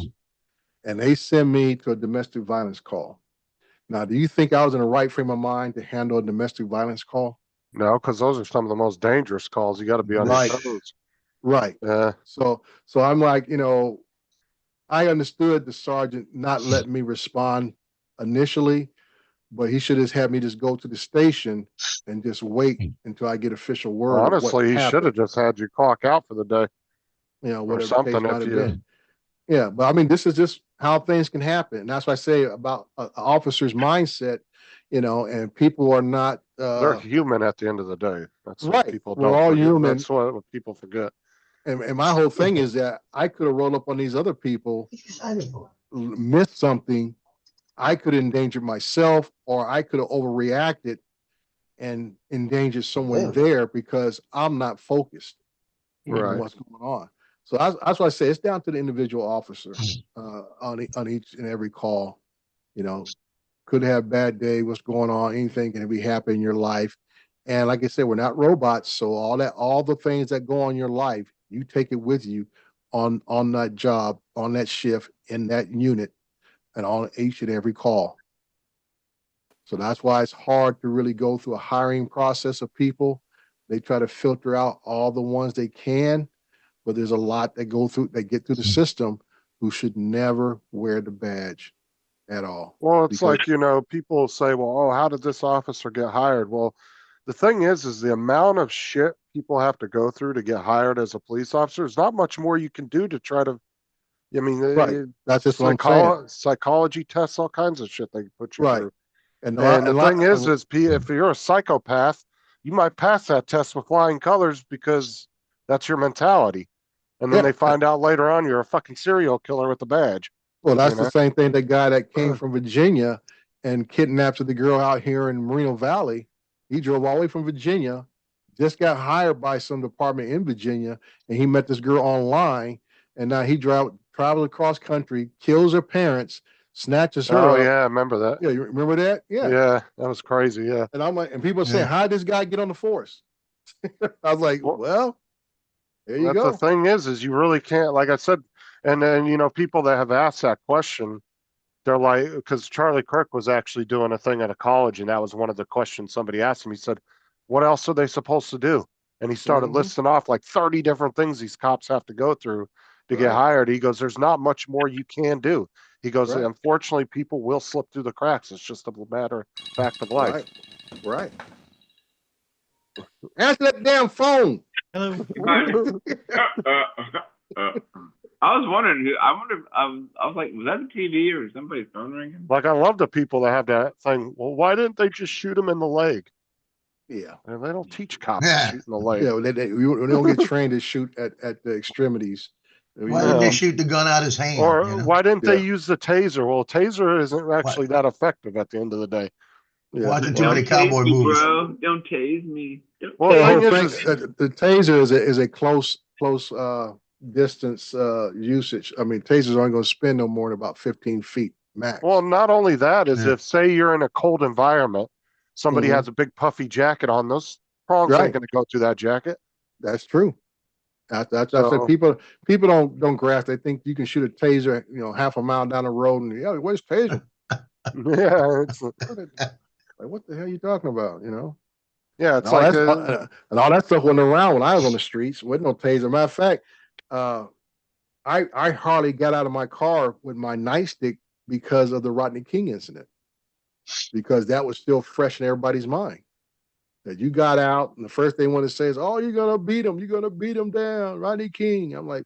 and they send me to a domestic violence call. Now, do you think I was in the right frame of mind to handle a domestic violence call? No, because those are some of the most dangerous calls. You got to be on your Right. toes. Right. Yeah. So I'm like, I understood the sergeant not letting me respond initially, but he should have had me just go to the station and just wait until I get official word. of what Honestly, he should happened. have just had you clock out for the day Whatever or the case something might if have you. been. Yeah, but I mean, this is just how things can happen. And that's why I say about an officer's mindset, and people are not. They're human at the end of the day. That's what Right. people We're don't all forget. human. That's what people forget. And my whole thing is that I could have rolled up on these other people, missed something. I could have endangered myself, or I could have overreacted and endangered someone there because I'm not focused on Right. what's going on. So that's why I say it's down to the individual officer on each and every call. Could have a bad day, what's going on, anything can be happening in your life. And like I said, we're not robots, so all the things that go on in your life, you take it with you on that job, on that shift, in that unit, and on each and every call. So that's why it's hard to really go through a hiring process of people. They try to filter out all the ones they can, but there's a lot that get through the system who should never wear the badge at all. Well, it's Because- like, people say, well, oh, how did this officer get hired? Well, the thing is the amount of shit people have to go through to get hired as a police officer is not much more you can do to try to, Right. That's just what I'm saying. Psychology tests, all kinds of shit they put you Right. through. And the thing is, if you're a psychopath, you might pass that test with flying colors because that's your mentality. And then Yeah. they find out later on you're a fucking serial killer with a badge. Well, that's You know? the same thing. The guy that came from Virginia and kidnapped the girl out here in Moreno Valley, he drove all the way from Virginia, just got hired by some department in Virginia, and he met this girl online, and now he traveled across country, kills her parents, snatches her Oh up. yeah, I remember that. Yeah, you remember that? Yeah. Yeah, that was crazy. Yeah. And I'm like, and people say, Yeah. how did this guy get on the force? I was like, well, there you That's go. the thing is you really can't, like I said, and then, people that have asked that question, they're like, because Charlie Kirk was actually doing a thing at a college, and that was one of the questions somebody asked him. He said, what else are they supposed to do? And he started Mhm. listing off like 30 different things these cops have to go through to get Right. hired. He goes, there's not much more you can do. He goes, Right. unfortunately, people will slip through the cracks. It's just a matter of fact of life. Right. Answer that damn phone. Hello. I was wondering who. I wonder. I was like, was that the TV or somebody's phone ringing? Like, I love the people that have that thing. Well, why didn't they just shoot him in the leg? Yeah. And they don't teach cops Yeah. to shoot in the leg. Yeah, they don't get trained to shoot at the extremities. Why didn't they Yeah. shoot the gun out his hand? Or you know? why didn't they Yeah. use the taser? Well, taser isn't actually that effective at the end of the day. Yeah. Watching too Don't many tase cowboy me, movies. bro. Don't tase me. Don't Well, The the whole thing thing, is, the taser is a close distance usage. I mean, tasers aren't going to spin no more than about 15 feet max. well, not only that is Yeah. if say you're in a cold environment, somebody Mhm. has a big puffy jacket on, those prongs Right. ain't going to go through that jacket. That's true. That's I So- said people don't grasp. They think you can shoot a taser, half a mile down the road, and yeah, where's taser? Yeah, it's Like, what the hell are you talking about? yeah, it's And all, like and all that stuff wasn't around when I was on the streets. With no taser. Matter of fact, I hardly got out of my car with my nightstick because of the Rodney King incident, because that was still fresh in everybody's mind. That you got out, and the first thing they want to say is, "Oh, you're gonna beat him. You're gonna beat him down, Rodney King." I'm like,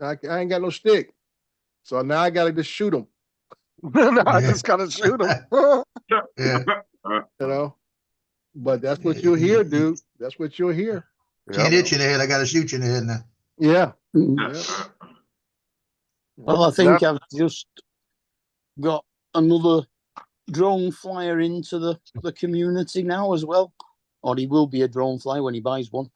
I ain't got no stick, so now I got to just shoot him. no, I Yeah. just gotta shoot him. Yeah. But that's what you'll hear, dude. That's what you'll hear. Can't hit you in the head. I got to shoot you in the head now. Yeah. Well, I think I've just got another drone flyer into the community now as well. Or he will be a drone flyer when he buys one.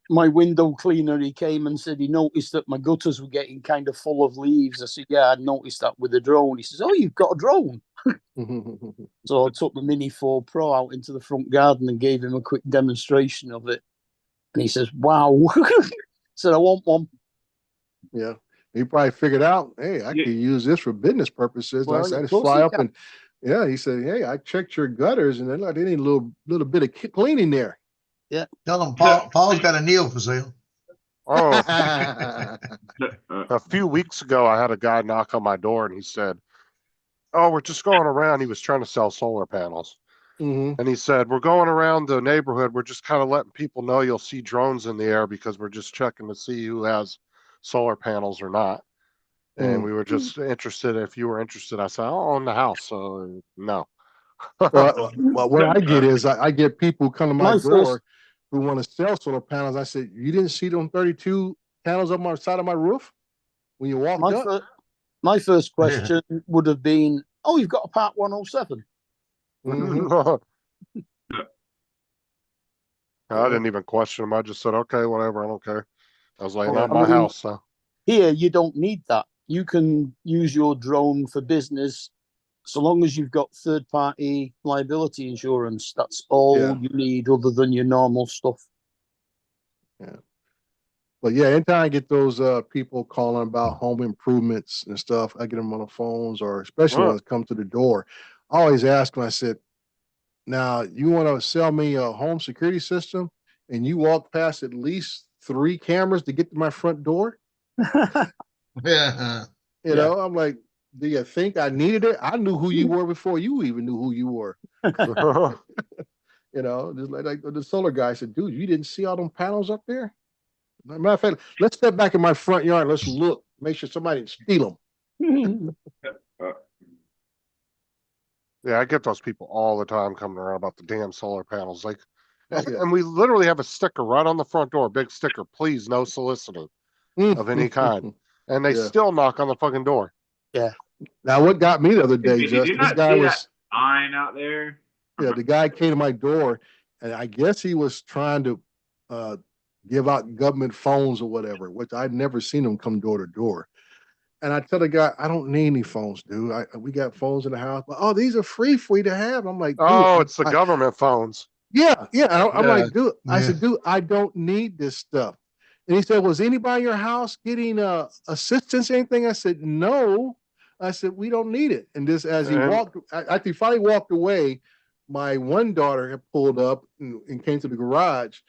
My window cleaner, he came and said he noticed that my gutters were getting kind of full of leaves. I said, yeah, I'd noticed that with the drone. He says, oh, you've got a drone. So I took the Mini 4 Pro out into the front garden and gave him a quick demonstration of it. And he says, wow. Said, I want one. Yeah. He probably figured out, hey, I could use this for business purposes. Well, And I said, I of just course fly you up can. and yeah, he said, hey, I checked your gutters and they need a little bit of cleaning there. Tell them Paul's got a Neil for sale. Oh, a few weeks ago, I had a guy knock on my door and he said, oh, we're just going around. He was trying to sell solar panels. Mhm. And he said, we're going around the neighborhood. We're just kind of letting people know you'll see drones in the air because we're just checking to see who has solar panels or not. And we were just interested. If you were interested, I said, I'll own the house. So no. Well, what I get is I get people come to my My door first- who want to sell solar panels. I said, you didn't see them 32 panels up my side of my roof when you walked up? My first question would have been, oh, you've got a Part 107. Mhm. I didn't even question him. I just said, okay, whatever. I don't care. I was like, Yeah, not I my mean- house. So Here, you don't need that. You can use your drone for business so long as you've got third-party liability insurance. That's all Yeah. you need other than your normal stuff. But yeah, anytime I get those people calling about home improvements and stuff, I get them on the phones or especially when Right. they come to the door. I always ask them, I said, now you want to sell me a home security system and you walk past at least 3 cameras to get to my front door? Yeah. You know, I'm like, do you think I needed it? I knew who you were before you even knew who you were. You know, just like the solar guy said, dude, you didn't see all them panels up there? Matter of fact, let's step back in my front yard. Let's look, make sure somebody didn't steal them. yeah, I get those people all the time coming around about the damn solar panels. Like, Oh, yeah. and we literally have a sticker right on the front door, big sticker, please, no soliciting of any kind. And they Yeah. still knock on the fucking door. Now, what got me the other day, Did you Justin, this not guy see was, that sign out there? yeah, the guy came to my door, and I guess he was trying to give out government phones or whatever, which I'd never seen him come door to door. And I tell the guy, I don't need any phones, dude. We got phones in the house, but oh, these are free for you to have. I'm like, dude, Oh, it's the I- government phones. Yeah, yeah. I'm Yeah. like, dude. I Yeah. said, dude, I don't need this stuff. And he said, was anybody in your house getting assistance or anything? I said, no. I said, we don't need it. And this, as he And- walked, after he finally walked away, my one daughter had pulled up and came to the garage.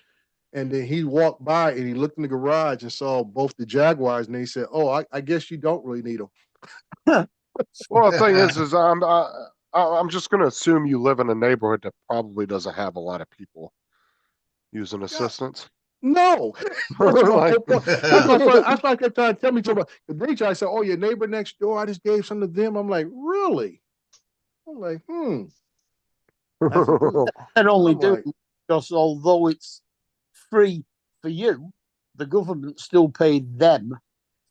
And then he walked by and he looked in the garage and saw both the Jaguars. And he said, oh, I guess you don't really need them. Well, the thing is I'm just going to assume you live in a neighborhood that probably doesn't have a lot of people using assistance. No. That's my Like- whole point. That's why I kept trying to tell me something. They try to say, "Oh, your neighbor next door, I just gave some to them." I'm like, really? I'm like, And only I'm do like- because although it's free for you, the government still paid them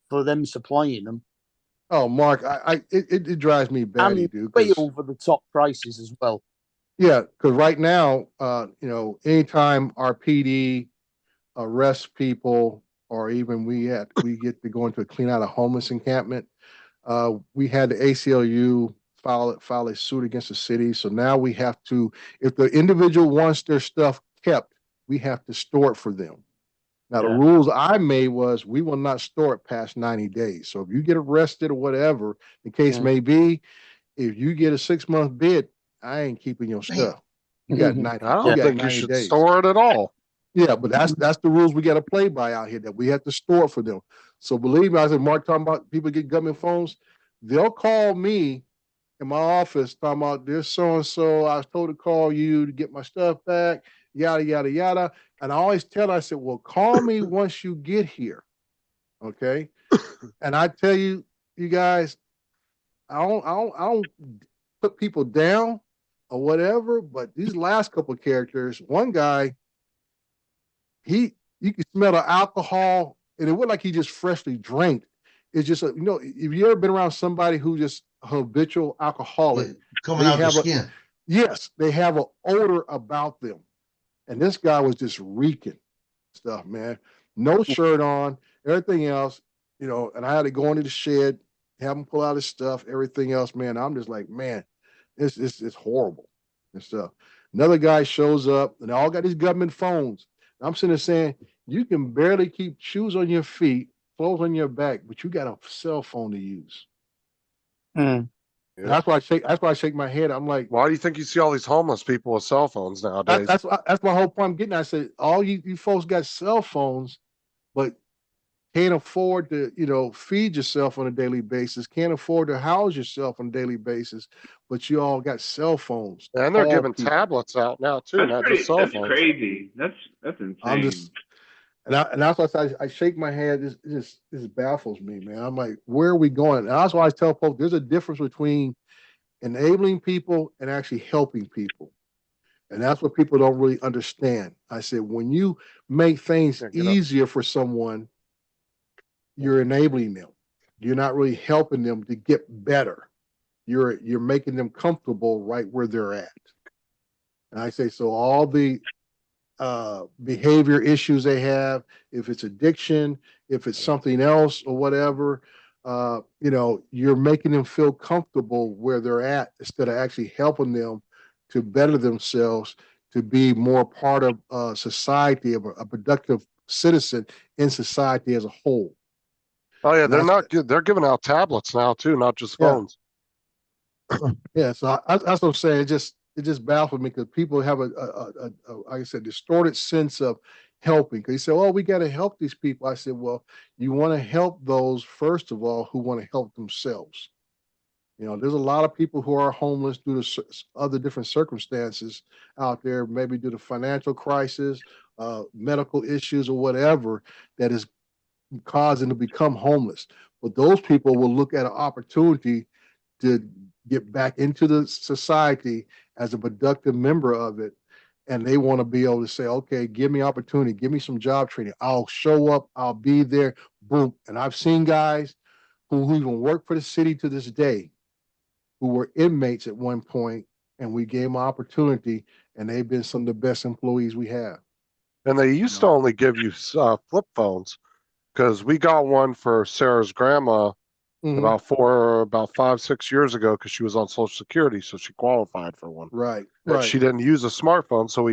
for them supplying them. Oh, Mark, it drives me batty, And dude. way 'Cause- over the top prices as well. Yeah, because right now, anytime our PD arrests people, or even we get to go into a clean out a homeless encampment, we had the ACLU file a suit against the city. So now we have to, if the individual wants their stuff kept, we have to store it for them. Now, the rules I made was we will not store it past 90 days. So if you get arrested or whatever the case may be, if you get a 6-month bid, I ain't keeping your stuff. You got 90. I don't you got think you 90 should days. store it at all. Yeah, but that's the rules we got to play by out here, that we have to store it for them. So believe me, I said, Mark talking about people get government phones, they'll call me in my office talking about this so-and-so, I was told to call you to get my stuff back, yada, yada, yada. And I always tell her, I said, well, call me once you get here. Okay. And I tell you, you guys, I don't put people down or whatever, but these last couple of characters, one guy, you can smell the alcohol, and it wasn't like he just freshly drank. It's just, if you ever been around somebody who just habitual alcoholic, Coming they out the have skin. yes, they have an odor about them. And this guy was just reeking stuff, man. No shirt on, everything else, and I had to go into the shed, have him pull out his stuff, everything else, man. I'm just like, man, it's horrible and stuff. Another guy shows up, and they all got these government phones. I'm sitting there saying, you can barely keep shoes on your feet, clothes on your back, but you got a cell phone to use. And that's why I shake my head. I'm like, why do you think you see all these homeless people with cell phones nowadays? That's my whole point I'm getting at. I said, all you folks got cell phones, but can't afford to, feed yourself on a daily basis, can't afford to house yourself on a daily basis, but you all got cell phones. And they're All giving people. tablets out now too, That's not just cell that's phones. crazy. That's insane. I'm just, and that's why I shake my head. This baffles me, man. I'm like, where are we going? And that's why I tell folks there's a difference between enabling people and actually helping people. And that's what people don't really understand. I said, when you make things easier for someone, you're enabling them. You're not really helping them to get better. You're making them comfortable right where they're at. And I say, so all the behavior issues they have, if it's addiction, if it's something else or whatever, you're making them feel comfortable where they're at instead of actually helping them to better themselves, to be more part of society, of a productive citizen in society as a whole. Oh yeah, And they're that's- not good. They're giving out tablets now too, not just phones. Yeah, so that's what I'm saying. It just baffles me because people have a like I said, distorted sense of helping. Because they say, "Oh, we got to help these people." I said, "Well, you want to help those first of all who want to help themselves." There's a lot of people who are homeless due to other different circumstances out there, maybe due to financial crisis, medical issues, or whatever that is causing to become homeless. But those people will look at an opportunity to get back into the society as a productive member of it. And they want to be able to say, okay, give me opportunity, give me some job training. I'll show up, I'll be there, boom. And I've seen guys who even work for the city to this day, who were inmates at one point, and we gave them opportunity, and they've been some of the best employees we have. And they used to only give you flip phones, because we got one for Sarah's grandma about 5-6 years ago, because she was on Social Security, so she qualified for one. Right. But she didn't use a smartphone, so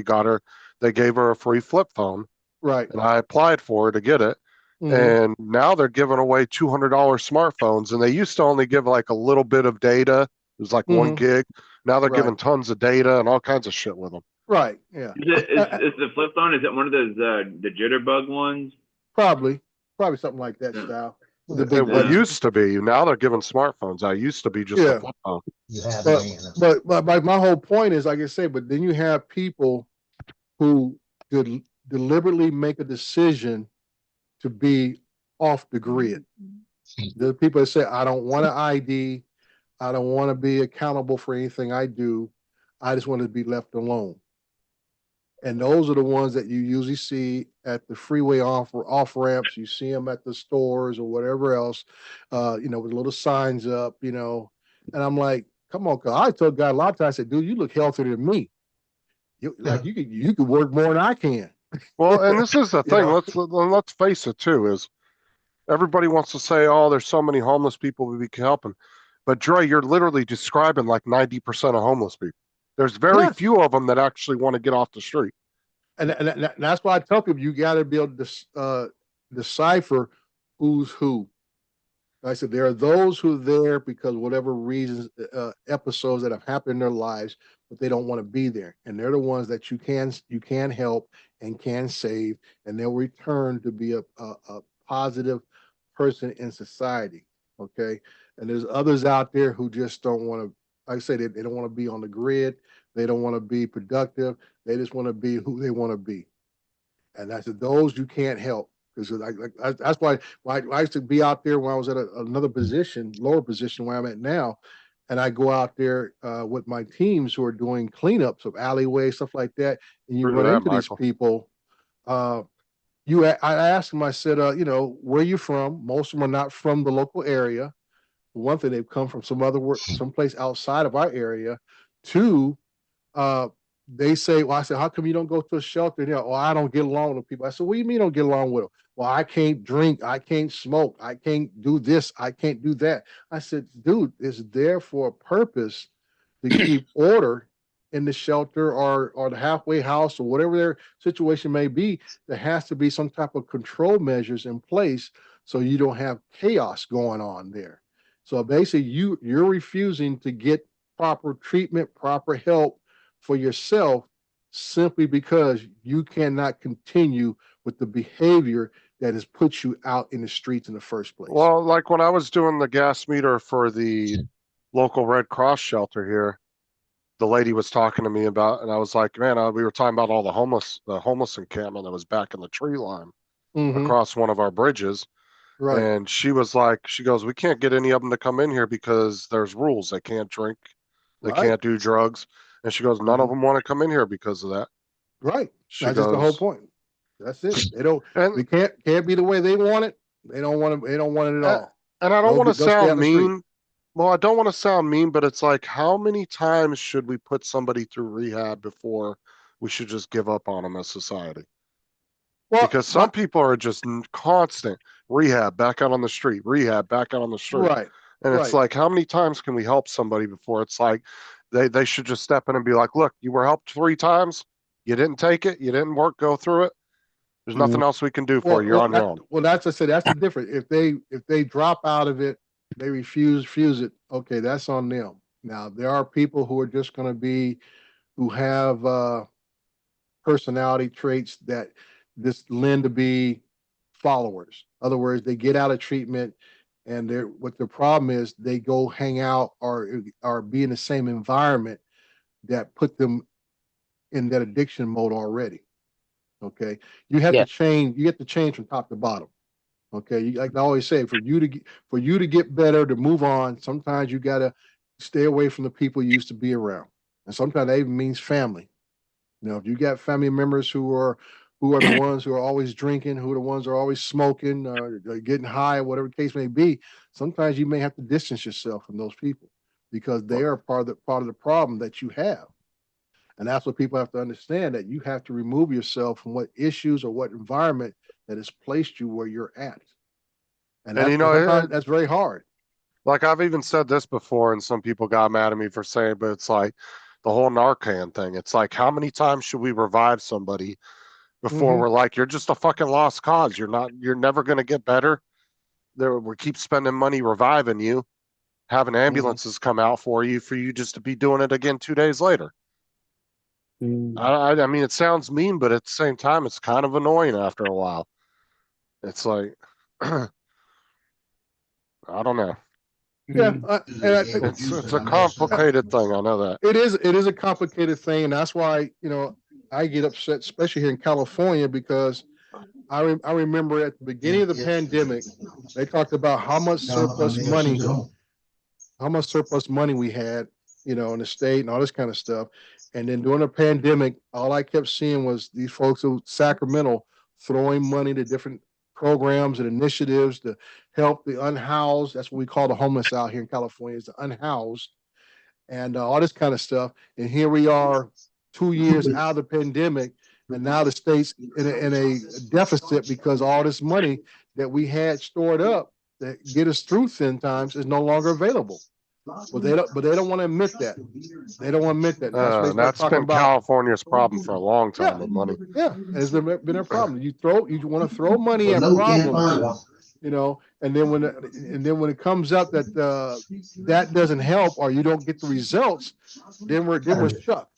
they gave her a free flip phone. Right. And I applied for her to get it. And now they're giving away $200 smartphones, and they used to only give like a little bit of data. It was like 1 gig. Now they're giving tons of data and all kinds of shit with them. Right. Yeah. Is the flip phone? Is it one of those the jitterbug ones? Probably something like that style. It used to be. Now they're giving smartphones. I used to be just a flip phone. But my whole point is, like I say, but then you have people who deliberately make a decision to be off the grid. The people that say, I don't want an ID, I don't want to be accountable for anything I do, I just want to be left alone. And those are the ones that you usually see at the freeway off ramps. You see them at the stores or whatever else, with little signs up, and I'm like, come on, cause I told God a lot of times, I said, dude, you look healthier than me. You could work more than I can. Well, and this is the You thing. know? Let's face it too. Is everybody wants to say, "Oh, there's so many homeless people we can help them," but Dre, you're literally describing like 90% of homeless people. There's very Yes. few of them that actually want to get off the street. And that's why I tell people you got to be able to decipher who's who. Like I said, there are those who are there because whatever reasons, episodes that have happened in their lives, but they don't want to be there, and they're the ones that you can help and can save, and they'll return to be a positive person in society. Okay, and there's others out there who just don't want to. Like I say, they don't want to be on the grid. They don't want to be productive. They just want to be who they want to be, and that's those you can't help. Because that's why I used to be out there when I was at another position, lower position where I'm at now, and I go out there with my teams who are doing cleanups of alleyways, stuff like that, and you True run that, into these Michael. people. I asked them, I said, where are you from? Most of them are not from the local area. One thing, they've come from someplace outside of our area. Two, they say, well, I said, how come you don't go to a shelter? Oh, I don't get along with people. I said, what do you mean you don't get along with them? Well, I can't drink, I can't smoke, I can't do this, I can't do that. I said, dude, it's there for a purpose to keep order in the shelter or the halfway house or whatever their situation may be. There has to be some type of control measures in place so you don't have chaos going on there. So basically, you're refusing to get proper treatment, proper help for yourself simply because you cannot continue with the behavior that has put you out in the streets in the first place. Well, like when I was doing the gas meter for the local Red Cross shelter here, the lady was talking to me about, and I was like, man, we were talking about all the homeless encampment that was back in the tree line across one of our bridges. Right. And she goes, we can't get any of them to come in here because there's rules. They can't drink, they can't do drugs. And she goes, none of them want to come in here because of that. Right. That's just the whole point. That's it. They don't. They can't be the way they want it. They don't want it. They don't want it at all. And I don't want to sound mean. Street. Well, I don't want to sound mean, but it's like, how many times should we put somebody through rehab before we should just give up on them as society? Well, because some people are just constant rehab, back out on the street, rehab, back out on the street. Right. And it's like, how many times can we help somebody before it's like they should just step in and be like, look, you were helped 3 times. You didn't take it. You didn't go through it. There's nothing else we can do for you. You're on your own. Well, that's the difference. If they drop out of it, they refuse it. Okay, that's on them. Now there are people who are just going to be, who have personality traits that just lend to be followers. In other words, they get out of treatment, and what the problem is, they go hang out or be in the same environment that put them in that addiction mode already. Okay, you have to change. You have to change from top to bottom. Okay, like I always say, for you to get better, to move on, sometimes you gotta stay away from the people you used to be around, and sometimes that even means family. If you got family members who are the ones who are always drinking, who are the ones who are always smoking, or getting high, whatever the case may be, sometimes you may have to distance yourself from those people because they are part of the problem that you have. And that's what people have to understand, that you have to remove yourself from what issues or what environment that has placed you where you're at. And that's very hard. Like I've even said this before, and some people got mad at me for saying, but it's like the whole Narcan thing. It's like, how many times should we revive somebody before we're like, you're just a fucking lost cause. You're never going to get better. We keep spending money reviving you, having ambulances come out for you just to be doing it again 2 days later. I mean, it sounds mean, but at the same time, it's kind of annoying after a while. It's like, I don't know. Yeah, it's a complicated thing. I know that it is a complicated thing, and that's why I get upset, especially here in California, because I remember at the beginning of the pandemic, they talked about how much surplus money we had, you know, in the state and all this kind of stuff. And then during the pandemic, all I kept seeing was these folks in Sacramento throwing money to different programs and initiatives to help the unhoused. That's what we call the homeless out here in California, is the unhoused, and all this kind of stuff. And here we are 2 years out of the pandemic, and now the state's in a deficit because all this money that we had stored up that get us through thin times is no longer available. But they don't want to admit that. They don't want to admit that. That's, what they start That's talking been about. California's problem for a long time with money. Yeah, it's been a problem. You want to throw money at problems, you know, and then when it comes up that that doesn't help or you don't get the results, then we're stuck.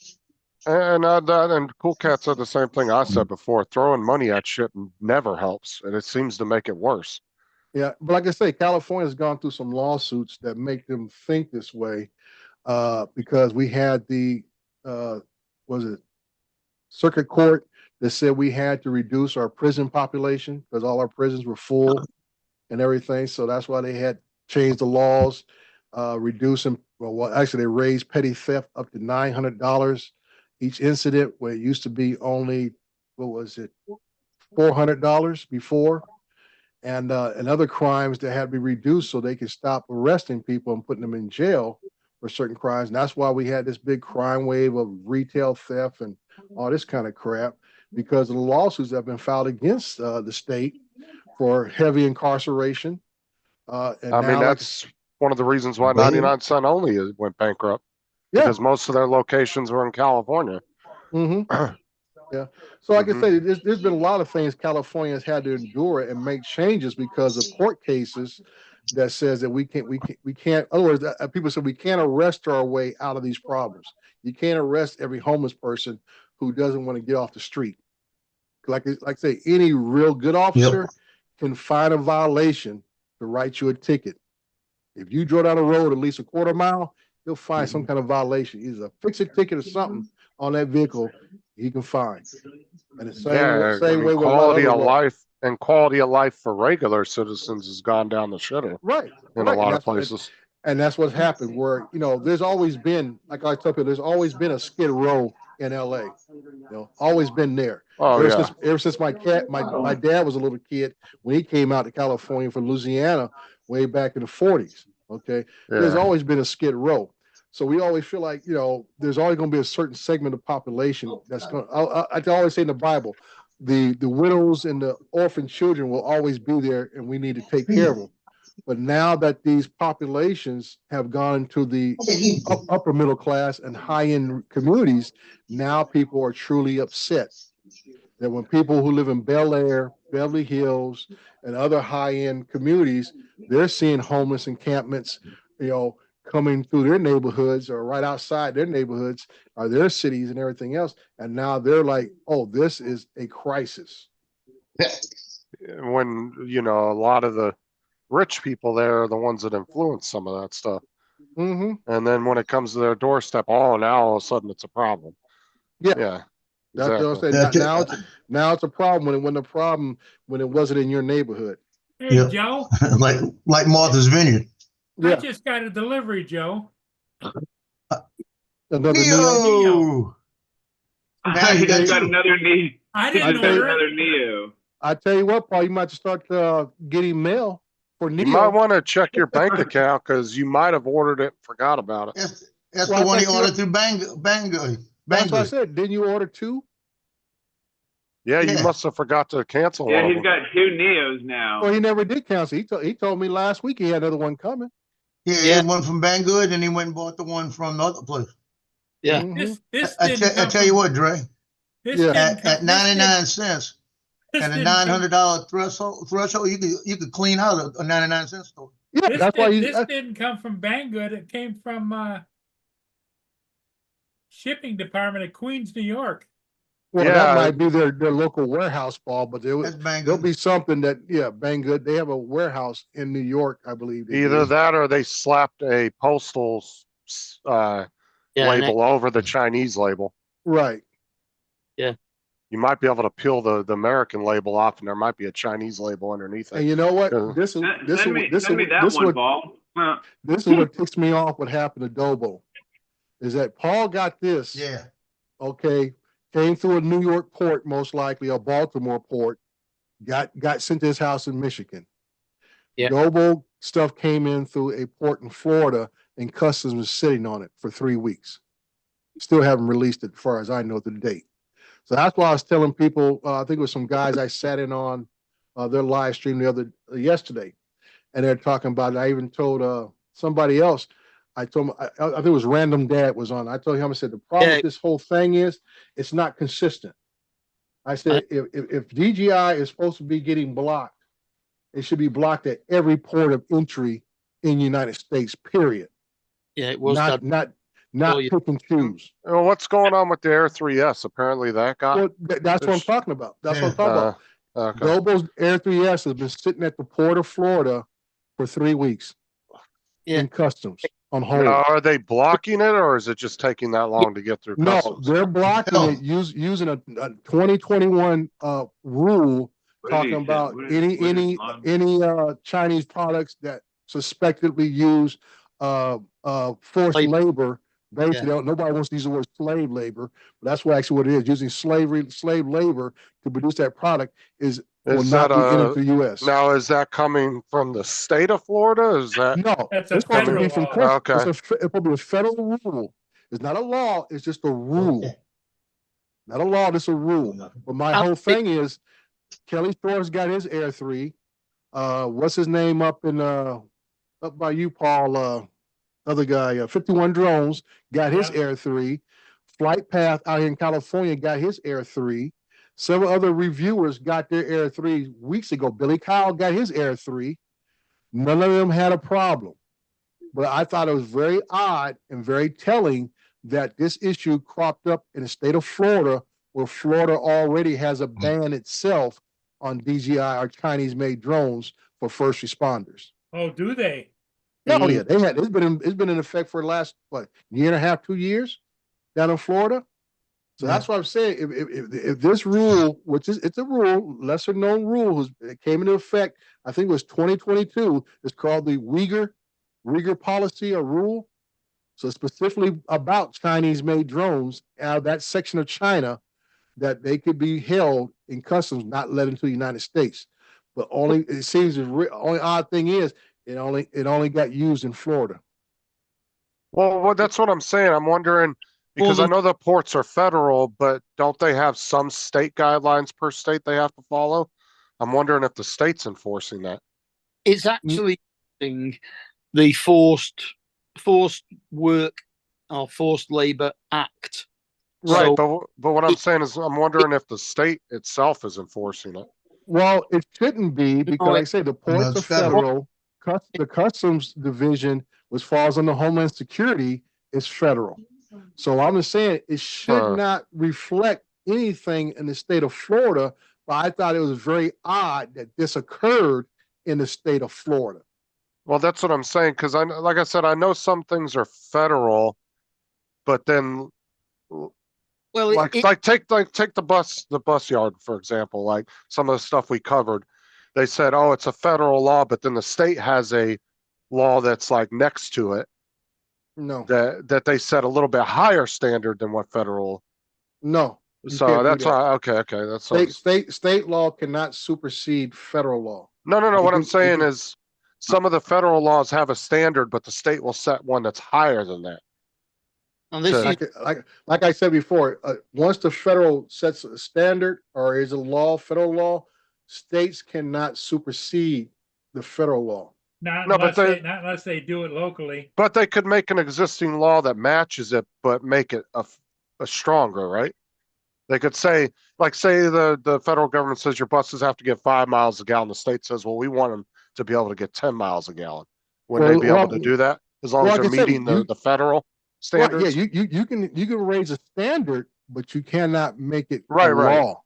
And Cool Cat said the same thing I said before. Throwing money at shit never helps, and it seems to make it worse. Yeah, but like I say, California's gone through some lawsuits that make them think this way, because we had the circuit court that said we had to reduce our prison population because all our prisons were full and everything. So that's why they had changed the laws, reducing. Well, actually, they raised petty theft up to $900 each incident, where it used to be only $400 before. And other crimes that had to be reduced so they could stop arresting people and putting them in jail for certain crimes. And that's why we had this big crime wave of retail theft and all this kind of crap, because of the lawsuits that have been filed against the state for heavy incarceration. That's one of the reasons why 99 Cent Only went bankrupt. Yeah. Because most of their locations were in California. Mm-hmm. Yeah. So like I say, there's been a lot of things California has had to endure and make changes because of court cases that says that we can't. In other words, people say we can't arrest our way out of these problems. You can't arrest every homeless person who doesn't want to get off the street. Like I say, any real good officer can find a violation to write you a ticket. If you drove down the road at least a quarter mile, he'll find some kind of violation, either a fix-it ticket or something on that vehicle he can find. And the same way with quality of life and quality of life for regular citizens has gone down the shitter. Right. In a lot of places. And that's what's happened, where, you know, there's always been, like I tell people, there's always been a Skid Row in LA. You know, always been there. Ever since my dad was a little kid, when he came out to California from Louisiana way back in the 40s. Okay. There's always been a Skid Row. So we always feel like, you know, there's always going to be a certain segment of population that's going to, I always say in the Bible, the widows and the orphan children will always be there, and we need to take care of them. But now that these populations have gone into the upper middle class and high-end communities, now people are truly upset that when people who live in Bel Air, Beverly Hills, and other high-end communities, they're seeing homeless encampments, you know, coming through their neighborhoods or right outside their neighborhoods or their cities and everything else. And now they're like, oh, this is a crisis. When, you know, a lot of the rich people there are the ones that influence some of that stuff. Mm-hmm. And then when it comes to their doorstep, now all of a sudden it's a problem. Yeah. That's what I'm saying. Now it's a problem when it wasn't in your neighborhood. Hey, Joe. like Martha's Vineyard. I just got a delivery, Joe. Another Neo. He just got another Neo. I didn't order another Neo. I tell you what, Paul, you might start getting mail for Neo. You might want to check your bank account because you might have ordered it and forgot about it. That's the one he ordered through Banggood. That's what I said. Didn't you order two? Yeah, you must have forgot to cancel. Yeah, he's got two Neos now. Well, he never did cancel. He told me last week he had another one coming. Yeah, he had one from Banggood, and he went and bought the one from the other place. Yeah. Mm-hmm. I tell you what, Dre. At 99 cents and a $900 threshold, you could clean out a 99 cent store. Yeah, that's why this didn't come from Banggood. It came from shipping department at Queens, New York. Well, that might be their local warehouse, Paul, but there'll be something that, Banggood, they have a warehouse in New York, I believe. Either that or they slapped a postal label over the Chinese label. Right. Yeah. You might be able to peel the American label off, and there might be a Chinese label underneath it. And you know what? Yeah. Send me that one, Paul. This is what ticks me off. What happened to Dobo is that Paul got this. Yeah. Okay, came through a New York port, most likely a Baltimore port. Got sent to his house in Michigan. Yeah. Dobo stuff came in through a port in Florida, and customs was sitting on it for 3 weeks. Still haven't released it, as far as I know, to date. So that's why I was telling people. I think it was some guys I sat in on their live stream yesterday, and they're talking about it. I even told somebody else. I told him, I think it was Random Dad was on. I told him, I said, the problem with this whole thing is it's not consistent. I said, if DGI is supposed to be getting blocked, it should be blocked at every port of entry in the United States, period. Yeah, it was not pick and choose. Well, what's going on with the Air 3S? Apparently that got. Well, that's what I'm talking about. That's what I'm talking about. Okay. Dobo's Air 3S has been sitting at the port of Florida for 3 weeks in customs on hold. Now, are they blocking it, or is it just taking that long to get through customs? No, they're blocking it using a 2021 rule talking about any Chinese products that suspectedly use forced labor. Basically, nobody wants to use the word slave labor, but that's what actually what it is. Using slave labor to produce that product will not be entered to the U.S. Now, is that coming from the state of Florida? Is that no? That's it's supposed to be from law. Okay. It's probably a federal rule. It's not a law. It's just a rule. Okay. Not a law. It's a rule. But my whole thing is, Kelly Thorne's got his Air 3. What's his name up by you, Paul? Other guy, 51 Drones got his Air 3. Flight Path out here in California got his Air 3. Several other reviewers got their Air 3 weeks ago. Billy Kyle got his Air 3. None of them had a problem. But I thought it was very odd and very telling that this issue cropped up in the state of Florida, where Florida already has a ban itself on DJI or Chinese-made drones for first responders. Oh, do they? Oh yeah, they had. It's been in effect for the last year and a half, 2 years down in Florida. So that's what I'm saying. If this rule, which is it's a rule, lesser known rule, it came into effect, I think it was 2022. It's called the Uyghur policy or rule. So specifically about Chinese-made drones out of that section of China, that they could be held in customs, not let into the United States. But it seems the only odd thing is it only got used in Florida. Well, that's what I'm saying. I'm wondering, because I know the ports are federal, but don't they have some state guidelines per state they have to follow? I'm wondering if the state's enforcing that. It's actually the Forced Work or Forced Labor Act. Right, but what I'm saying is I'm wondering if the state itself is enforcing it. Well, it shouldn't be, because like I say, the ports are federal. The Customs Division, which falls under Homeland Security, is federal. So I'm just saying it should not reflect anything in the state of Florida, but I thought it was very odd that this occurred in the state of Florida. Well, that's what I'm saying, because like I said, I know some things are federal, but then take the bus yard, for example, like some of the stuff we covered. They said, oh, it's a federal law, but then the state has a law that's like next to it. No. That they set a little bit higher standard than what federal. No. So that's why. Okay. That's state law cannot supersede federal law. No. What I'm saying is some of the federal laws have a standard, but the state will set one that's higher than that. And this like I said before, once the federal sets a standard or is a law, federal law, states cannot supersede the federal law. Not unless they do it locally. But they could make an existing law that matches it, but make it a stronger, right? They could say the federal government says your buses have to get 5 miles a gallon. The state says, well, we want them to be able to get 10 miles a gallon. Would they be able to do that as long as they're meeting the federal standards? Yeah, you can raise a standard, but you cannot make it a law.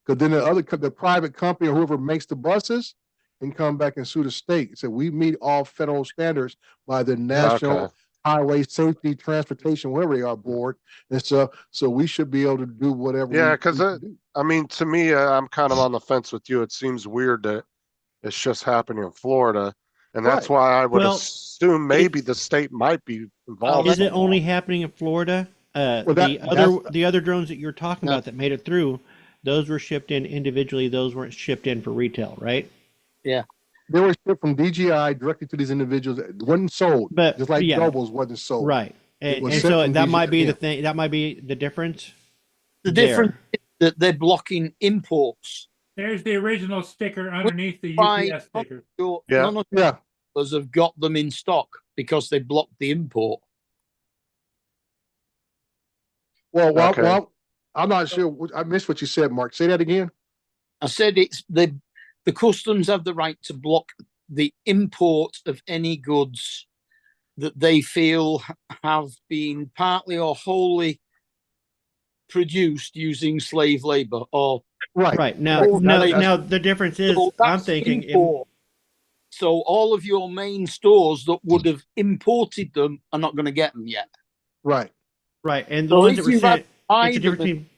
Because then the private company or whoever makes the buses can come back and sue the state. So we meet all federal standards by the National highway safety, transportation, wherever they are board. And so we should be able to do whatever. Yeah, we because need to do. I mean, to me, I'm kind of on the fence with you. It seems weird that it's just happening in Florida, and that's Right. why I would Well, assume maybe the state might be involved. Is it only happening in Florida? Well, The other drones that you're talking No. about that made it through, those were shipped in individually. Those weren't shipped in for retail, right? They were shipped from DJI directly to these individuals. It wasn't sold, But just like yeah, Nobles wasn't sold. right. It And, was and sent so from that might be DJI. the thing. That might be the difference. The there. difference is that they're blocking imports. There's the original sticker underneath the Why- UPS sticker. Yeah. None of Yeah. us have got them in stock because they blocked the import. Okay. Well, I'm not sure. I missed what you said, Mark. Say that again. I said it's the customs have the right to block the import of any goods that they feel have been partly or wholly produced using slave labor or Right. Right now, Oh, no, that's- now the difference is, So I'm that's thinking, import. So all of your main stores that would have imported them are not going to get them yet. Right. right, and the So ones if that were you sent, have buy it's a them difference and- between,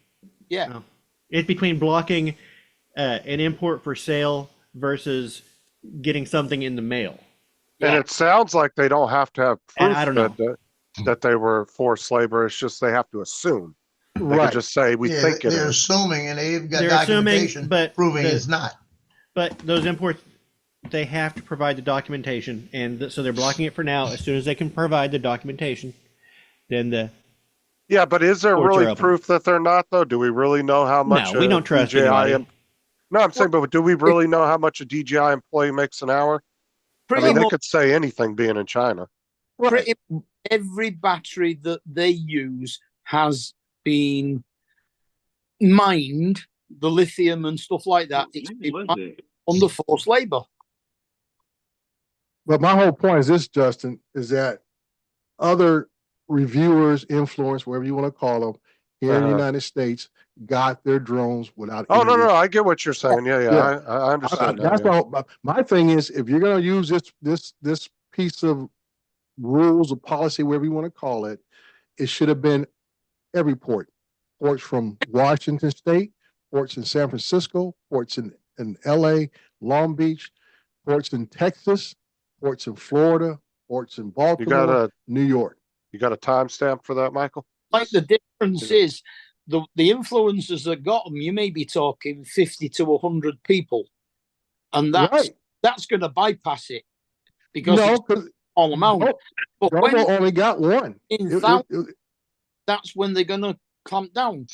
yeah. no. It's between blocking an import for sale versus getting something in the mail. And Yeah. it sounds like they don't have to have And proof I don't that they were forced labor. It's just they have to assume. They can Right. just say, we Yeah, think it they're is. assuming, and they've got They're assuming, documentation but proving the- it's not. But those imports, they have to provide the documentation, and so they're blocking it for now. As soon as they can provide the documentation, then the Yeah, but is there Ports are really open. proof that they're not, though? Do we really know how much? no, we a don't trust DJI anybody. No, I'm saying, but do we really know how much a DJI employee makes an hour? I Pretty mean, they much could say anything being in China. pretty every battery that they use has been mined, the lithium and stuff like that. It's been mined under forced labor. But my whole point is this, Justin, is that other reviewers, influencers, whatever you want to call them, here in the Uh-huh. United States, got their drones without. Oh, no, any no, I get what you're saying. Yeah, Yeah. I understand that. That's yeah. all. My thing is, if you're going to use this piece of rules or policy, whatever you want to call it, it should have been every port. Ports from Washington State, ports in San Francisco, ports in LA, Long Beach, ports in Texas, ports in Florida, ports in You Baltimore, got a New York. timestamp for that, Michael? Like the difference is the influencers that got them, you may be talking 50 to 100 people, and that's going to bypass it because No, it's because a small amount. But when Robo only got one. in It- thousands, it- that's when they're going to clamp down.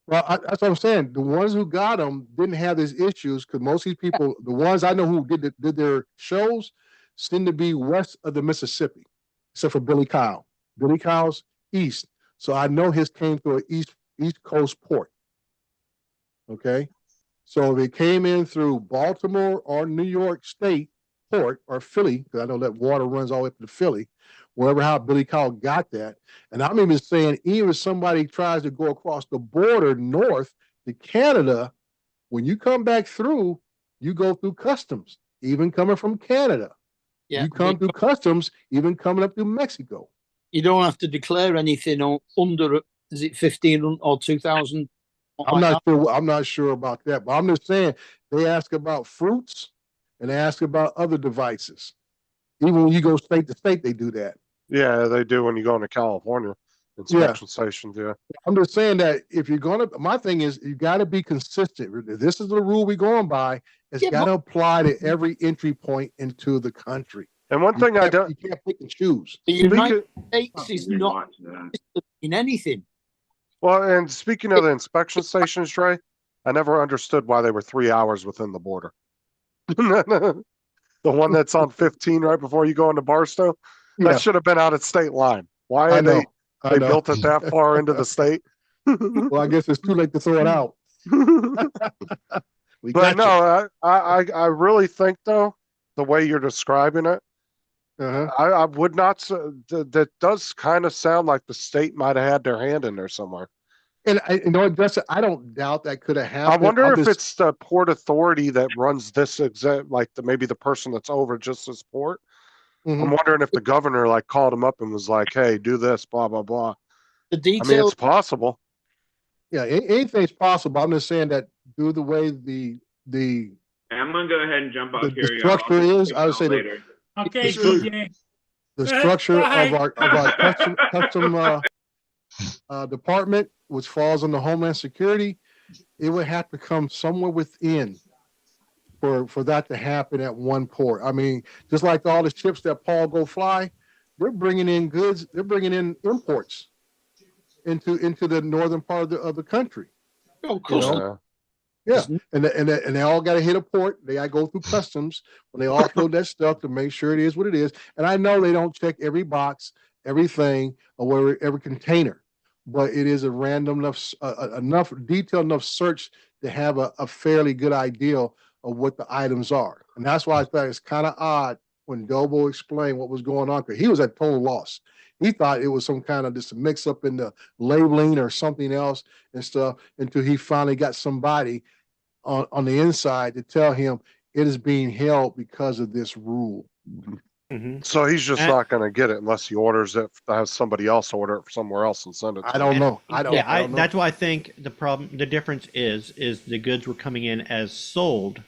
Well, that's what I'm saying. The ones who got them didn't have these issues because most of these people, the ones I know who did their shows, seem to be west of the Mississippi, except for Billy Kyle. Billy Kyle's east, so I know his came through an east coast port. Okay, so they came in through Baltimore or New York State port or Philly, because I know that water runs all the way up to Philly. Wherever how Billy Kyle got that. And I'm even saying, even if somebody tries to go across the border north to Canada, when you come back through, you go through customs, even coming from Canada. Yeah, You come through customs, even coming up through Mexico. you don't have to declare anything under, is it 15 or 2,000? I'm not sure. I'm not sure about that, but I'm just saying they ask about fruits and they ask about other devices. Even when you go state to state, they do that. Yeah, they do when you go into California inspection stations. Yeah. I'm just saying that if you're gonna, my thing is you got to be consistent. If this is the rule we're going by, it's Yeah, got to apply to every entry point into the country. And one thing I don't, You can't pick and choose. The Speaking- United States is not in anything. well, and speaking of the inspection stations, Trey, I never understood why they were 3 hours within the border. The one that's on 15 right before you go into Barstow, Yeah, that should have been out at state line. Why I are know. they I know. built it that far into the state? Well, I guess it's too late to throw it out. We But got no, I really think though, the way you're describing it, you. Uh-huh. I would not. That does kind of sound like the state might have had their hand in there somewhere. And you know, Justin, I don't doubt that could have I happened. wonder I'm if just- it's the port authority that runs this exact, like maybe the person that's over just this port. I'm wondering if the governor like called him up and was like, "Hey, do this, blah blah blah." The I mean, details. it's possible. Yeah, anything's possible. I'm just saying that due to the way the I'm gonna go ahead and jump off the here. y'all. structure I'll is, I would say later. Okay, It's true. DJ. the structure Bye. of our custom department, which falls under Homeland Security, it would have to come somewhere within for that to happen at one port. I mean, just like all the ships that Paul go fly, they're bringing in goods, they're bringing in imports into the northern part of the country. Of course. Yeah, and they all got to hit a port. They got to go through customs when they offload that stuff to make sure it is what it is. And I know they don't check every box, everything, or every container, but it is a random enough detailed enough search to have a fairly good idea of what the items are. And that's why I thought it's kind of odd when Dobo explained what was going on, because he was at total loss. He thought it was some kind of just a mix up in the labeling or something else and stuff, until he finally got somebody on the inside to tell him it is being held because of this rule. So he's just not going to get it unless he orders it, has somebody else order it somewhere else and send it to I don't him. know. I don't know. That's why I think the difference is the goods were coming in as sold,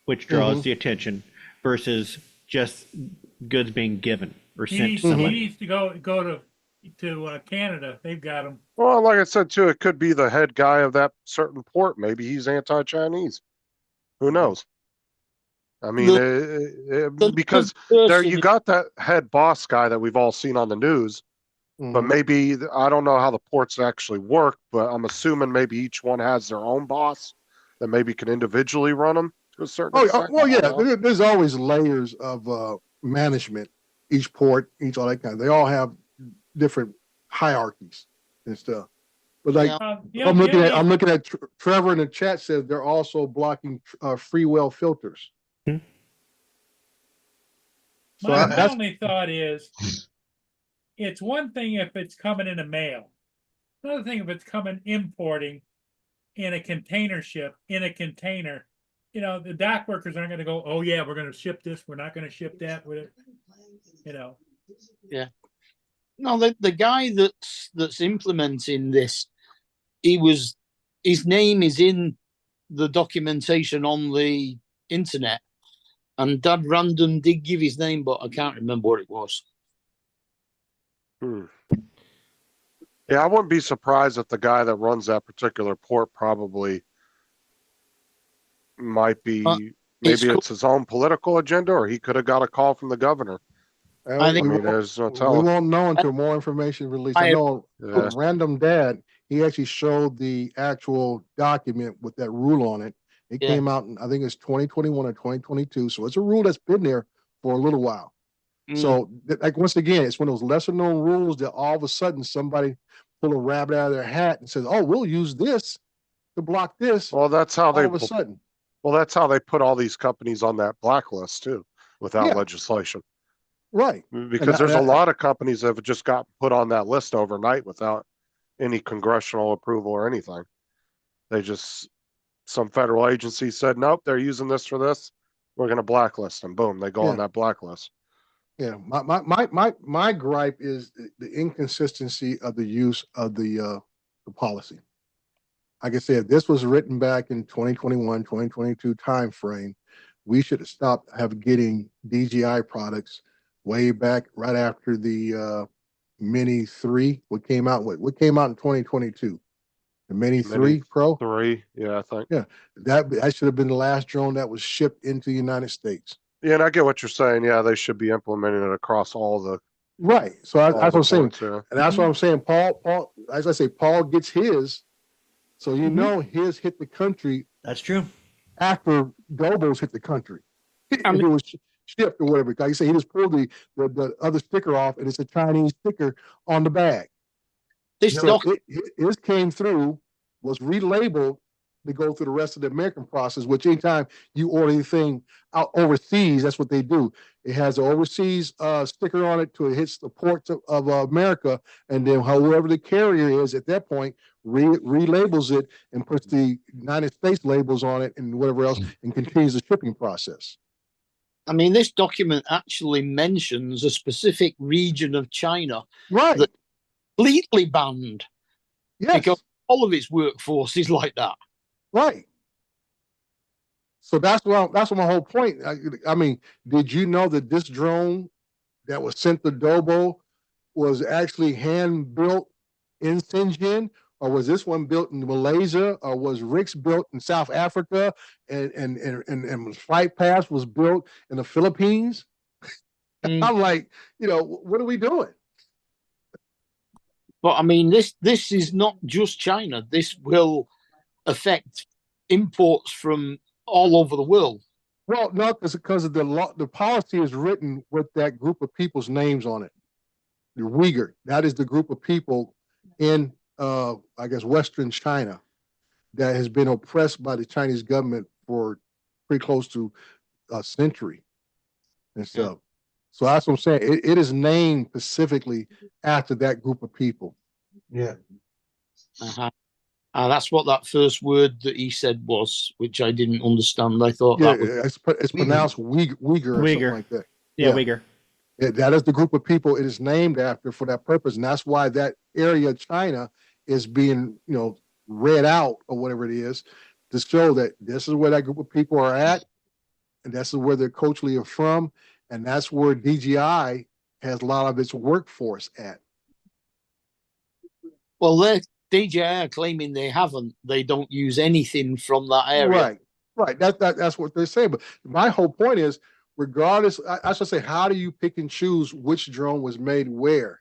which draws the attention, versus just goods being given or sent He to somebody. needs to go to Canada. They've got them. Well, like I said too, it could be the head guy of that certain port. Maybe he's anti-Chinese. Who knows? I mean, because there you got that head boss guy that we've all seen on the news, but maybe I don't know how the ports actually work, but I'm assuming maybe each one has their own boss that maybe can individually run them to a certain extent. Well, yeah, there's always layers of management. Each port, all that kind of. They all have different hierarchies and stuff. But like I'm looking at Trevor in the chat says they're also blocking free well filters. So My only thought is, it's one thing if it's coming in the mail. Another thing if it's coming importing in a container ship, in a container. You know, the dock workers aren't going to go, oh yeah, we're going to ship this, we're not going to ship that with it. You know. Yeah. No, the guy that's implementing this, his name is in the documentation on the internet, and Dad Random did give his name, but I can't remember what it was. Yeah, I wouldn't be surprised if the guy that runs that particular port probably might be, maybe it's his own political agenda, or he could have got a call from the governor. I mean, there's no telling. We won't know until more information released. I know Random Dad, he actually showed the actual document with that rule on it. It came out in, I think it's 2021 or 2022. So it's a rule that's been there for a little while. So like, once again, it's one of those lesser known rules that all of a sudden somebody pull a rabbit out of their hat and says, oh, we'll use this to block this. Well, that's how all of a sudden. Well, that's how they put all these companies on that blacklist too, without legislation. Right. Because there's a lot of companies that have just got put on that list overnight without any congressional approval or anything. They just, some federal agency said, nope, they're using this for this. We're going to blacklist them. Boom, they go on that blacklist. Yeah, my gripe is the inconsistency of the use of the policy. Like I said, this was written back in 2021, 2022 timeframe. We should have stopped getting DJI products way back right after the Mini 3. What came out in 2022? The Mini 3 Pro? 3, yeah, I think. Yeah, that should have been the last drone that was shipped into the United States. Yeah, and I get what you're saying. Yeah, they should be implementing it across all the. Right. So that's what I'm saying. Yeah. And that's what I'm saying. Paul, as I say, Paul gets his. So you know his hit the country. That's true. After Dobo's hit the country. It was shipped or whatever. Like you say, he just pulled the other sticker off, and it's a Chinese sticker on the bag. His came through, was relabeled to go through the rest of the American process, which anytime you order anything out overseas, that's what they do. It has an overseas sticker on it till it hits the ports of America, and then however the carrier is at that point, relabels it and puts the United States labels on it and whatever else, and continues the shipping process. I mean, this document actually mentions a specific region of China Right. that completely banned Yes. because all of its workforce is like that. Right. So that's what my whole point. I mean, did you know that this drone that was sent to Dobo was actually hand built in Shenzhen, or was this one built in Malaysia, or was Rick's built in South Africa, and Flight Pass was built in the Philippines? I'm like, what are we doing? But I mean, this is not just China. This will affect imports from all over the world. Well, no, it's because of the law. The policy is written with that group of people's names on it. The Uyghur, that is the group of people in, I guess, Western China that has been oppressed by the Chinese government for pretty close to a century and stuff. So that's what I'm saying. It is named specifically after that group of people. Yeah. That's what that first word that he said was, which I didn't understand. I thought Yeah, that was it's pronounced Uyghur or something Uyghur. like that. Yeah, Uyghur. That is the group of people it is named after for that purpose. And that's why that area of China is being, read out or whatever it is to show that this is where that group of people are at. And this is where they're culturally are from. And that's where DJI has a lot of its workforce at. well, they're DJI are claiming they haven't. They don't use anything from that area. Right. That's what they're saying. But my whole point is, regardless, I should say, how do you pick and choose which drone was made where?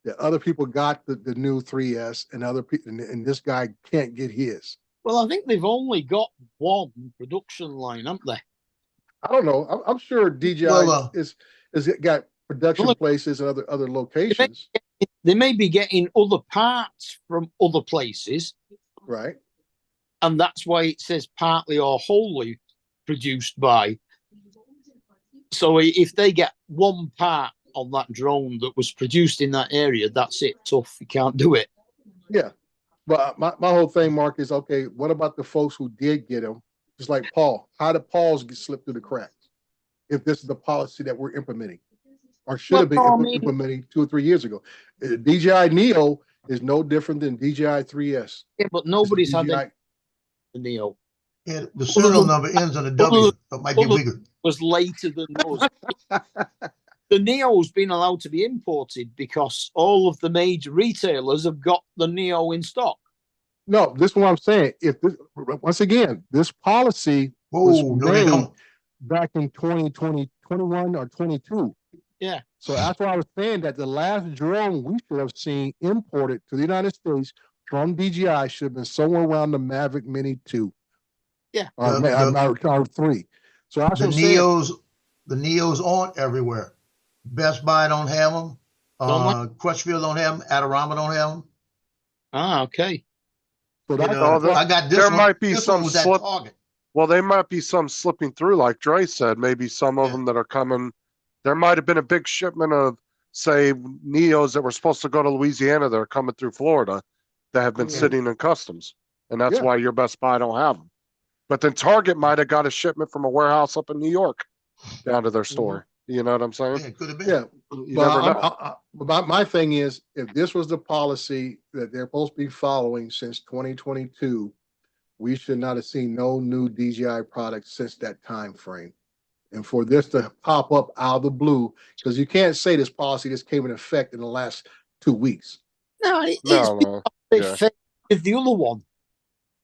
That other people got the new 3S and other people, and this guy can't get his. Well, I think they've only got one production line, haven't they? I don't know. I'm sure DJI is got production places and other locations. They may be getting other parts from other places. Right. And that's why it says partly or wholly produced by. So if they get one part on that drone that was produced in that area, that's it. Tough. You can't do it. Yeah. But my whole thing, Mark, is okay, what about the folks who did get them? Just like Paul. How did Paul's get slipped through the cracks? If this is the policy that we're implementing, or should have been implementing 2 or 3 years ago. DJI Neo is no different than DJI 3S. Yeah, but nobody's had the Neo. Yeah, the serial number ends on a W, but might be bigger. Was later than those. The Neo's been allowed to be imported because all of the major retailers have got the Neo in stock. No, this is what I'm saying. If this, once again, this policy was made back in 2020, 21 or 22. Yeah. So that's why I was saying that the last drone we should have seen imported to the United States from DJI should have been somewhere around the Mavic Mini 2. Yeah. Or 3. So that's the Neos aren't everywhere. Best Buy don't have them. Crutchfield don't have them. Adorama don't have them. Ah, okay. So that's I got this. There one. might be this some was at slip. Target. Well, they might be some slipping through, like Dre said. Maybe some of them that are coming. There might have been a big shipment of, say, Neos that were supposed to go to Louisiana that are coming through Florida that have been sitting in customs, and that's why your Best Buy don't have them. But then Target might have got a shipment from a warehouse up in New York down to their store. You know what I'm saying? Yeah, it could have been. Yeah. You never know. But my thing is, if this was the policy that they're supposed to be following since 2022, we should not have seen no new DJI products since that time frame. And for this to pop up out of the blue, because you can't say this policy just came in effect in the last 2 weeks. No, it's with the other one.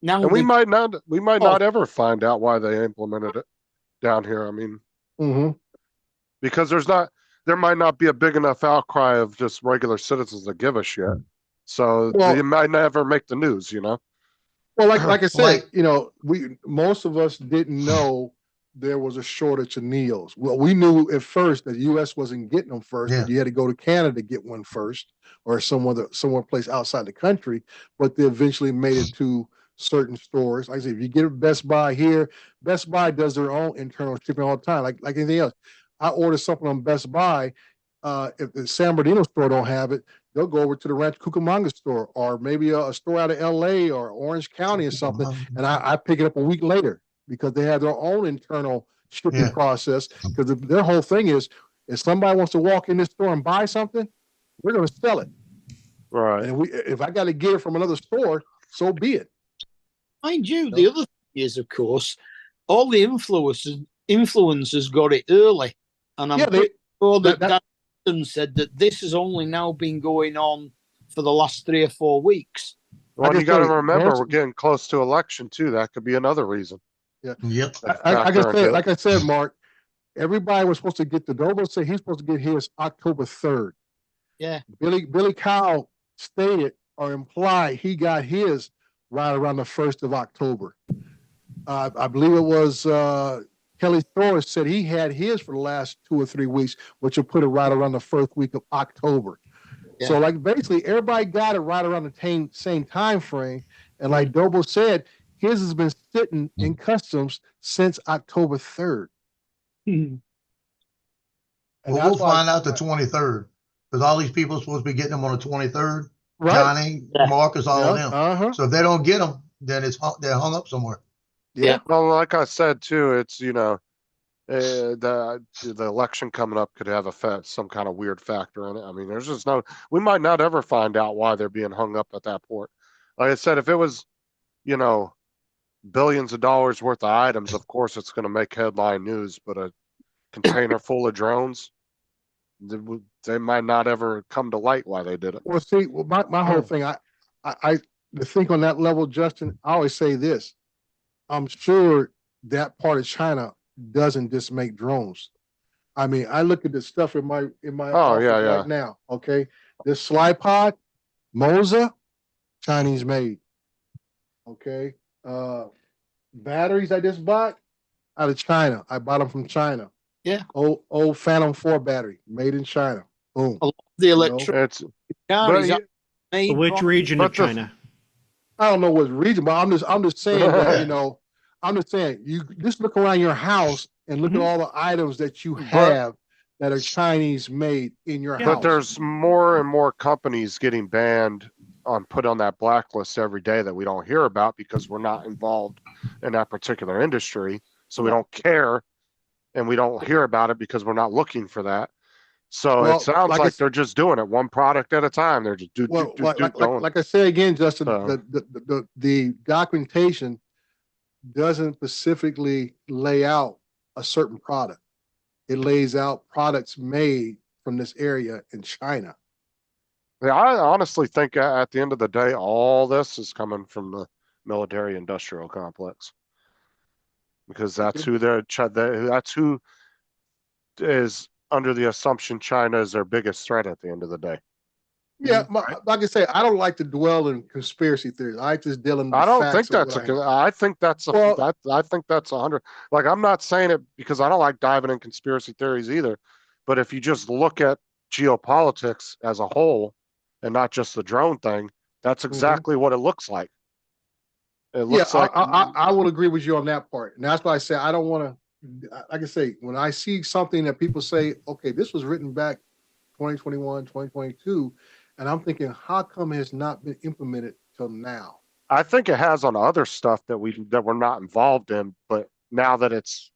Now and we might not ever find out why they implemented it down here. I mean, because there might not be a big enough outcry of just regular citizens that give a shit. So they might never make the news, you know? Well, like I said, most of us didn't know there was a shortage of Neos. Well, we knew at first that the U.S. wasn't getting them first, but you had to go to Canada to get one first, or somewhere place outside the country. But they eventually made it to certain stores. Like I said, if you get a Best Buy here, Best Buy does their own internal shipping all the time, like anything else. I order something on Best Buy. If the San Bernardino store don't have it, they'll go over to the Rancho Cucamonga store, or maybe a store out of LA or Orange County or something, and I pick it up a week later because they have their own internal shipping Yeah. process, because their whole thing is, if somebody wants to walk in this store and buy something, we're going to sell it. Right. And if I got to get it from another store, so be it. Mind you, the other thing is, of course, all the influencers got it early, and I'm Yeah, pretty sure that that- Dan said that this has only now been going on for the last 3 or 4 weeks. Well, I you got to say, remember, there's- we're getting close to election too. That could be another reason. Yep. Like I said, Mark, everybody was supposed to get the Dobo said he's supposed to get his October 3rd. Yeah. Billy Kyle stated or implied he got his right around the 1st of October. I believe it was Kelly Thorne said he had his for the last 2 or 3 weeks, which will put it right around the first week of October. Yeah. So like basically everybody got it right around the same time frame. And like Dobo said, his has been sitting in customs since October 3rd. And Well, that's we'll why- find out the 23rd, because all these people are supposed to be getting them on the 23rd. Right. Johnny, Yeah. Marcus, all of Yeah, them. uh-huh. So if they don't get them, then they're hung up somewhere. Yeah. Well, like I said too, it's the election coming up could have some kind of weird factor in it. I mean, there's just we might not ever find out why they're being hung up at that port. Like I said, if it was, billions of dollars worth of items, of course it's going to make headline news. But a container full of drones, they might not ever come to light why they did it. Well, see, my whole thing, I to think on that level, Justin, I always say this. I'm sure that part of China doesn't just make drones. I mean, I look at the stuff in my office right now. Okay, this slide pod, Moza, Chinese made. Okay, batteries I just bought out of China. I bought them from China. Yeah. Old Phantom 4 battery made in China. Boom. The electric It's car but is you- actually made Which from- region of but the- China? I don't know what region, but I'm just saying that, I'm just saying you just look around your house and look at all the items that you have that are Chinese made in your house. But there's more and more companies getting put on that blacklist every day that we don't hear about because we're not involved in that particular industry. So we don't care and we don't hear about it because we're not looking for that. So Well, it sounds like like it's- they're just doing it one product at a time. They're just going. Like I say again, Justin, So- the documentation doesn't specifically lay out a certain product. It lays out products made from this area in China. Yeah, I honestly think at the end of the day, all this is coming from the military industrial complex. Because that's who that's who is under the assumption China is their biggest threat at the end of the day. Yeah, like I say, I don't like to dwell in conspiracy theories. I like just dealing with I don't facts think of that's what I think that's Well- I think that's 100. Like, I'm not saying it because I don't like diving in conspiracy theories either. But if you just look at geopolitics as a whole and not just the drone thing, that's exactly what it looks like. It looks like I will agree with you on that part. And that's why I say I don't want to, like I say, when I see something that people say, okay, this was written back 2021, 2022, and I'm thinking, how come it has not been implemented till now? I think it has on other stuff that we're not involved in, but now that it's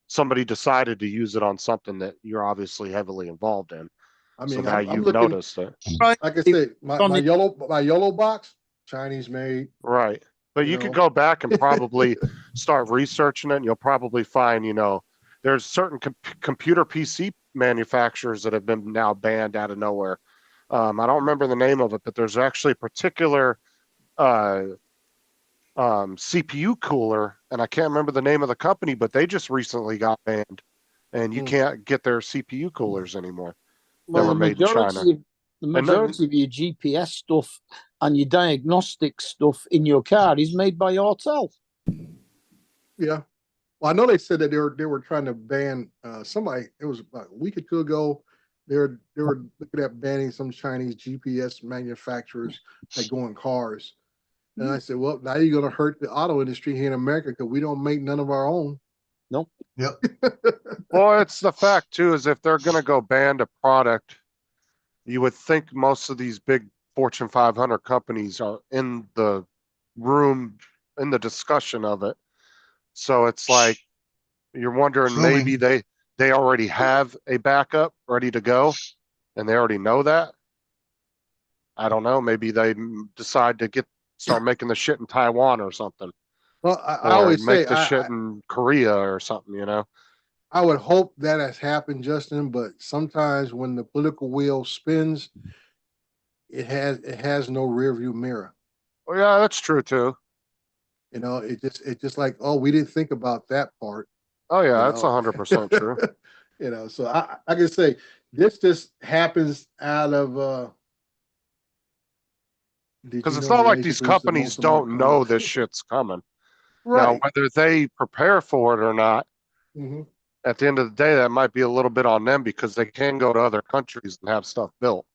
somebody decided to use it on something that you're obviously heavily involved in. I mean, so now I'm you've looking- noticed it. Like I said, my yellow box, Chinese made. Right. But you could go back and probably start researching it, and you'll probably find, there's certain computer PC manufacturers that have been now banned out of nowhere. I don't remember the name of it, but there's actually a particular CPU cooler, and I can't remember the name of the company, but they just recently got banned, and you can't get their CPU coolers anymore. That were made in China. The majority of your GPS stuff and your diagnostic stuff in your car is made by Autel. Yeah. Well, I know they said that they were trying to ban somebody. It was about a week or two ago. They were looking at banning some Chinese GPS manufacturers that go in cars. And I said, well, now you're going to hurt the auto industry here in America because we don't make none of our own. Nope. Yep. Well, it's the fact too, is if they're going to go ban a product, you would think most of these big Fortune 500 companies are in the room, in the discussion of it. So it's like, You're wondering So maybe many- they already have a backup ready to go and they already know that. I don't know. Maybe they decide to start making the shit in Taiwan or something, Well, I or always say make the shit in Korea or something, you know? I would hope that has happened, Justin, but sometimes when the political wheel spins, it has no rear view mirror. Well, yeah, that's true too. You know, it's just like, oh, we didn't think about that part. Oh You yeah, that's know, 100% true. you know, so I can say this just happens out of did Because you it's know the not like nation these produces the companies most amount don't of know this shit's coming. Now, right. whether they prepare for it or not, Mhm. at the end of the day, that might be a little bit on them because they can go to other countries and have stuff built.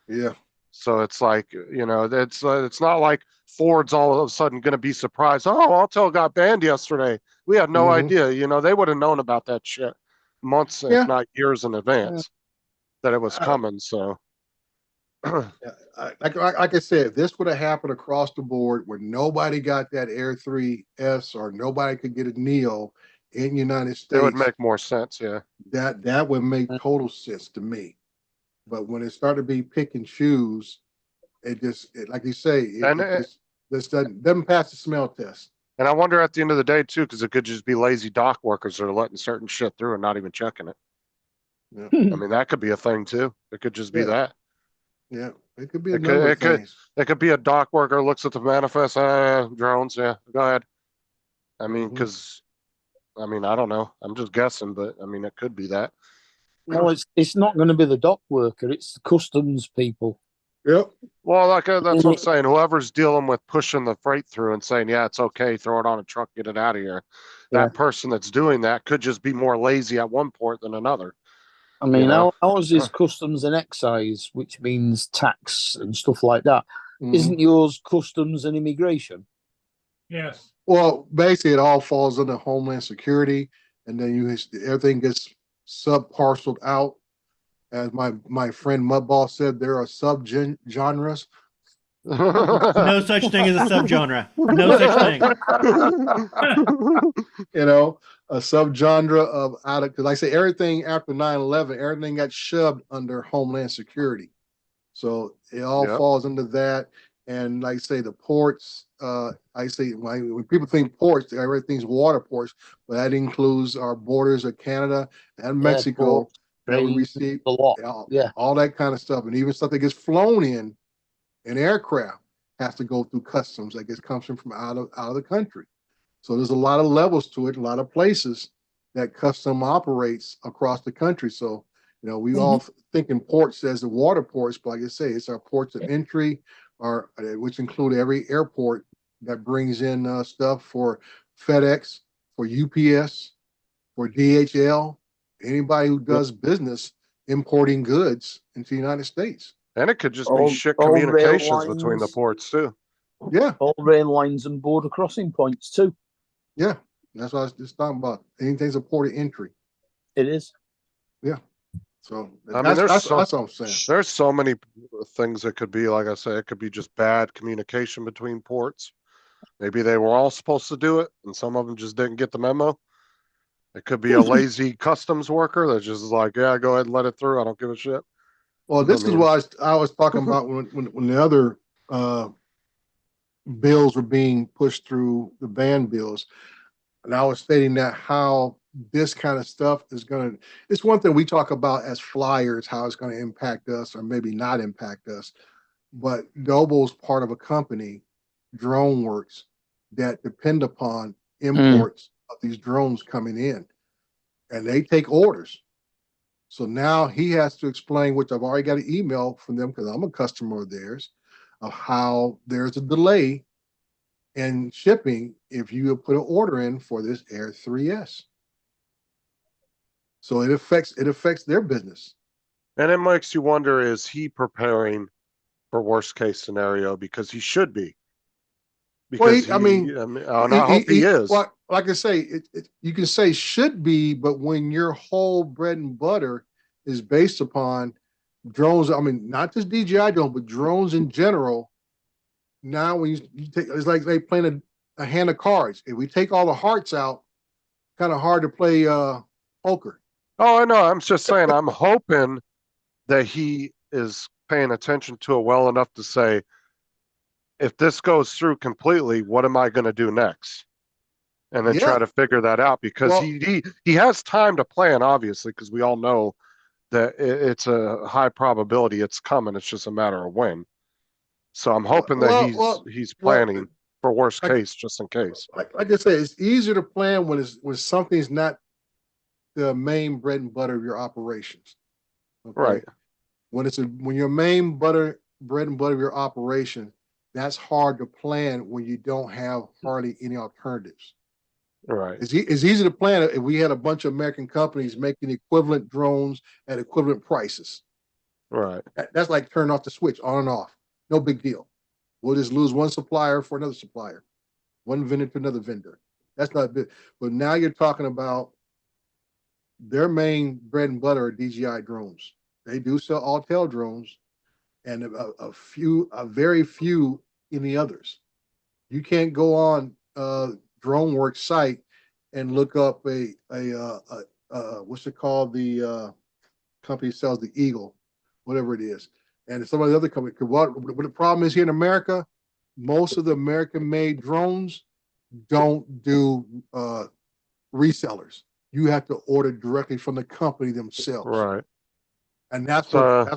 Yeah. So it's like, you know, it's not like Ford's all of a sudden going to be surprised. Oh, Auto got banned yesterday. We had no Mhm. idea. You know, they would have known about that shit months, if Yeah. not years in advance, that it was Uh, coming. So like I said, if this would have happened across the board where nobody got that Air 3S or nobody could get a Neo in United it would States, make more sense. Yeah. that would make total sense to me. But when it started to be pick and choose, like you say, And it just doesn't pass the smell test. And I wonder at the end of the day too, because it could just be lazy dock workers that are letting certain shit through and not even checking it. Yeah. I mean, that could be a thing too. It could just be Yeah. that. Yeah, it could be a It number could, of things. it could be a dock worker looks at the manifest, drones. Yeah, go ahead. I mean, Mhm. because I mean, I don't know. I'm just guessing, but I mean, it could be that. Well, it's not going to be the dock worker; it's the customs people. Yep. Well, like that's what I'm saying. Whoever's dealing with pushing the freight through and saying, "Yeah, it's okay, throw it on a truck, get it out of here." Yeah. That person that's doing that could just be more lazy at one port than another. I mean, You know? ours is customs and excise, which means tax and stuff like that. Mhm. Isn't yours customs and immigration? Yes. Well, basically, it all falls under Homeland Security, and then everything gets sub-parceled out. As my friend Mudball said, there are sub-genres. No such thing as a subgenre. No such thing. You know, a subgenre of because like I say, everything after 9/11, everything got shoved under Homeland Security. So it all Yep. falls into that. And like I say, the ports, I say when people think ports, everything's water ports, but that includes our borders of Canada and Mexico Airports, that we trains, receive a lot. Yeah. all that kind of stuff. And even stuff that gets flown in aircraft has to go through customs that comes from out of the country. So there's a lot of levels to it, a lot of places that custom operates across the country. So, you know, we all think in ports as the water ports, but like I say, it's our ports of entry, which include every airport that brings in stuff for FedEx, for UPS, for DHL, anybody who does business importing goods into the United States. And it could just be All- shit all rail communications between the lines. ports too. Yeah, All rail lines and border crossing points too. yeah. That's what I was just talking about. Anything's a port of entry. It is. So I mean, that's what I'm saying. there's so many things that could be, like I say, it could be just bad communication between ports. Maybe they were all supposed to do it and some of them just didn't get the memo. It could be a lazy customs worker that just is like, yeah, go ahead and let it through. I don't give a shit. Well, this is what I was talking about when the other bills were being pushed through, the ban bills. And I was stating that how this kind of stuff is going to, it's one thing we talk about as flyers, how it's going to impact us or maybe not impact us. But Doble's part of a company, DroneWorks, that depend upon imports of these drones coming in. And they take orders. So now he has to explain, which I've already got an email from them because I'm a customer of theirs, of how there's a delay in shipping if you put an order in for this Air 3S. So it affects their business. And it makes you wonder, is he preparing for worst case scenario? Because he should be. Because I hope he is. Well, like I say, you can say should be, but when your whole bread and butter is based upon drones, I mean, not just DJI drones, but drones in general. Now, when you take, it's like they playing a hand of cards. If we take all the hearts out, kind of hard to play poker. Oh, I know. I'm just saying, I'm hoping that he is paying attention to it well enough to say, if this goes through completely, what am I going to do next? And then try Yeah. to figure that out, because Well- he has time to plan, obviously, because we all know that it's a high probability it's coming. It's just a matter of when. So I'm hoping that he's planning for worst case, just in case. Like I say, it's easier to plan when something's not the main bread and butter of your operations. Okay? Right. When your main bread and butter of your operation, that's hard to plan when you don't have hardly any alternatives. Right. It's easy to plan if we had a bunch of American companies making equivalent drones at equivalent prices. Right. That's like turning off the switch on and off. No big deal. We'll just lose one supplier for another supplier, one vendor to another vendor. That's not big. But now you're talking about their main bread and butter are DJI drones. They do sell Autel drones, and a very few in the others. You can't go on DroneWorks site and look up a what's it called, the company sells the Eagle, whatever it is, and some of the other companies. What the problem is here in America, most of the American-made drones don't do resellers. You have to order directly from the company themselves. Right. And that's what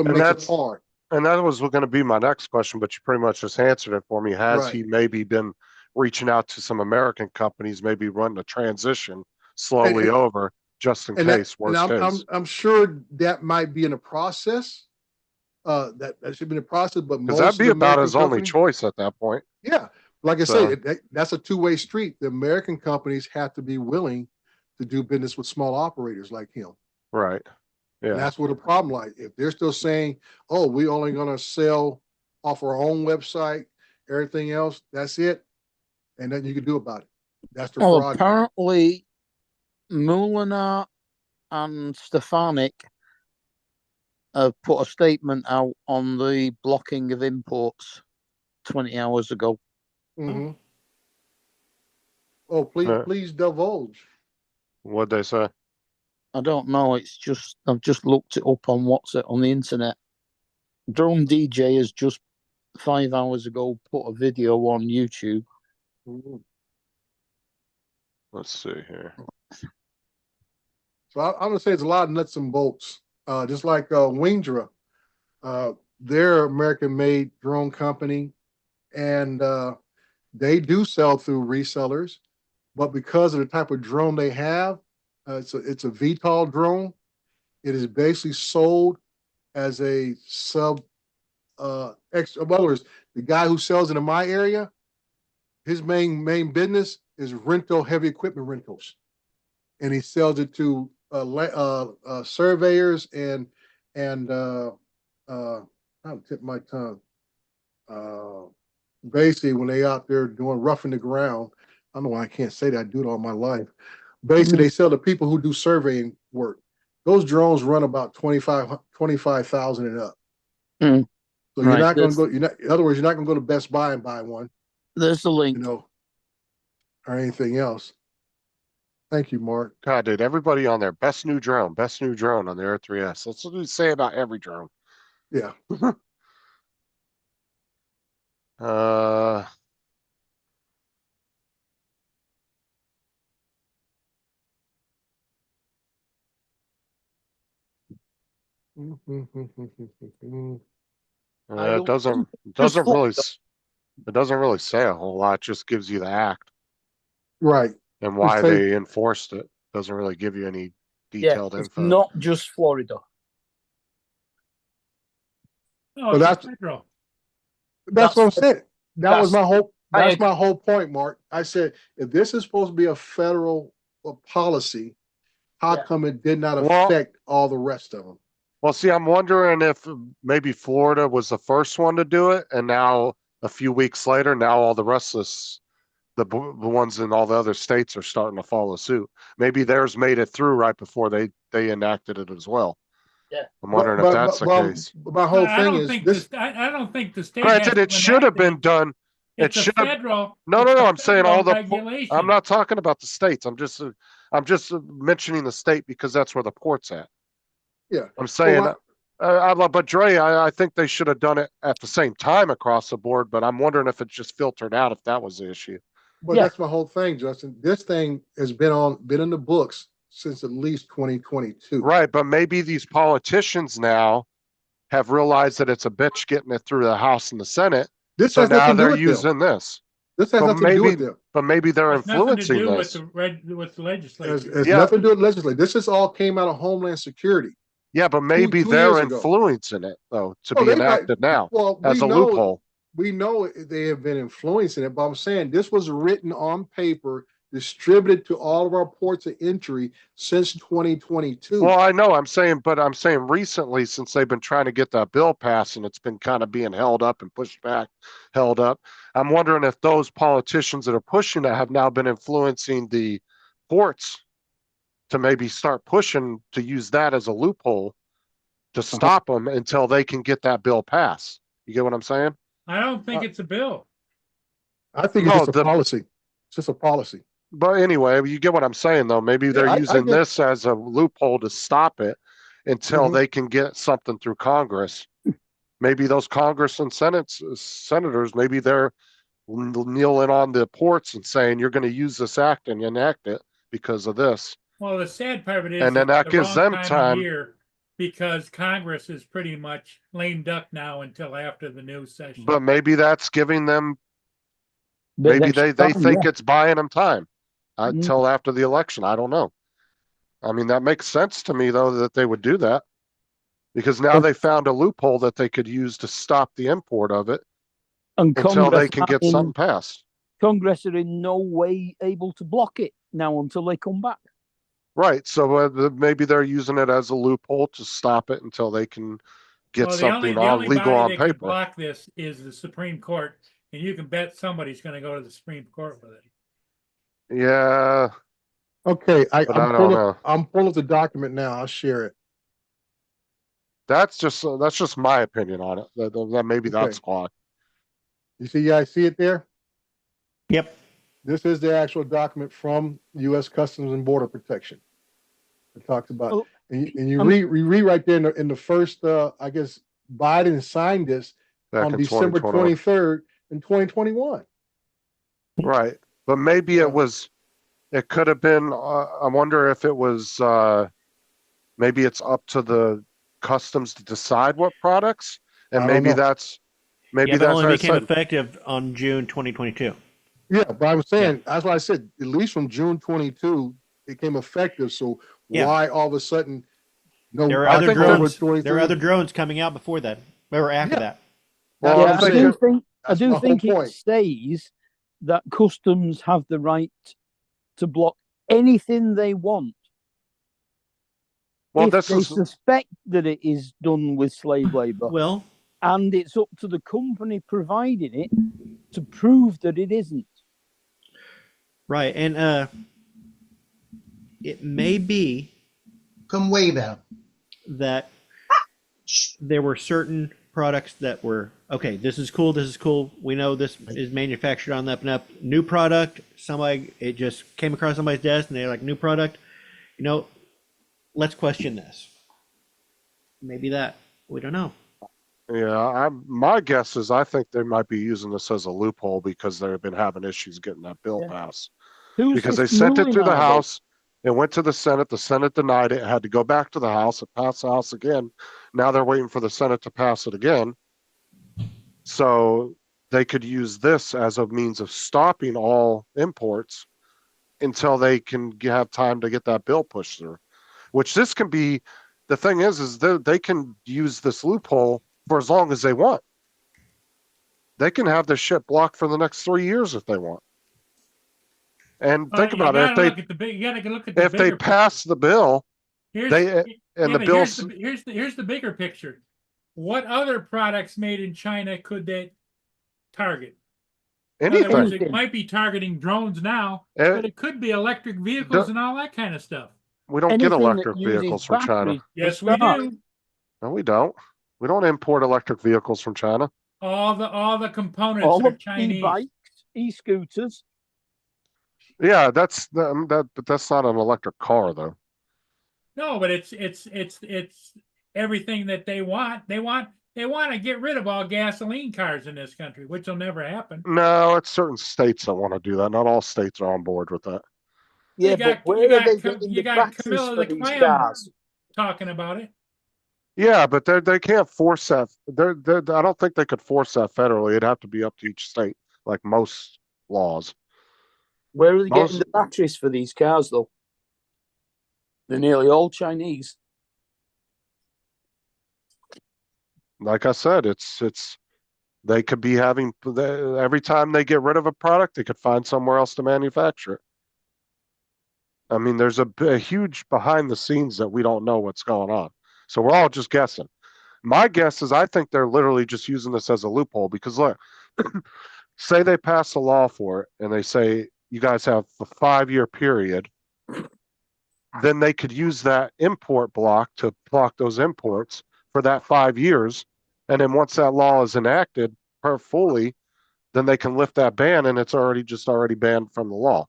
makes it hard. And that was going to be my next question, but you pretty much just answered it for me. Has he maybe been reaching out to some American companies, maybe running a transition slowly over, just in case, worst case? I'm sure that might be in the process. That should be in the process, but because that'd be about his only choice at that point. Yeah, like I say, that's a two-way street. The American companies have to be willing to do business with small operators like him. Right. Yeah. And that's where the problem lies. If they're still saying, "Oh, we only going to sell off our own website, everything else, that's it," and nothing you can do about it. That's the fraud. Apparently, Mulinar and Stefanik have put a statement out on the blocking of imports 20 hours ago. Mm-hmm. Oh, please divulge. What'd they say? I don't know. It's just I've just looked it up on on the internet. Drone DJ has just 5 hours ago put a video on YouTube. Let's see here. So I'm gonna say it's a lot of nuts and bolts. Just like Wingdra, they're an American-made drone company, and they do sell through resellers, but because of the type of drone they have, it's a VTOL drone. It is basically sold as a sub. In other words, the guy who sells it in my area, his main business is rental, heavy equipment rentals, and he sells it to surveyors and I'll tip my tongue. Basically, when they out there doing roughing the ground, I don't know why I can't say that. I do it all my life. Basically, they sell to people who do surveying work. Those drones run about 25,000 and up. So you're not going to go. In other words, you're not going to go to Best Buy and buy one. There's the link. Or anything else. Thank you, Mark. God, dude, everybody on there, best new drone on the Air 3S. That's what we say about every drone. Yeah. It doesn't really say a whole lot. It just gives you the act, right, and why they enforced it. Doesn't really give you any detailed it's info. Not just Florida. No, that's federal. That's what I'm saying. That was my whole. I That's my whole point, Mark. I said if this is supposed to be a federal policy, how come it did not affect all the rest of them? Well, see, I'm wondering if maybe Florida was the first one to do it, and now a few weeks later, now all the rest of the ones in all the other states are starting to follow suit. Maybe theirs made it through right before they enacted it as well. Yeah, I'm wondering if that's the case. My whole thing is this. I don't think the state. Granted, it should have been done. It's a should- federal. No, it's no, a no. I'm saying all federal the. regulation. I'm not talking about the states. I'm just mentioning the state because that's where the port's at. Yeah. I'm saying, Well, but Dre, I think they should have done it at the same time across the board. But I'm wondering if it just filtered out if that was the issue. Well, Yeah. that's my whole thing, Justin. This thing has been in the books since at least 2022. Right, but maybe these politicians now have realized that it's a bitch getting it through the House and the Senate. This So has now nothing to do they're with them. using this. This has but nothing to do with maybe- them. But maybe they're It's nothing to influencing do this. with the legislature. It's Yeah. nothing to do with legislation. This is all came out of Homeland Security. Yeah, but maybe 2 they're years ago. influencing it though to Well, be they might- enacted now Well, as a loophole. we know they have been influencing it, but I'm saying this was written on paper, distributed to all of our ports of entry since 2022. Well, I know. I'm saying recently, since they've been trying to get that bill passed and it's been kind of being held up and pushed back, held up. I'm wondering if those politicians that are pushing it have now been influencing the ports to maybe start pushing to use that as a loophole to stop them until they can get that bill passed. You get what I'm saying? I don't think it's a bill. I think it's No, just a policy. It's just a policy. But anyway, you get what I'm saying, though. Maybe they're I using get- this as a loophole to stop it until Mhm. they can get something through Congress. Maybe those Congress and senators, maybe they're kneeling on the ports and saying, you're going to use this act and enact it because of this. Well, the sad part of it is, And then it's that the gives wrong them of time- year because Congress is pretty much lame duck now until after the new session. But maybe that's giving them, Bit maybe extra they time, think yeah. it's buying them time Mm. until after the election. I don't know. I mean, that makes sense to me, though, that they would do that. Because now they found a loophole that they could use to stop the import of it And until they Congress can get are in- something passed. Congress are in no way able to block it now until they come back. Right. So maybe they're using it as a loophole to stop it until they can get Well, something the on only legal body on that can paper. block this is the Supreme Court, and you can bet somebody's going to go to the Supreme Court with it. Yeah. Okay, But I don't know. I'm pulling up the document now. I'll share it. That's just my opinion on it. That maybe Okay. that's why. You guys see it there? Yep. This is the actual document from U.S. Customs and Border Protection. It talks about, Oh, and you read right there in the first, I guess Biden signed this Back on in December 2021. 23rd in 2021. Right. But maybe it could have been, I wonder if it was, maybe it's up to the customs to decide what products. And I don't maybe know. that's, maybe Yeah, that that's only what I became said. effective on June 2022. Yeah, but I'm saying, that's what I said, at least from June 22, it became effective. So Yeah. why all of a sudden, no, There are I other think over drones. 23 There are other drones coming out before that, or after Yeah. that. Well, Yeah, I'm I thinking- do think That's my whole it point. says that customs have the right to block anything they want Well, if this they is, suspect that it is done with slave labor, Well, and it's up to the company providing it to prove that it isn't. right, and it may be Come way down. that there were certain products that were okay. This is cool. This is cool. We know this is manufactured on the up and up. New product. It just came across somebody's desk, and they're like, "New product." Let's question this. Maybe that. We don't know. yeah, my guess is I think they might be using this as a loophole because they've been having issues getting that bill Yeah. passed. Who's Because they this sent it ruling through the on about? House, it went to the Senate denied it, had to go back to the House, it passed the House again. Now they're waiting for the Senate to pass it again. So they could use this as a means of stopping all imports until they can have time to get that bill pushed through. Which this can be, the thing is they can use this loophole for as long as they want. They can have this shit blocked for the next 3 years if they want. And think You about it, gotta look at the big. You got to look at the if they bigger pass the bill, Here's, they yeah, and the but bills, here's the bigger picture. What other products made in China could they target? In other words, anything. it might be targeting drones now, Eh, but it could be electric vehicles and all that kind of stuff. We don't get Anything that electric uses vehicles from China. batteries to Yes, we start. do. No, we don't. We don't import electric vehicles from China. all the components All are the Chinese. e-bikes, e-scooters. Yeah, but that's not an electric car though. No, but it's everything that they want. They want to get rid of all gasoline cars in this country, which will never happen. No, it's certain states that want to do that. Not all states are on board with that. Yeah, got- but you where are got they Cam- getting you the got batteries Camilla for the these Clam. cars? Talking about it. Yeah, but they can't force that. I don't think they could force that federally. It'd have to be up to each state, like most laws. Where are they Most- getting the batteries for these cars, though? They're nearly all Chinese. Like I said, they could be having every time they get rid of a product, they could find somewhere else to manufacture it. I mean, there's a huge behind the scenes that we don't know what's going on. So we're all just guessing. My guess is I think they're literally just using this as a loophole because look, say they pass a law for it and they say you guys have a 5-year period, then they could use that import block to block those imports for that 5 years. And then once that law is enacted fully, then they can lift that ban and it's already banned from the law.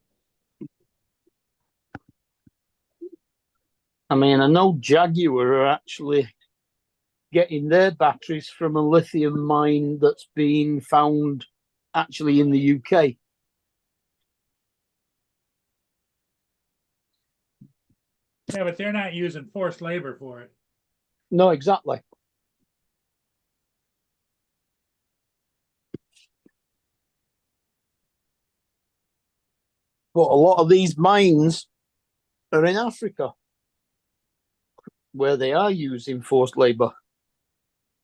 I mean, I know Jaguar are actually getting their batteries from a lithium mine that's been found actually in the UK. Yeah, but they're not using forced labor for it. No, exactly. But a lot of these mines are in Africa, where they are using forced labor.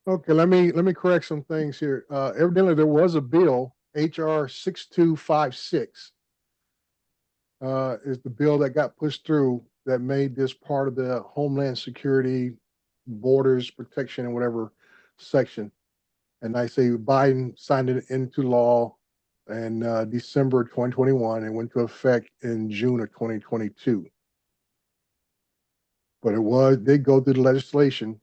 Okay, let me correct some things here. Evidently, there was a bill, HR 6256, is the bill that got pushed through that made this part of the Homeland Security, Borders Protection, and whatever section. And I say Biden signed it into law in December 2021 and went into effect in June of 2022. But it did go through the legislation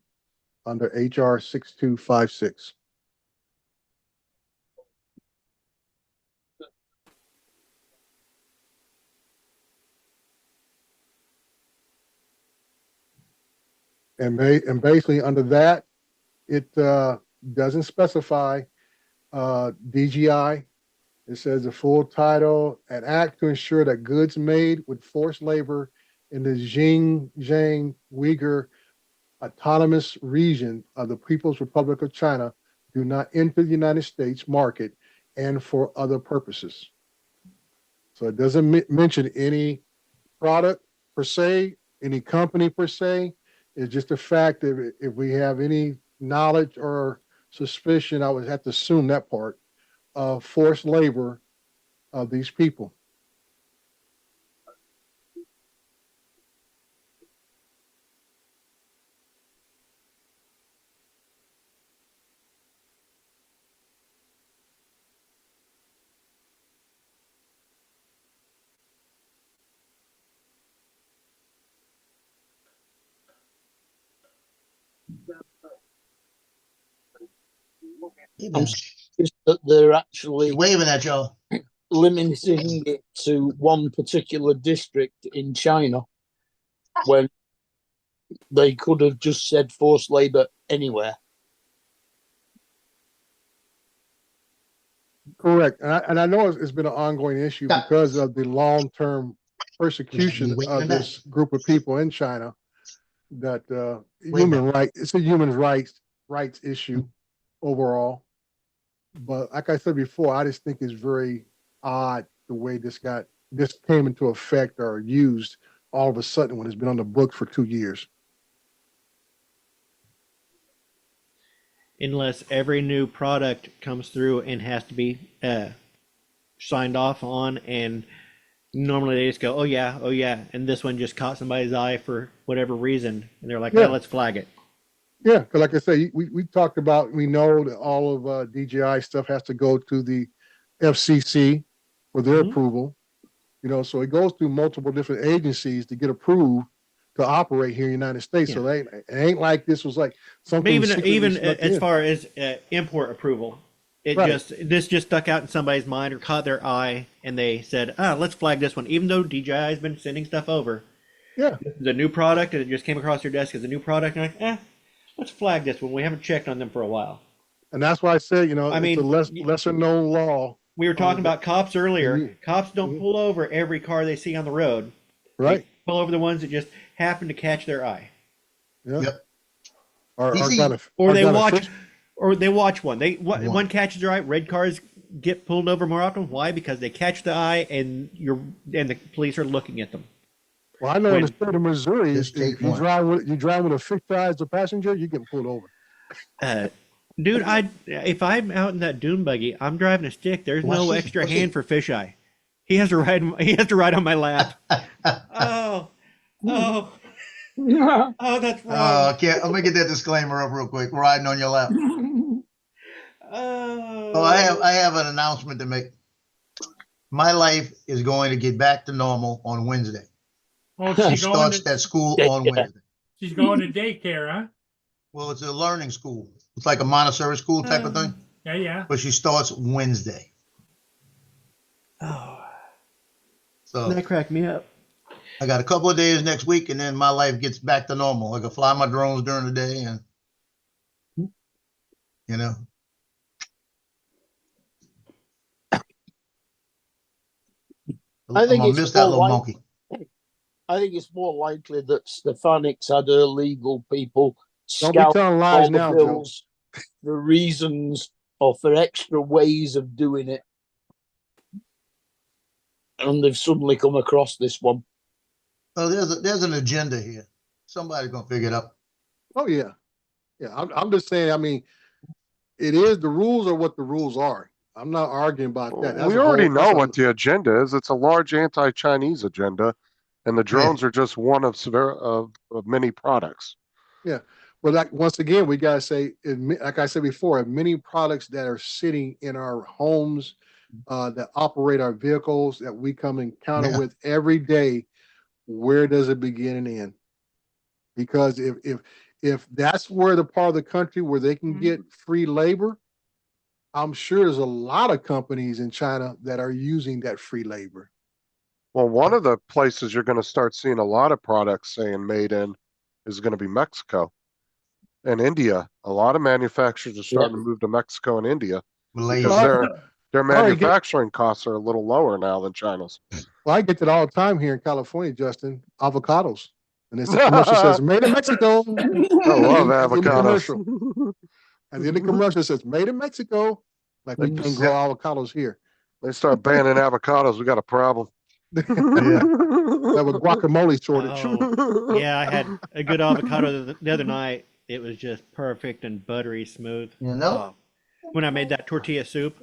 under HR 6256. And basically under that, it doesn't specify DGI. It says the full title, an act to ensure that goods made with forced labor in the Xinjiang Uyghur Autonomous Region of the People's Republic of China do not enter the United States market and for other purposes. So it doesn't mention any product per se, any company per se. It's just a fact that if we have any knowledge or suspicion, I would have to assume that part of forced labor of these people. I'm surprised that they're actually waving at y'all. limiting it to one particular district in China when they could have just said forced labor anywhere. Correct. And I know it's been an ongoing issue because of the long-term persecution of this group of people in China that it's a human rights issue overall. But like I said before, I just think it's very odd the way this came into effect or used all of a sudden when it's been on the books for 2 years. Unless every new product comes through and has to be signed off on, and normally they just go, oh yeah, and this one just caught somebody's eye for whatever reason, and they're like, Yeah. oh, let's flag it. Yeah, because like I say, we talked about, we know that all of DJI stuff has to go to the FCC for their approval. So it goes through multiple different agencies to get approved to operate here in the United States. So it ain't like this was like something. But even secretly even snuck as in. far as import approval, This just stuck out in somebody's mind or caught their eye, and they said, let's flag this one. Even though DJI has been sending stuff over. Yeah. This is a new product, and it just came across your desk as a new product. And like, let's flag this one. We haven't checked on them for a while. And that's why I said, it's I mean, a lesser known law. We were talking about cops earlier. Cops don't pull over every car they see on the road. Right. They pull over the ones that just happen to catch their eye. Yeah. Yep. Or they watch one. One catches their eye. Red cars get pulled over more often. Why? Because they catch the eye, and the police are looking at them. Well, I know in the state of Missouri, Just if take you one. drive with a fixed eye as a passenger, you get pulled over. Dude, if I'm out in that dune buggy, I'm driving a stick. There's no extra hand for fisheye. He has to ride on my lap. Oh, that's wrong. Okay, let me get that disclaimer up real quick. Riding on your lap. Oh, I have an announcement to make. My life is going to get back to normal on Wednesday. Oh, She she's going starts to, that school on Wednesday. she's going to daycare, huh? Well, it's a learning school. It's like a Montessori school type of thing, Yeah. but she starts Wednesday. Oh, So that cracked me up. I got a couple of days next week, and then my life gets back to normal. I can fly my drones during the day, and you know. I think I'm gonna it's miss that more little like- monkey. I think it's more likely that Stefanix had her legal people Don't be scout telling all lies the now, Joe. bills for reasons or for extra ways of doing it. And they've suddenly come across this one. Oh, there's an agenda here. Somebody's gonna figure it out. Oh yeah. Yeah. I'm just saying, I mean, the rules are what the rules are. I'm not arguing about that. That's We a already whole- know that's a- what the agenda is. It's a large anti-Chinese agenda, and the drones are just one of many products. But like once again, we gotta say, like I said before, many products that are sitting in our homes, that operate our vehicles that we come encounter Yeah. with every day, where does it begin and end? Because if that's where the part of the country where they can get free labor, I'm sure there's a lot of companies in China that are using that free labor. Well, one of the places you're going to start seeing a lot of products saying made in is going to be Mexico and India. A lot of manufacturers are starting to move to Mexico and India Malaysia. because their All right, manufacturing costs are a little lower now than China's. Well, I get that all the time here in California, Justin. Avocados, and it's a commercial says "Made in Mexico." I love At the end of the avocados. commercial- At the end of the commercial it says "Made in Mexico." Like we can grow avocados here. They start banning avocados, we got a problem. Have a guacamole shortage. Oh, yeah, I had a good avocado the other night. It was just perfect and buttery smooth. You know? When I made that tortilla soup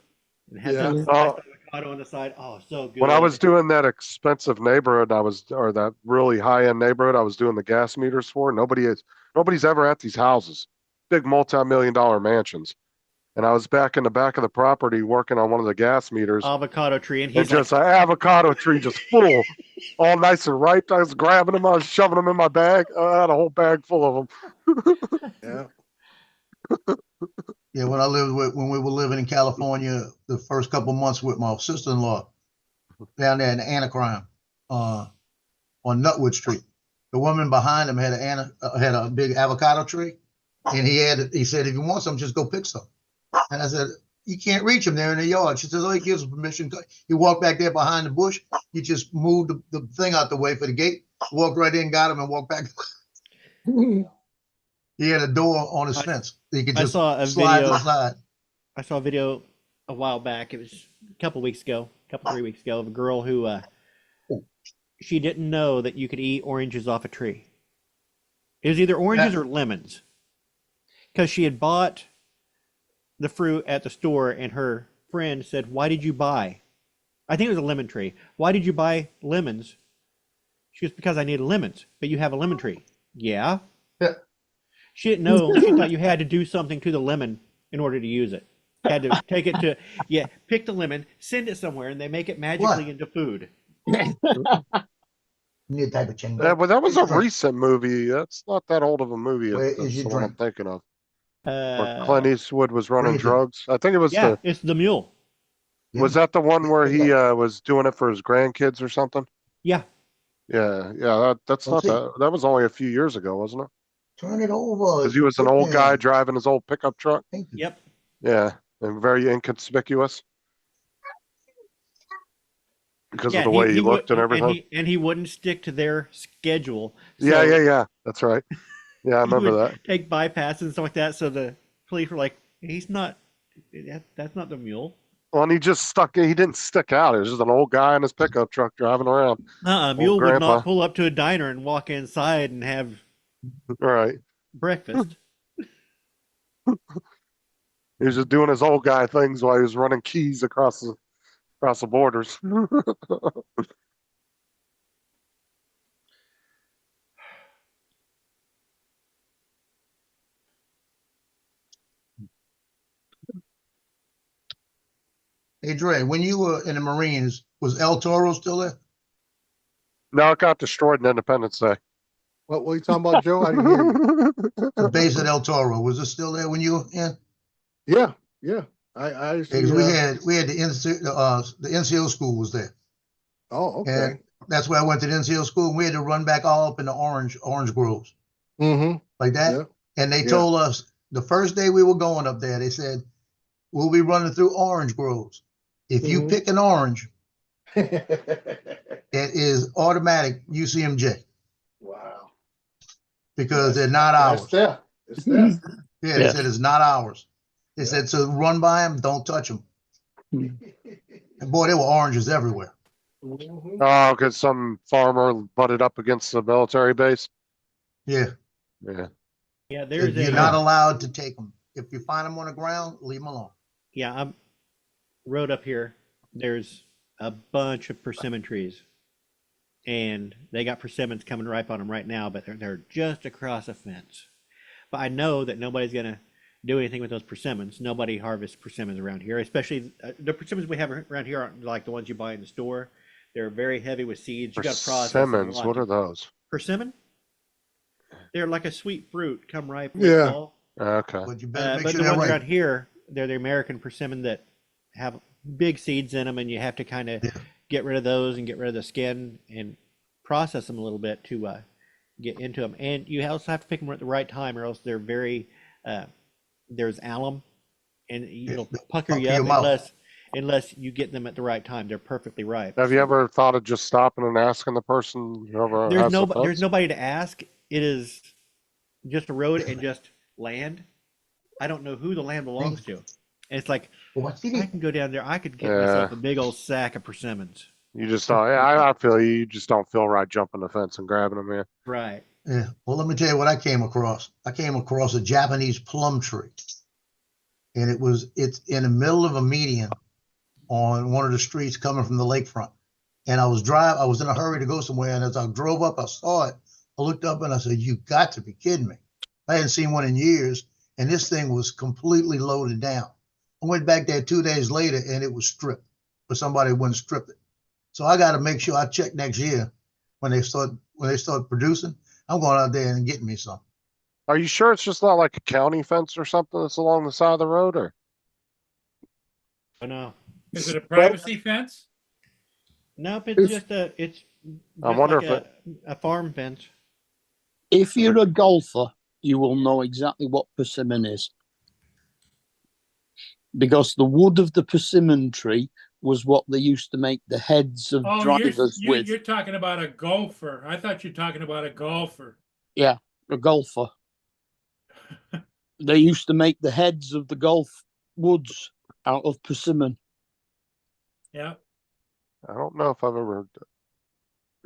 and had Yeah. that sliced avocado on the side. Oh, so good. When I was doing that expensive neighborhood, or that really high-end neighborhood, I was doing the gas meters for. Nobody's ever at these houses, big multi-million-dollar mansions. And I was back in the back of the property working on one of the gas meters. avocado tree, and And he's like, just an avocado tree just full, all nice and ripe. I was grabbing them, I was shoving them in my bag. I had a whole bag full of them. Yeah. Yeah, when we were living in California, the first couple months with my sister-in-law down there in Anacrime, on Nutwood Street, the woman behind him had a big avocado tree, and he said, if you want some, just go pick some. And I said, you can't reach them. They're in the yard. She says, oh, he gives us permission. He walked back there behind the bush. He just moved the thing out the way for the gate, walked right in, got him, and walked back. He had a door on his fence. He could I just saw a slide video. inside. I saw a video a while back. It was a couple 3 weeks ago, of a girl who she didn't know that you could eat oranges off a tree. It was either oranges or lemons, because she had bought the fruit at the store, and her friend said, "Why did you buy?" I think it was a lemon tree. "Why did you buy lemons?" She goes, "Because I needed lemons." "But you have a lemon tree." Yeah. She didn't know. She thought you had to do something to the lemon in order to use it. Had to take it to, pick the lemon, send it somewhere, and they make it magically into food. New type of chingo. Yeah, but that was a recent movie. That's not that old of a movie. Where That's is your the one I'm drink? thinking of. Where Clint Eastwood was running Crazy. drugs. I think it was Yeah, it's the mule. was that the one where he was doing it for his grandkids or something? Yeah. Yeah, that's not That's it. that was only a few years ago, wasn't it? Turn it over. Because he was an old guy driving his old pickup truck. Thank you. Yep. Yeah, and very inconspicuous because Yeah, of the way he looked and everything. and he wouldn't stick to their schedule. Yeah, So yeah. That's right. Yeah, I he remember would that. take bypasses and stuff like that. So the police were like, "He's not. That's not the mule." Well, and he just stuck. He didn't stick out. It was just an old guy in his pickup truck driving around. Mule would grandpa. not pull up to a diner and walk inside and have All right. breakfast. He was just doing his old guy things while he was running keys across the borders. Hey, Dre, when you were in the Marines, was El Toro still there? No, it got destroyed in Independence Day. What were you talking about, Joe? I didn't hear you. The base at El Toro, was it still there when you were in? Yeah, yeah. I used to, Because we had the NCO school was there. oh, okay. And that's where I went to the NCO school. We had to run back all up in the orange groves Mm-hmm. like that. Yeah. And they Yeah. told us the first day we were going up there, they said, we'll be running through orange groves. If you Mhm. pick an orange, it is automatic UCMJ Wow. because they're not It's ours. there. It's there. Yeah, they said it's not ours. They said, so run by them, don't touch them. And boy, there were oranges everywhere. Mhm. Oh, because some farmer butted up against the military base. Yeah, Yeah. Yeah, there's you're a not allowed to take them. If you find them on the ground, leave them alone. yeah. I'm road up here. There's a bunch of persimmon trees, and they got persimmons coming ripe on them right now, but they're just across a fence. But I know that nobody's gonna do anything with those persimmons. Nobody harvests persimmons around here, especially the persimmons we have around here aren't like the ones you buy in the store. They're very heavy with seeds. You got to process them a Persimmons, lot. what are those? Persimmon? They're like a sweet fruit, come ripe Yeah. late fall. Okay. But you better make But sure the they're ones right. around here, they're the American persimmon that have big seeds in them, and you have to kind of get rid of those and get rid of the skin and process them a little bit to get into them. And you also have to pick them at the right time, or else they're very there's alum, and it'll pucker you pucker your up mouth. unless you get them at the right time. They're perfectly ripe. Have you ever thought of just stopping and asking the person whoever There's has the there's fence? nobody to ask. It is just a road and just land. I don't know who the land belongs to. And it's like I can go down there. I could get myself a big old sack of persimmons. You just don't. I feel you. You just don't feel right jumping the fence and grabbing them in. Right. Yeah. Well, let me tell you what I came across. I came across a Japanese plum tree. And it's in the middle of a median on one of the streets coming from the lakefront. And I was in a hurry to go somewhere. And as I drove up, I saw it. I looked up and I said, you got to be kidding me. I hadn't seen one in years. And this thing was completely loaded down. I went back there 2 days later and it was stripped, but somebody wouldn't strip it. So I got to make sure I check next year when they start producing. I'm going out there and getting me some. Are you sure it's just not like a county fence or something that's along the side of the road, or? Oh no. Is it a privacy fence? Nope, it's just I wonder like a farm fence. If you're a golfer, you will know exactly what persimmon is. Because the wood of the persimmon tree was what they used to make the heads of Oh, drivers with. you're talking about a golfer. I thought you were talking about a golfer. Yeah, a golfer. They used to make the heads of the golf woods out of persimmon. Yeah. I don't know if I've ever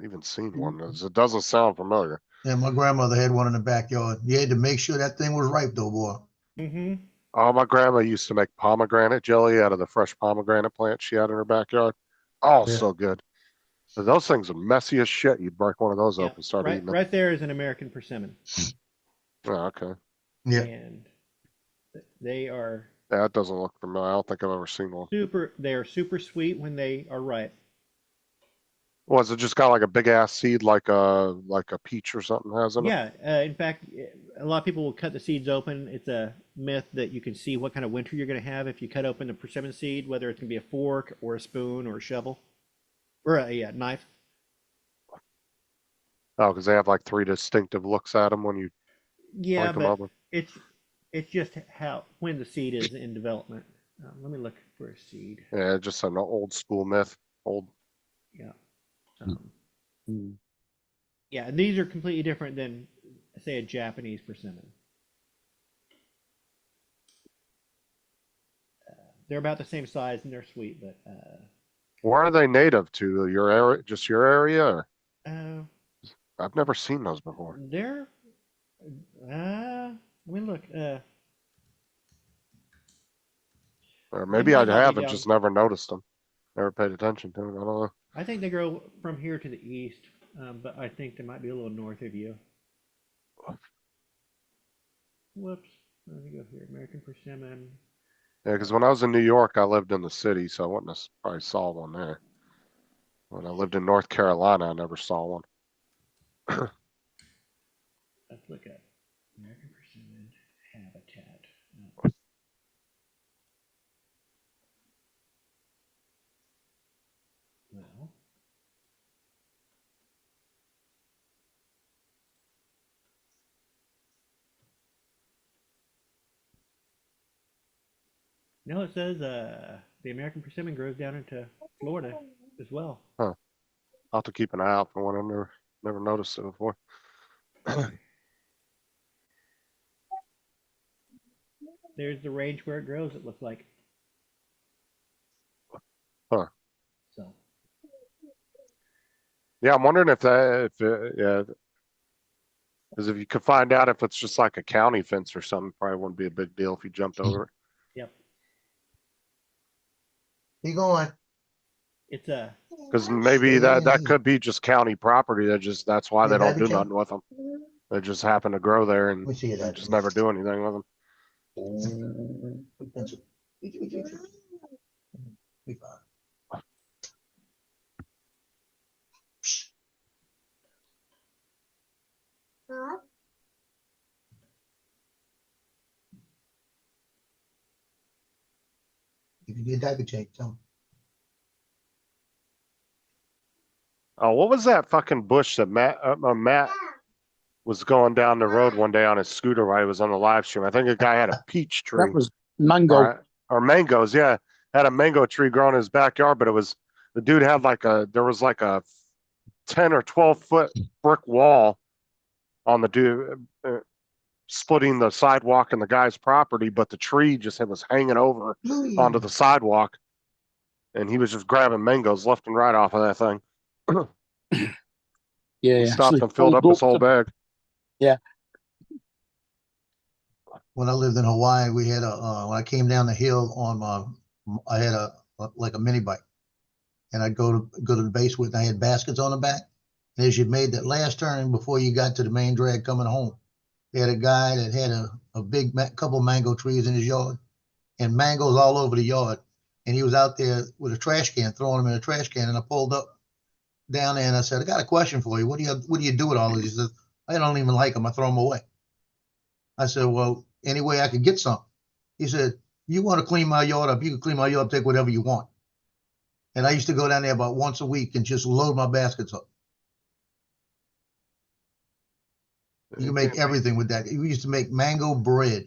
even seen one. It doesn't sound familiar. Yeah, my grandmother had one in the backyard. You had to make sure that thing was ripe, though, boy. Mm-hmm. Oh, my grandma used to make pomegranate jelly out of the fresh pomegranate plant she had in her backyard. Oh, Yeah. so good. But those things are messy as shit. You'd break one of those Yeah, open, start right, eating them. right there is an American persimmon. Oh, okay. Yeah. And they are Yeah, that doesn't look familiar. I don't think I've ever seen one. they are super sweet when they are ripe. Was it just got like a big ass seed, like a peach or something has in it? Yeah, in fact, a lot of people will cut the seeds open. It's a myth that you can see what kind of winter you're going to have if you cut open the persimmon seed, whether it's going to be a fork or a spoon or a shovel or a knife. Oh, because they have like 3 distinctive looks at them when you Yeah, break them but open. it's just how when the seed is in development. Let me look for a seed. Yeah, just an old school myth. Old. Yeah. Yeah, and these are completely different than, say, a Japanese persimmon. They're about the same size and they're sweet, but Where are they native to? Your area, just your area? Or? I've never seen those before. they're let me look. Or maybe might I not be have and down- just never noticed them. Never paid attention to them. I don't know. I think they grow from here to the east, but I think they might be a little north of you. Whoops. Let me go here. American persimmon. Yeah, because when I was in New York, I lived in the city, so I wouldn't have probably saw one there. When I lived in North Carolina, I never saw one. Let's look at American persimmon habitat. Well, no, it says the American persimmon grows down into Florida as well. I'll have to keep an eye out for one. I've never noticed it before. There's the range where it grows, it looks like. Huh. So Yeah, I'm wondering yeah, because if you could find out if it's just like a county fence or something, probably wouldn't be a big deal if you jumped over it. yep. Keep going. It's a Because maybe that could be just county property. That's why they don't do nothing with them. They just happen to grow there and Let me see it. just never do anything with them. Be fine. If you get diaper change, tell me. Oh, what was that fucking bush that Matt was going down the road one day on his scooter while he was on the live stream? I think a guy had a peach tree. That was mango. Or mangoes, yeah. Had a mango tree growing in his backyard, but the dude had there was like a 10 or 12-foot brick wall on the dude, splitting the sidewalk and the guy's property, but the tree was hanging over onto the sidewalk. And he was just grabbing mangoes left and right off of that thing. Yeah, He stopped and filled up his whole bag. Yeah. When I lived in Hawaii, we had when I came down the hill I had like a mini bike, and I'd go to the base with, I had baskets on the back. And as you made that last turn before you got to the main drag coming home, they had a guy that had a big couple mango trees in his yard, and mangoes all over the yard. And he was out there with a trash can, throwing them in a trash can. And I pulled up down there and I said, I got a question for you. What do you do with all these? He says, I don't even like them. I throw them away. I said, well, any way I could get some. He said, you want to clean my yard up? You can clean my yard up, take whatever you want. And I used to go down there about once a week and just load my baskets up. You can make everything with that. We used to make mango bread.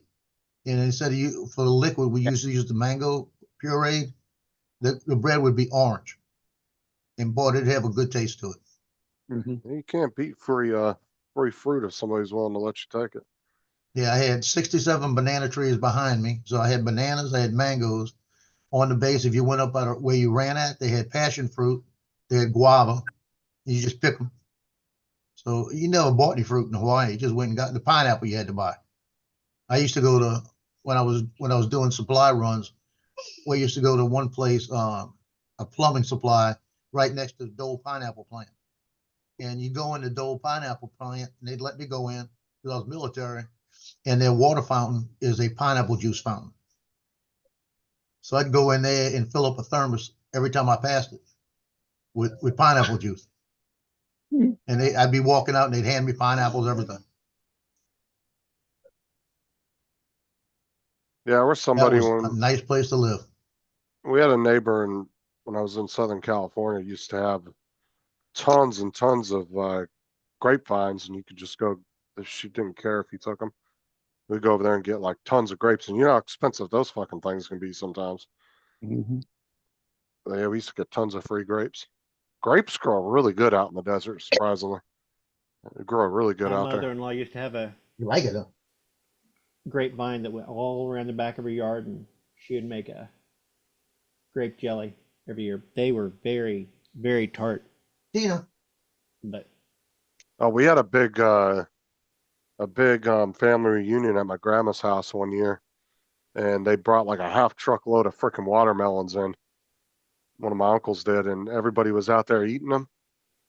And instead of for the liquid, we used to use the mango puree. The bread would be orange. And boy, it'd have a good taste to it. Mm-hmm. You can't beat free fruit if somebody's willing to let you take it. Yeah, I had 67 banana trees behind me. So I had bananas, I had mangoes. On the base, if you went up out where you ran at, they had passion fruit, they had guava. You just pick them. So you never bought any fruit in Hawaii. You just went and got the pineapple you had to buy. I used to go to, when I was doing supply runs, we used to go to one place, a plumbing supply right next to the Dole pineapple plant. And you go in the Dole pineapple plant, and they'd let me go in because I was military, and their water fountain is a pineapple juice fountain. So I'd go in there and fill up a thermos every time I passed it with pineapple juice. And I'd be walking out and they'd hand me pineapples, everything. Yeah, we're That somebody was a when nice place to live. we had a neighbor and when I was in Southern California, used to have tons and tons of grapevines, and you could just go. She didn't care if you took them. We'd go over there and get like tons of grapes, and you know how expensive those fucking things can be sometimes. Mhm. Yeah, we used to get tons of free grapes. Grapes grow really good out in the desert, surprisingly. They grow really good My out there. mother-in-law used to have a You like it, huh? grapevine that went all around the back of her yard, and she would make a grape jelly every year. They were very, very tart, Tina. but Oh, we had a big family reunion at my grandma's house one year, and they brought like a half truckload of frickin' watermelons in. One of my uncles did, and everybody was out there eating them.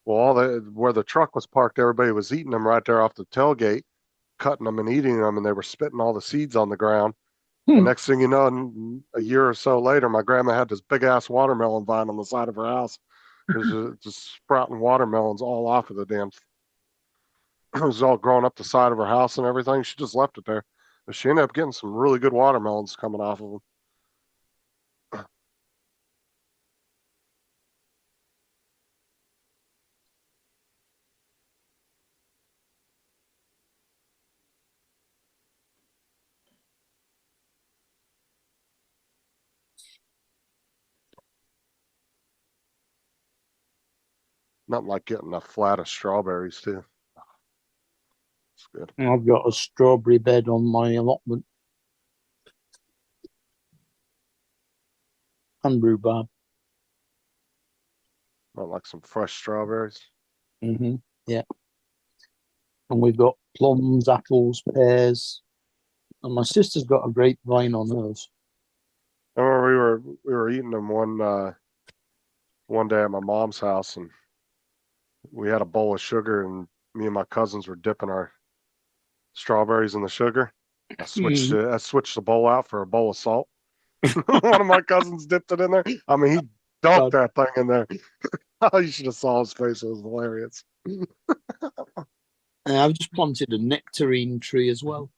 Well, where the truck was parked, everybody was eating them right there off the tailgate, cutting them and eating them, and they were spitting all the seeds on the ground. And next thing you know, a year or so later, my grandma had this big ass watermelon vine on the side of her house. It was just sprouting watermelons all off of the damn. It was all growing up the side of her house and everything. She just left it there, but she ended up getting some really good watermelons coming off of them. Nothing like getting a flat of strawberries too. It's good. I've got a strawberry bed on my allotment. And rhubarb. Not like some fresh strawberries. Yeah. And we've got plums, apples, pears. And my sister's got a grapevine on hers. I remember we were eating them one day at my mom's house, and we had a bowl of sugar, and me and my cousins were dipping our strawberries in the sugar. I switched the bowl out for a bowl of salt. One of my cousins dipped it in there. I mean, he dumped that thing in there. Oh, you should have saw his face. It was hilarious. And I've just planted a nectarine tree as well.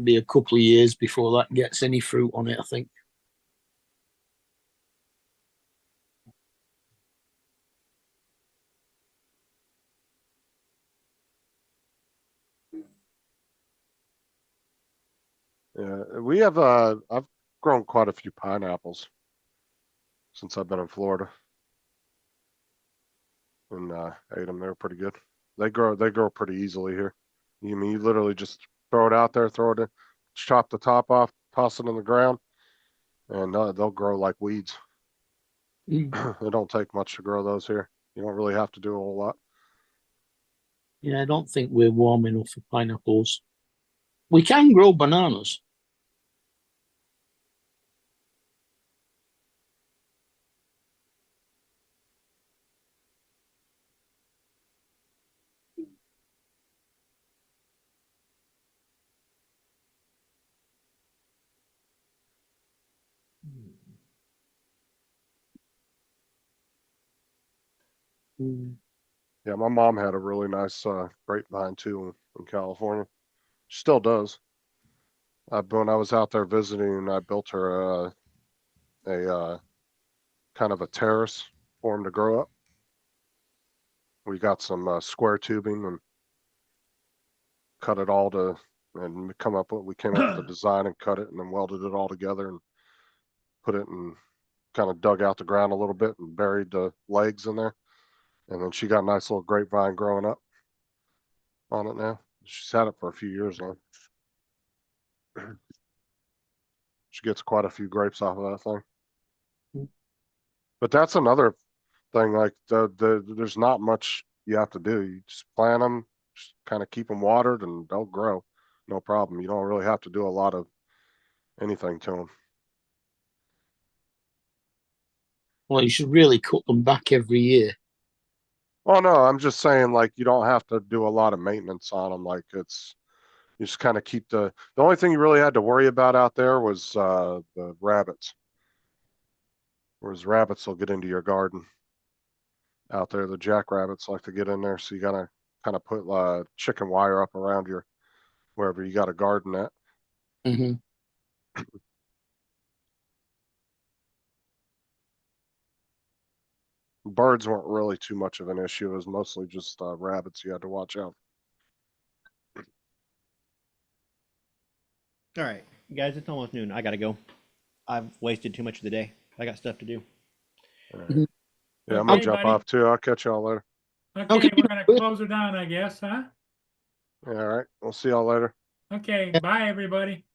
Be a couple of years before that gets any fruit on it, I think. Yeah, we have I've grown quite a few pineapples since I've been in Florida. And ate them. They were pretty good. They grow pretty easily here. You literally just throw it out there, throw it in, chop the top off, toss it in the ground, and they'll grow like weeds. It don't take much to grow those here. You don't really have to do a whole lot. Yeah, I don't think we're warm enough for pineapples. We can grow bananas. Yeah, my mom had a really nice grapevine too in California. She still does. When I was out there visiting, I built her a kind of a terrace for him to grow up. We got some square tubing and cut it all to, and we came up with the design and cut it and then welded it all together and put it in, kind of dug out the ground a little bit and buried the legs in there. And then she got a nice little grapevine growing up on it now. She's had it for a few years now. She gets quite a few grapes off of that thing. But that's another thing, like there's not much you have to do. You just plant them, just kind of keep them watered, and they'll grow. No problem. You don't really have to do a lot of anything to them. Well, you should really cut them back every year. Well, no, I'm just saying, like, you don't have to do a lot of maintenance on them. Like, you just kind of keep the only thing you really had to worry about out there was the rabbits. Whereas rabbits will get into your garden out there. The jackrabbits like to get in there, so you gotta kind of put chicken wire up around your wherever you got a garden at. Mm-hmm. Birds weren't really too much of an issue. It was mostly just rabbits you had to watch out. All right, guys, it's almost noon. I gotta go. I've wasted too much of the day. I got stuff to do. All right. Yeah, I'm gonna Okay, jump buddy. off too. I'll catch y'all later. Okay, we're gonna close her down, I guess, huh? Yeah, all right. We'll see y'all later. Okay, bye, everybody.